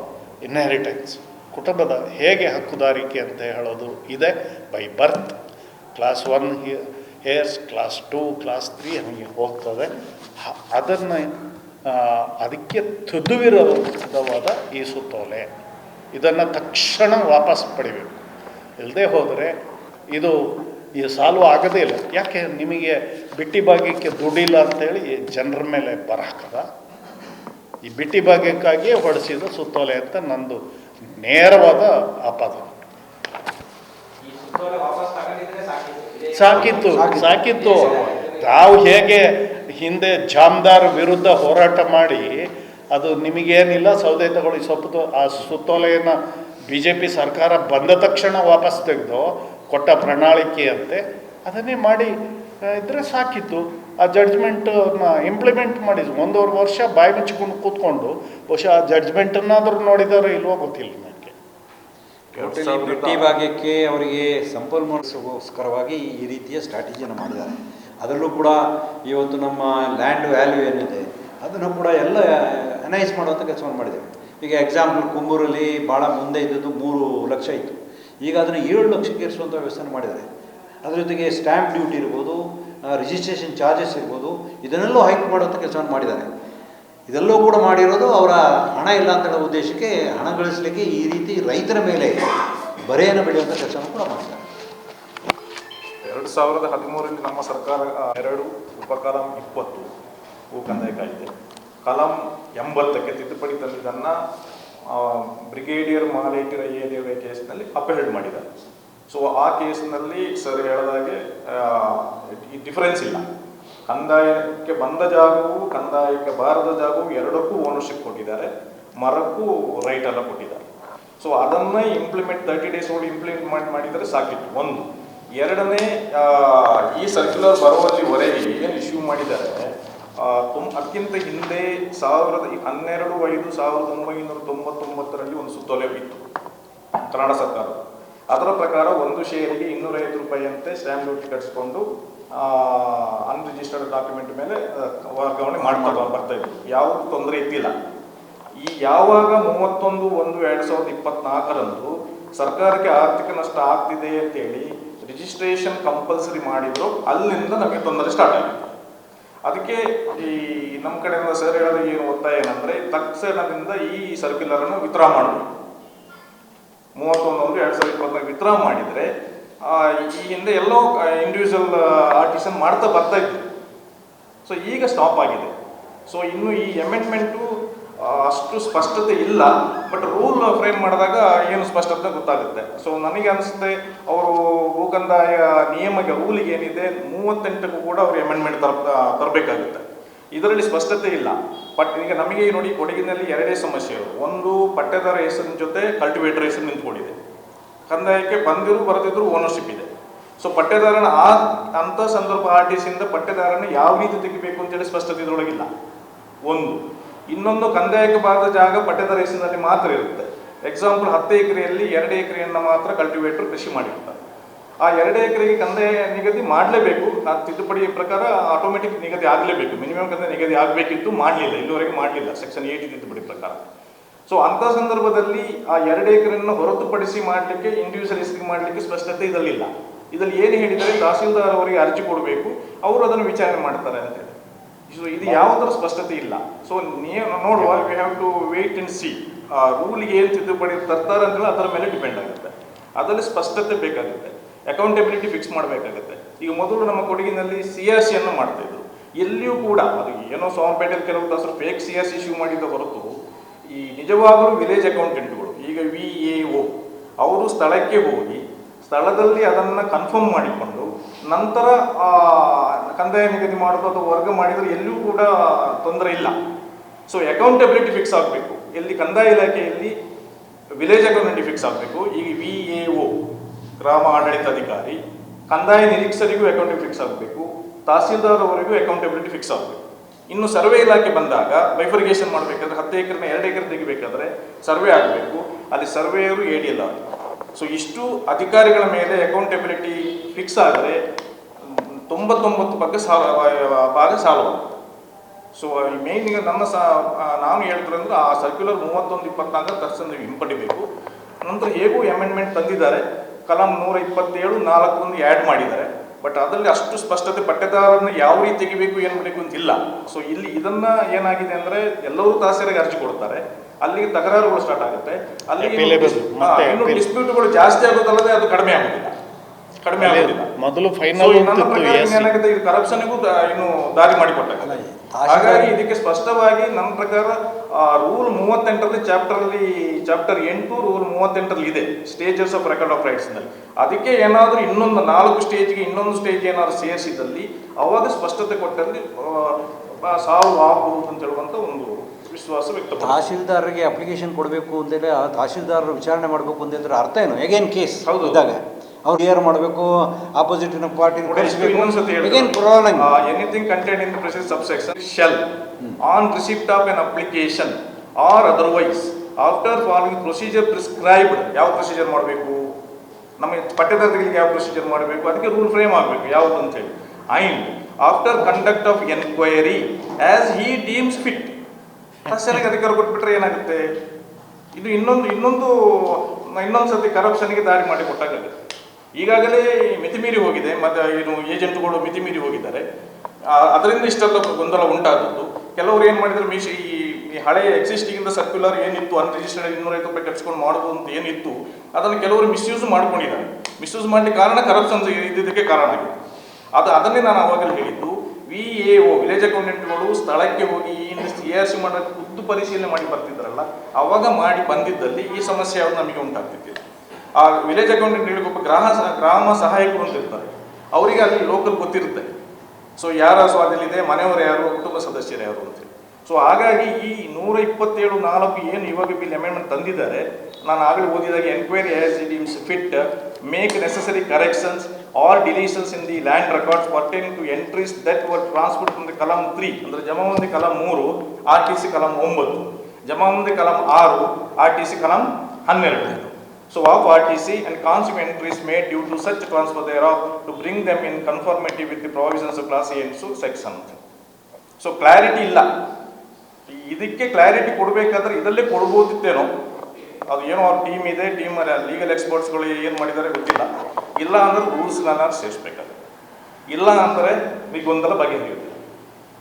ಇನ್ಹೆರಿಟೆನ್ಸ್, ಕುಟುಂಬದ ಹೇಗೆ ಹಕ್ಕುದಾರಿಕೆ ಅಂತ ಹೇಳೋದು ಇದೆ. By birth class 1 hairs, class 2, class 3 ಹಂಗೆ ಹೋಗ್ತದೆ. ಅದನ್ನು ಅದಕ್ಕೆ ತುದುವಿರೋಧವಾದ ಈ ಸುತ್ತೋಲೆ, ಇದನ್ನು ತಕ್ಷಣ ವಾಪಸ್ ಪಡಿಬೇಕು. ಇಲ್ಲದೆ ಹೋದರೆ ಇದು ಸಾಲ್ವ್ ಆಗೋದೇ ಇಲ್ಲ. ಯಾಕೆ? ನಿಮಗೆ ಬಿಟ್ಟಿ ಭಾಗ್ಯಕ್ಕೆ ದುಡ್ಡಿಲ್ಲ ಅಂತೇಳಿ ಜನರ ಮೇಲೆ ಬರಹಾಕದ. ಈ ಬಿಟ್ಟಿ ಭಾಗ್ಯಕ್ಕಾಗಿಯೇ ಹೊಡೆಸಿದ ಸುತ್ತೋಲೆ ಅಂತ ನಂದು ನೇರವಾದ ಆಪಾದನೆ. ಸಾಕಿತ್ತು. ನಾವು ಹೇಗೆ ಹಿಂದೆ ಜಾಮ್ದಾರ್ ವಿರುದ್ಧ ಹೋರಾಟ ಮಾಡಿ ಅದು ನಿಮಗೇನಿಲ್ಲ ಸೌದೆ ತಗೊಳ್ಳಿ ಸೊಪ್ಪು, ಆ ಸುತ್ತೋಲೆಯನ್ನು BJP ಸರ್ಕಾರ ಬಂದ ತಕ್ಷಣ ವಾಪಸ್ ತೆಗೆದು ಕೊಟ್ಟ ಪ್ರಣಾಳಿಕೆಯಂತೆ ಅದನ್ನೇ ಮಾಡಿ ಇದ್ದರೆ ಸಾಕಿತ್ತು. ಆ ಜಡ್ಜ್ಮೆಂಟನ್ನು ಇಂಪ್ಲಿಮೆಂಟ್ ಮಾಡಿದ್ರು. 1.5 ವರ್ಷ ಬಾಯಿ ಮುಚ್ಚಿಕೊಂಡು ಕೂತ್ಕೊಂಡು ಬಹುಶಃ ಆ ಜಡ್ಜ್ಮೆಂಟನ್ನಾದರೂ ನೋಡಿದಾರೋ ಇಲ್ವೋ ಗೊತ್ತಿಲ್ಲ ನನಗೆ. ಭೇಟಿ ಭಾಗ್ಯಕ್ಕೆ ಅವರಿಗೆ ಸಂಪನ್ಮೂಲಕ್ಕೋಸ್ಕರವಾಗಿ ಈ ರೀತಿಯ ಸ್ಟ್ರಾಟಜಿಯನ್ನು ಮಾಡಿದ್ದಾರೆ. ಅದರಲ್ಲೂ ಕೂಡ ಇವತ್ತು ನಮ್ಮ ಲ್ಯಾಂಡ್ ವ್ಯಾಲ್ಯೂ ಏನಿದೆ ಅದನ್ನು ಕೂಡ ಎಲ್ಲ ಅನೈಸ್ ಮಾಡುವಂಥ ಕೆಲಸವನ್ನು ಮಾಡಿದ್ದೇವೆ. ಈಗ ಎಕ್ಸಾಂಪಲ್ ಕುಂಬೂರಲ್ಲಿ ಭಾಳ ಮುಂದೆ ಇದ್ದದ್ದು 3 ಲಕ್ಷ ಇತ್ತು, ಈಗ ಅದನ್ನು 7 ಲಕ್ಷಕ್ಕೆ ಏರಿಸುವಂಥ ವ್ಯವಸ್ಥೆ ಮಾಡಿದ್ದಾರೆ. ಅದರ ಜೊತೆಗೆ ಸ್ಟ್ಯಾಂಪ್ ಡ್ಯೂಟಿ ಇರ್ಬೋದು, ರಿಜಿಸ್ಟ್ರೇಷನ್ ಚಾರ್ಜಸ್ ಇರ್ಬೋದು, ಇದನ್ನೆಲ್ಲೂ ಹೈಕ್ ಮಾಡುವಂಥ ಕೆಲಸವನ್ನು ಮಾಡಿದ್ದಾರೆ. ಇದೆಲ್ಲವೂ ಕೂಡ ಮಾಡಿರೋದು ಅವರ ಹಣ ಇಲ್ಲ ಅಂತ ಹೇಳೋ ಉದ್ದೇಶಕ್ಕೆ, ಹಣ ಗಳಿಸಲಿಕ್ಕೆ ಈ ರೀತಿ ರೈತರ ಮೇಲೆ ಬರೆಯನ್ನು ಬೆಳೆಯುವಂಥ ಕೆಲಸವನ್ನು ಕೂಡ ಮಾಡಿದ್ದಾರೆ. 2013ರಲ್ಲಿ ನಮ್ಮ ಸರ್ಕಾರ 2 ಉಪಕಲಂ 20 ಭೂ ಕಂದಾಯ ಕಾಯ್ದೆ ಕಲಂ 80ಕ್ಕೆ ತಿದ್ದುಪಡಿ ತಂದಿದ್ದನ್ನು ಬ್ರಿಗೇಡಿಯರ್ ಮಾಲೇಟಿರ ಏರಿಯಾವೆ ಕೇಸ್ನಲ್ಲಿ ಅಪೆಲ್ಡ್ ಮಾಡಿದ್ದಾರೆ. ಸೊ ಆ ಕೇಸ್ನಲ್ಲಿ ಸರ್ ಹೇಳಿದಾಗೆ ಈ ಡಿಫರೆನ್ಸ್ ಇಲ್ಲ. ಕಂದಾಯಕ್ಕೆ ಬಂದ ಜಾಗವು ಕಂದಾಯಕ್ಕೆ ಬಾರದ ಜಾಗವು ಎರಡಕ್ಕೂ ಓನರ್ಶಿಪ್ ಕೊಟ್ಟಿದ್ದಾರೆ, ಮರಕ್ಕೂ ರೈಟ್ ಎಲ್ಲ ಕೊಟ್ಟಿದ್ದಾರೆ. ಸೊ ಅದನ್ನು 30 ಡೇಸ್ ಒಳಗೆ ಇಂಪ್ಲಿಮೆಂಟ್ ಮಾಡಿದರೆ ಸಾಕಿತ್ತು. ಒಂದು. ಎರಡನೇ, ಈ ಸರ್ಕ್ಯುಲರ್ ಬರುವಲ್ಲಿವರೆಗೆ ಏನು ಇಶ್ಯೂ ಮಾಡಿದ್ದಾರೆ ಅದಕ್ಕಿಂತ ಹಿಂದೆ 12/5/1999ರಲ್ಲಿ ಒಂದು ಸುತ್ತೋಲೆ ಇತ್ತು ಕರ್ನಾಟಕ ಸರ್ಕಾರ. ಅದರ ಪ್ರಕಾರ ಒಂದು ಶೇರಿಗೆ 250 ರೂಪಾಯಿಯಂತೆ ಸ್ಟ್ಯಾಂಪ್ ಡ್ಯೂಟಿ ಕಟ್ಟಿಸ್ಕೊಂಡು ಅನ್ರಿಜಿಸ್ಟರ್ಡ್ ಡಾಕ್ಯುಮೆಂಟ್ ಮೇಲೆ ವರ್ಗಾವಣೆ ಮಾಡ್ತಾ ಬರ್ತಾ ಇತ್ತು. ಯಾವುದೂ ತೊಂದರೆ ಇದ್ದಿಲ್ಲ. ಈ ಯಾವಾಗ 31/1/2024ರಂದು ಸರ್ಕಾರಕ್ಕೆ ಆರ್ಥಿಕ ನಷ್ಟ ಆಗ್ತಿದೆ ಅಂತೇಳಿ ರಿಜಿಸ್ಟ್ರೇಷನ್ ಕಂಪಲ್ಸರಿ ಮಾಡಿದ್ರು, ಅಲ್ಲಿಂದ ನಮಗೆ ತೊಂದರೆ ಸ್ಟಾರ್ಟ್ ಆಗಿದೆ. ಅದಕ್ಕೆ ಈ ನಮ್ಮ ಕಡೆಯಿಂದ ಸರ್ ಹೇಳೋದು ಏನು ಒತ್ತಾಯ ಏನಂದರೆ, ತಕ್ಷಣದಿಂದ ಈ ಸರ್ಕ್ಯುಲರನ್ನು ವಿತ್ಡ್ರಾ ಮಾಡಬೇಕು. 31/1/2024 ವಿತ್ಡ್ರಾ ಮಾಡಿದರೆ ಈ ಹಿಂದೆ ಎಲ್ಲೋ ಇಂಡಿವಿಜುವಲ್ ಆರ್ಟಿಸನ್ ಮಾಡ್ತಾ ಬರ್ತಾ ಇತ್ತು. ಸೊ ಈಗ ಸ್ಟಾಪ್ ಆಗಿದೆ. ಸೊ ಇನ್ನು ಈ ಅಮೆಂಡ್ಮೆಂಟು ಅಷ್ಟು ಸ್ಪಷ್ಟತೆ ಇಲ್ಲ, ಬಟ್ ರೂಲ್ ಫ್ರೇಮ್ ಮಾಡಿದಾಗ ಏನು ಸ್ಪಷ್ಟತೆ ಗೊತ್ತಾಗುತ್ತೆ. ಸೊ ನನಗೆ ಅನಿಸುತ್ತೆ ಅವರು ಭೂಕಂದಾಯ ನಿಯಮಕ್ಕೆ ರೂಲಿಗೆ ಏನಿದೆ 38ಕ್ಕೂ ಕೂಡ ಅವರು ಅಮೆಂಡ್ಮೆಂಟ್ ತರಬೇಕಾಗುತ್ತೆ. ಇದರಲ್ಲಿ ಸ್ಪಷ್ಟತೆ ಇಲ್ಲ. ಈಗ ನಮಗೆ ನೋಡಿ ಕೊಡಗಿನಲ್ಲಿ 2 ಸಮಸ್ಯೆಗಳು. ಒಂದು, ಪಟ್ಟೆದಾರ ಹೆಸರಿನ ಜೊತೆ ಕಲ್ಟಿವೇಟರ್ ಹೆಸರು ನಿಂತ್ಕೊಂಡಿದೆ. ಕಂದಾಯಕ್ಕೆ ಬರದಿದ್ರು ಓನರ್ಶಿಪ್ ಇದೆ. ಸೊ ಪಟ್ಟೆದಾರನ ಅಂಥ ಸಂದರ್ಭ RTCಯಿಂದ ಪಟ್ಟೆದಾರನ ಯಾವ ರೀತಿ ತೆಗಿಬೇಕು ಅಂತೇಳಿ ಸ್ಪಷ್ಟತೆ ಇದರೊಳಗಿಲ್ಲ. ಒಂದು. ಇನ್ನೊಂದು, ಕಂದಾಯಕ್ಕೆ ಬಾರದ ಜಾಗ ಪಟ್ಟೆದಾರ ಹೆಸರಿನಲ್ಲಿ ಮಾತ್ರ ಇರುತ್ತೆ. ಎಕ್ಸಾಂಪಲ್ 10 ಎಕರೆಯಲ್ಲಿ 2 ಎಕರೆಯನ್ನು ಮಾತ್ರ ಕಲ್ಟಿವೇಟರ್ ಕೃಷಿ ಮಾಡಿರ್ತಾರೆ. ಆ 2 ಎಕರೆಗೆ ಕಂದಾಯ ನಿಗದಿ ಮಾಡಲೇಬೇಕು. ಆ ತಿದ್ದುಪಡಿ ಪ್ರಕಾರ ಆಟೋಮೆಟಿಕ್ ನಿಗದಿ ಆಗಲೇಬೇಕು. ಮಿನಿಮಮ್ ಕಂದಾಯ ನಿಗದಿ ಆಗಬೇಕಿತ್ತು, ಮಾಡಲಿಲ್ಲ, ಇಲ್ಲಿವರೆಗೆ ಮಾಡಲಿಲ್ಲ ಸೆಕ್ಷನ್ 8 ತಿದ್ದುಪಡಿ ಪ್ರಕಾರ. ಸೊ ಅಂಥ ಸಂದರ್ಭದಲ್ಲಿ ಆ 2 ಎಕರೆಯನ್ನು ಹೊರತುಪಡಿಸಿ ಮಾಡಲಿಕ್ಕೆ, ಇಂಡಿವಿಜುವಲ್ ಹೆಸರಿಗೆ ಮಾಡಲಿಕ್ಕೆ ಸ್ಪಷ್ಟತೆ ಇದರಲ್ಲಿಲ್ಲ. ಇದರಲ್ಲಿ ಏನು ಹೇಳಿದರೆ, ತಹಸೀಲ್ದಾರ್ ಅವರಿಗೆ ಅರ್ಜಿ ಕೊಡಬೇಕು, ಅವರು ಅದನ್ನು ವಿಚಾರಣೆ ಮಾಡ್ತಾರೆ ಅಂತೇಳಿ. ಸೊ ಇದು ಯಾವುದರ ಸ್ಪಷ್ಟತೆ ಇಲ್ಲ. ಸೊ ನೋಡುವ, we have to wait and see. ರೂಲ್ಗೆ ಏನು ತಿದ್ದುಪಡಿ ತರ್ತಾರೆ ಅಂತೇಳಿ ಅದರ ಮೇಲೆ ಡಿಪೆಂಡ್ ಆಗುತ್ತೆ. ಅದರಲ್ಲಿ ಸ್ಪಷ್ಟತೆ ಬೇಕಾಗುತ್ತೆ, ಅಕೌಂಟಬಿಲಿಟಿ ಫಿಕ್ಸ್ ಮಾಡಬೇಕಾಗುತ್ತೆ. ಈಗ ಮೊದಲು ನಮ್ಮ ಕೊಡಗಿನಲ್ಲಿ CRC ಅನ್ನು ಮಾಡ್ತಾಯಿದ್ರು. ಎಲ್ಲಿಯೂ ಕೂಡ ಅದು ಏನೋ ಸೋಮಪೇಟೆಯಲ್ಲಿ ಕೆಲವು ತಾಸರು ಫೇಕ್ CRC ಇಶ್ಯೂ ಮಾಡಿದ ಹೊರತು ಈ ನಿಜವಾಗಲೂ ವಿಲೇಜ್ ಅಕೌಂಟೆಂಟ್ಗಳು, ಈಗ VAO ಅವರು ಸ್ಥಳಕ್ಕೆ ಹೋಗಿ ಸ್ಥಳದಲ್ಲಿ ಅದನ್ನು ಕನ್ಫರ್ಮ್ ಮಾಡಿಕೊಂಡು ನಂತರ ಕಂದಾಯ ನಿಗದಿ ಮಾಡೋದು ಅಥವಾ ವರ್ಗ ಮಾಡಿದರೆ ಎಲ್ಲಿಯೂ ಕೂಡ ತೊಂದರೆ ಇಲ್ಲ. ಸೊ ಅಕೌಂಟಬಿಲಿಟಿ ಫಿಕ್ಸ್ ಆಗಬೇಕು. ಎಲ್ಲಿ ಕಂದಾಯ ಇಲಾಖೆಯಲ್ಲಿ ವಿಲೇಜ್ ಅಕೌಂಟೆಂಟ್ ಫಿಕ್ಸ್ ಆಗಬೇಕು. ಈಗ VAO ಗ್ರಾಮ ಆಡಳಿತಾಧಿಕಾರಿ, ಕಂದಾಯ ನಿರೀಕ್ಷರಿಗೂ ಅಕೌಂಟಬಿಲಿಟಿ ಫಿಕ್ಸ್ ಆಗಬೇಕು, ತಹಸೀಲ್ದಾರ್ ಅವರಿಗೂ ಅಕೌಂಟಬಿಲಿಟಿ ಫಿಕ್ಸ್ ಆಗಬೇಕು. ಇನ್ನು ಸರ್ವೆ ಇಲಾಖೆ ಬಂದಾಗ ಬೈಫರ್ಗೇಷನ್ ಮಾಡಬೇಕಾದ್ರೆ 10 ಎಕರೆನ 2 ಎಕರೆ ತೆಗಿಬೇಕಾದ್ರೆ ಸರ್ವೆ ಆಗಬೇಕು. ಅಲ್ಲಿ ಸರ್ವೇಯರು ADLR. ಸೊ ಇಷ್ಟು ಅಧಿಕಾರಿಗಳ ಮೇಲೆ ಅಕೌಂಟಬಿಲಿಟಿ ಫಿಕ್ಸ್ ಆದರೆ 99 ಭಾಗ ಸಾಲ್ವ್ ಆಗುತ್ತೆ. ಸೊ ಮೇನ್ ಈಗ ನಾನು ಹೇಳ್ತಾರೆ ಅಂದರೆ ಆ ಸರ್ಕ್ಯುಲರ್ 31/24 ತಕ್ಷಣ ನೀವು ಹಿಂಪಡಿಬೇಕು. ನಂತರ ಹೇಗೂ ಅಮೆಂಡ್ಮೆಂಟ್ ತಂದಿದ್ದಾರೆ, ಕಲಂ 127(4) ಆ್ಯಡ್ ಮಾಡಿದ್ದಾರೆ. ಬಟ್ ಅದರಲ್ಲಿ ಅಷ್ಟು ಸ್ಪಷ್ಟತೆ ಪಟ್ಟೆದಾರರನ್ನು ಯಾವ ರೀತಿ ತೆಗಿಬೇಕು, ಏನು ಮಾಡಬೇಕು ಅಂತಿಲ್ಲ. ಸೊ ಇಲ್ಲಿ ಇದನ್ನು ಏನಾಗಿದೆ ಅಂದರೆ, ಎಲ್ಲರೂ ತಹಸೀಲ್ದಾರ್ಗೆ ಅರ್ಜಿ ಕೊಡ್ತಾರೆ, ಅಲ್ಲಿಗೆ ತಕರಾರುಗಳು ಸ್ಟಾರ್ಟ್ ಆಗುತ್ತೆ. ಅಲ್ಲಿಗೆ ಇನ್ನು ಡಿಸ್ಪ್ಯೂಟ್ಗಳು ಜಾಸ್ತಿ ಆಗೋದಲ್ಲದೆ ಅದು ಕಡಿಮೆ ಆಗೋದಿಲ್ಲ. ಮೊದಲು ಫೈನಲ್ ಏನಾಗುತ್ತೆ, ಇದು ಕರಪ್ಷನ್ಗೂ ಇನ್ನು ದಾರಿ ಮಾಡಿಕೊಟ್ಟಾಗ. ಹಾಗಾಗಿ ಇದಕ್ಕೆ ಸ್ಪಷ್ಟವಾಗಿ ನನ್ನ ಪ್ರಕಾರ ರೂಲ್ 38ರಲ್ಲಿ ಚಾಪ್ಟರ್ 8 ರೂಲ್ 38ರಲ್ಲಿ ಇದೆ, stages of record of rights ನಲ್ಲಿ. ಅದಕ್ಕೆ ಏನಾದರೂ ಇನ್ನೊಂದು 4 ಸ್ಟೇಜ್ಗೆ ಇನ್ನೊಂದು ಸ್ಟೇಜ್ ಏನಾದ್ರು ಸೇರಿಸಿದಲ್ಲಿ ಅವಾಗ ಸ್ಪಷ್ಟತೆ ಕೊಟ್ಟಲ್ಲಿ ಸಾವು ಆಗಬಹುದು ಅಂತ ಹೇಳುವಂತ ಒಂದು ವಿಶ್ವಾಸ ವ್ಯಕ್ತ. ತಹಸೀಲ್ದಾರರಿಗೆ ಅಪ್ಲಿಕೇಶನ್ ಕೊಡಬೇಕು ಅಂತೇಳಿ ಆ ತಹಸೀಲ್ದಾರರು ವಿಚಾರಣೆ ಮಾಡಬೇಕು ಅಂತಂದ್ರೆ ಅರ್ಥ ಏನು? ಹೇಗೇನು ಕೇಸ್ ಹೌದು ಇದ್ದಾಗ ಅವ್ರು ಕ್ಲಿಯರ್ ಮಾಡಬೇಕು, ಆಪೋಸಿಟ್ ಪಾರ್ಟಿ ಇನ್ನೊಂದ್ಸತಿ anything content in the present subsection shell on receipt of N application R otherwise after following procedure prescribed. ಯಾವ ಪ್ರೊಸೀಜರ್ ಮಾಡಬೇಕು, ನಮಗೆ ಪಠ್ಯದರ್ತಿಗಳಿಗೆ ಯಾವ ಪ್ರೊಸೀಜರ್ ಮಾಡಬೇಕು, ಅದಕ್ಕೆ ರೂಲ್ ಫ್ರೇಮ್ ಆಗಬೇಕು ಯಾವುದು ಅಂತ ಹೇಳಿ. And after conduct of enquiry as he deems fit. ಪ್ರಶ್ನೆಗೆ ಅಧಿಕಾರ ಕೊಟ್ಬಿಟ್ರೆ ಏನಾಗುತ್ತೆ? ಇದು ಇನ್ನೊಂದು ಸತಿ ಕರಪ್ಷನ್ಗೆ ದಾರಿ ಮಾಡಿ ಕೊಟ್ಟಾಗುತ್ತೆ. ಈಗಾಗಲೇ ಮಿತಿಮೀರಿ ಹೋಗಿದೆ, ಮತ್ತು ಏನು ಏಜೆಂಟ್ಗಳು ಮಿತಿಮೀರಿ ಹೋಗಿದ್ದಾರೆ. ಅದರಿಂದ ಇಷ್ಟೆಲ್ಲ ಗೊಂದಲ ಉಂಟಾದದ್ದು. ಕೆಲವರು ಏನು ಮಾಡಿದ್ರು, ಈ ಹಳೆಯ ಎಕ್ಸಿಸ್ಟಿಂಗ್ ಸರ್ಕ್ಯುಲರ್ ಏನಿತ್ತು, ಅನ್ರಿಜಿಸ್ಟರ್ಡ್ 250 ರೂಪಾಯಿ ಕಟ್ಸ್ಕೊಂಡು ಮಾಡ್ಬೋದು ಅಂತ ಏನಿತ್ತು, ಅದನ್ನು ಕೆಲವರು ಮಿಸ್ಯೂಸ್ ಮಾಡ್ಕೊಂಡಿದ್ದಾರೆ. ಮಿಸ್ಯೂಸ್ ಮಾಡಲಿಕ್ಕೆ ಕಾರಣ ಕರಪ್ಷನ್ ಇದ್ದಿದ್ದಕ್ಕೆ ಕಾರಣ ಆಗಿದೆ. ಅದನ್ನೇ ನಾನು ಅವಾಗಲೇ ಹೇಳಿದ್ದು, VAO ವಿಲೇಜ್ ಅಕೌಂಟೆಂಟ್ಗಳು ಸ್ಥಳಕ್ಕೆ ಹೋಗಿ ARC ಮಾಡೋಕ್ಕೆ ಖುದ್ದು ಪರಿಶೀಲನೆ ಮಾಡಿ ಬರ್ತಿದ್ದಾರಲ್ಲ, ಅವಾಗ ಮಾಡಿ ಬಂದಿದ್ದಲ್ಲಿ ಈ ಸಮಸ್ಯೆ ಯಾವುದು ನಮಗೆ ಉಂಟಾಗ್ತಿತ್ತು. ಆ ವಿಲೇಜ್ ಅಕೌಂಟೆಂಟ್ಗಳಿಗೆ ಒಬ್ಬ ಗ್ರಾಮ ಸಹಾಯಕರು ಅಂತ ಇರ್ತಾರೆ, ಅವರಿಗೆ ಅಲ್ಲಿ ಲೋಕಲ್ ಗೊತ್ತಿರುತ್ತೆ. ಸೊ ಯಾರ ಸ್ವಾಧೀನಿದೆ, ಮನೆಯವರು ಯಾರು, ಕುಟುಂಬ ಸದಸ್ಯರು ಯಾರು ಅಂತೇಳಿ. ಸೊ ಹಾಗಾಗಿ ಈ 127(4) ಏನು ಇವಾಗ ಬಿಲ್ ಅಮೆಂಡ್ಮೆಂಟ್ ತಂದಿದ್ದಾರೆ, ನಾನು ಆಗಲೇ ಓದಿದಾಗ enquiry as it deems fit make necessary corrections or deletions in the land records pertaining to entries that were transferred from the ಕಲಂ 3 ಅಂದರೆ ಜಮಾಬಂದಿ ಕಲಂ 3, RTC ಕಲಂ 9, ಜಮಾಬಂದಿ ಕಲಂ 6, RTC ಕಲಂ 12. So of RTC and consequent entries made due to such transfer thereof to bring them in conformity with the provisions of class A and section. So clarity ಇಲ್ಲ. ಇದಕ್ಕೆ clarity ಕೊಡಬೇಕಾದ್ರೆ ಇದಲ್ಲೇ ಕೊಡ್ಬೋದಿತ್ತೇನೋ, ಅದು ಏನೋ ಅವ್ರ ಟೀಮ್ ಇದೆ, ಟೀಮ್ ಲೀಗಲ್ ಎಕ್ಸ್ಪರ್ಟ್ಸ್ಗಳು ಏನು ಮಾಡಿದ್ದಾರೆ ಗೊತ್ತಿಲ್ಲ. ಇಲ್ಲ ಅಂದ್ರೆ ರೂಲ್ಸ್ಗಳನ್ನ ಸೇರಿಸ್ಬೇಕಾಗುತ್ತೆ, ಇಲ್ಲ ಅಂದರೆ ಈ ಗೊಂದಲ ಬಗೆಹರಿಯುತ್ತೆ.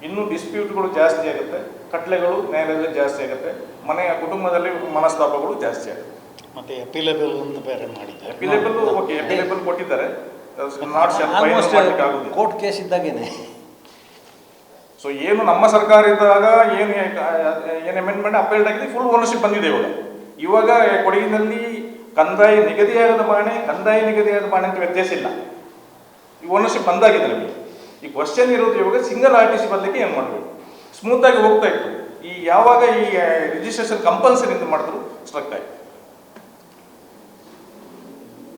ಇನ್ನೂ ಡಿಸ್ಪ್ಯೂಟ್ಗಳು ಜಾಸ್ತಿ ಆಗುತ್ತೆ, ಕಟ್ಲೆಗಳು ನ್ಯಾಯಾಲಯದಲ್ಲಿ ಜಾಸ್ತಿ ಆಗುತ್ತೆ, ಮನೆಯ ಕುಟುಂಬದಲ್ಲಿ ಮನಸ್ತಾಪಗಳು ಜಾಸ್ತಿ ಆಗುತ್ತೆ. ಮತ್ತೆ ಅಪೀಲೇಬಲ್ ಅಂತ ಬೇರೆ ಮಾಡಿದ್ದಾರೆ. ಅಪೀಲೇಬಲ್ ಕೊಟ್ಟಿದ್ದಾರೆ, ಕೋರ್ಟ್ ಕೇಸ್ ಇದ್ದಾಗೇನೆ. ಸೊ ಏನು ನಮ್ಮ ಸರ್ಕಾರ ಇದ್ದಾಗ ಏನು ಅಮೆಂಡ್ಮೆಂಟ್ ಅಪೀಲ್ಡ್ ಆಗಿದೆ, ಫುಲ್ ಓನರ್ಶಿಪ್ ಬಂದಿದೆ. ಇವಾಗ ಕೊಡಗಿನಲ್ಲಿ ಕಂದಾಯ ನಿಗದಿಯಾದ ಬಾಣೆ ಅಂತ ವ್ಯತ್ಯಾಸ ಇಲ್ಲ, ಈ ಓನರ್ಶಿಪ್ ಬಂದಾಗಿದೆ ನಮಗೆ. ಈ ಕ್ವಶನ್ ಇರೋದು ಇವಾಗ ಸಿಂಗಲ್ RTC ಬರಲಿಕ್ಕೆ ಏನು ಮಾಡಬೇಕು, ಸ್ಮೂತಾಗಿ ಹೋಗ್ತಾ ಇತ್ತು. ಯಾವಾಗ ಈ ರಿಜಿಸ್ಟ್ರೇಷನ್ ಕಂಪಲ್ಸರಿ ಅಂತ ಮಾಡಿದ್ರು ಸ್ಟ್ರಕ್ ಆಯಿತು.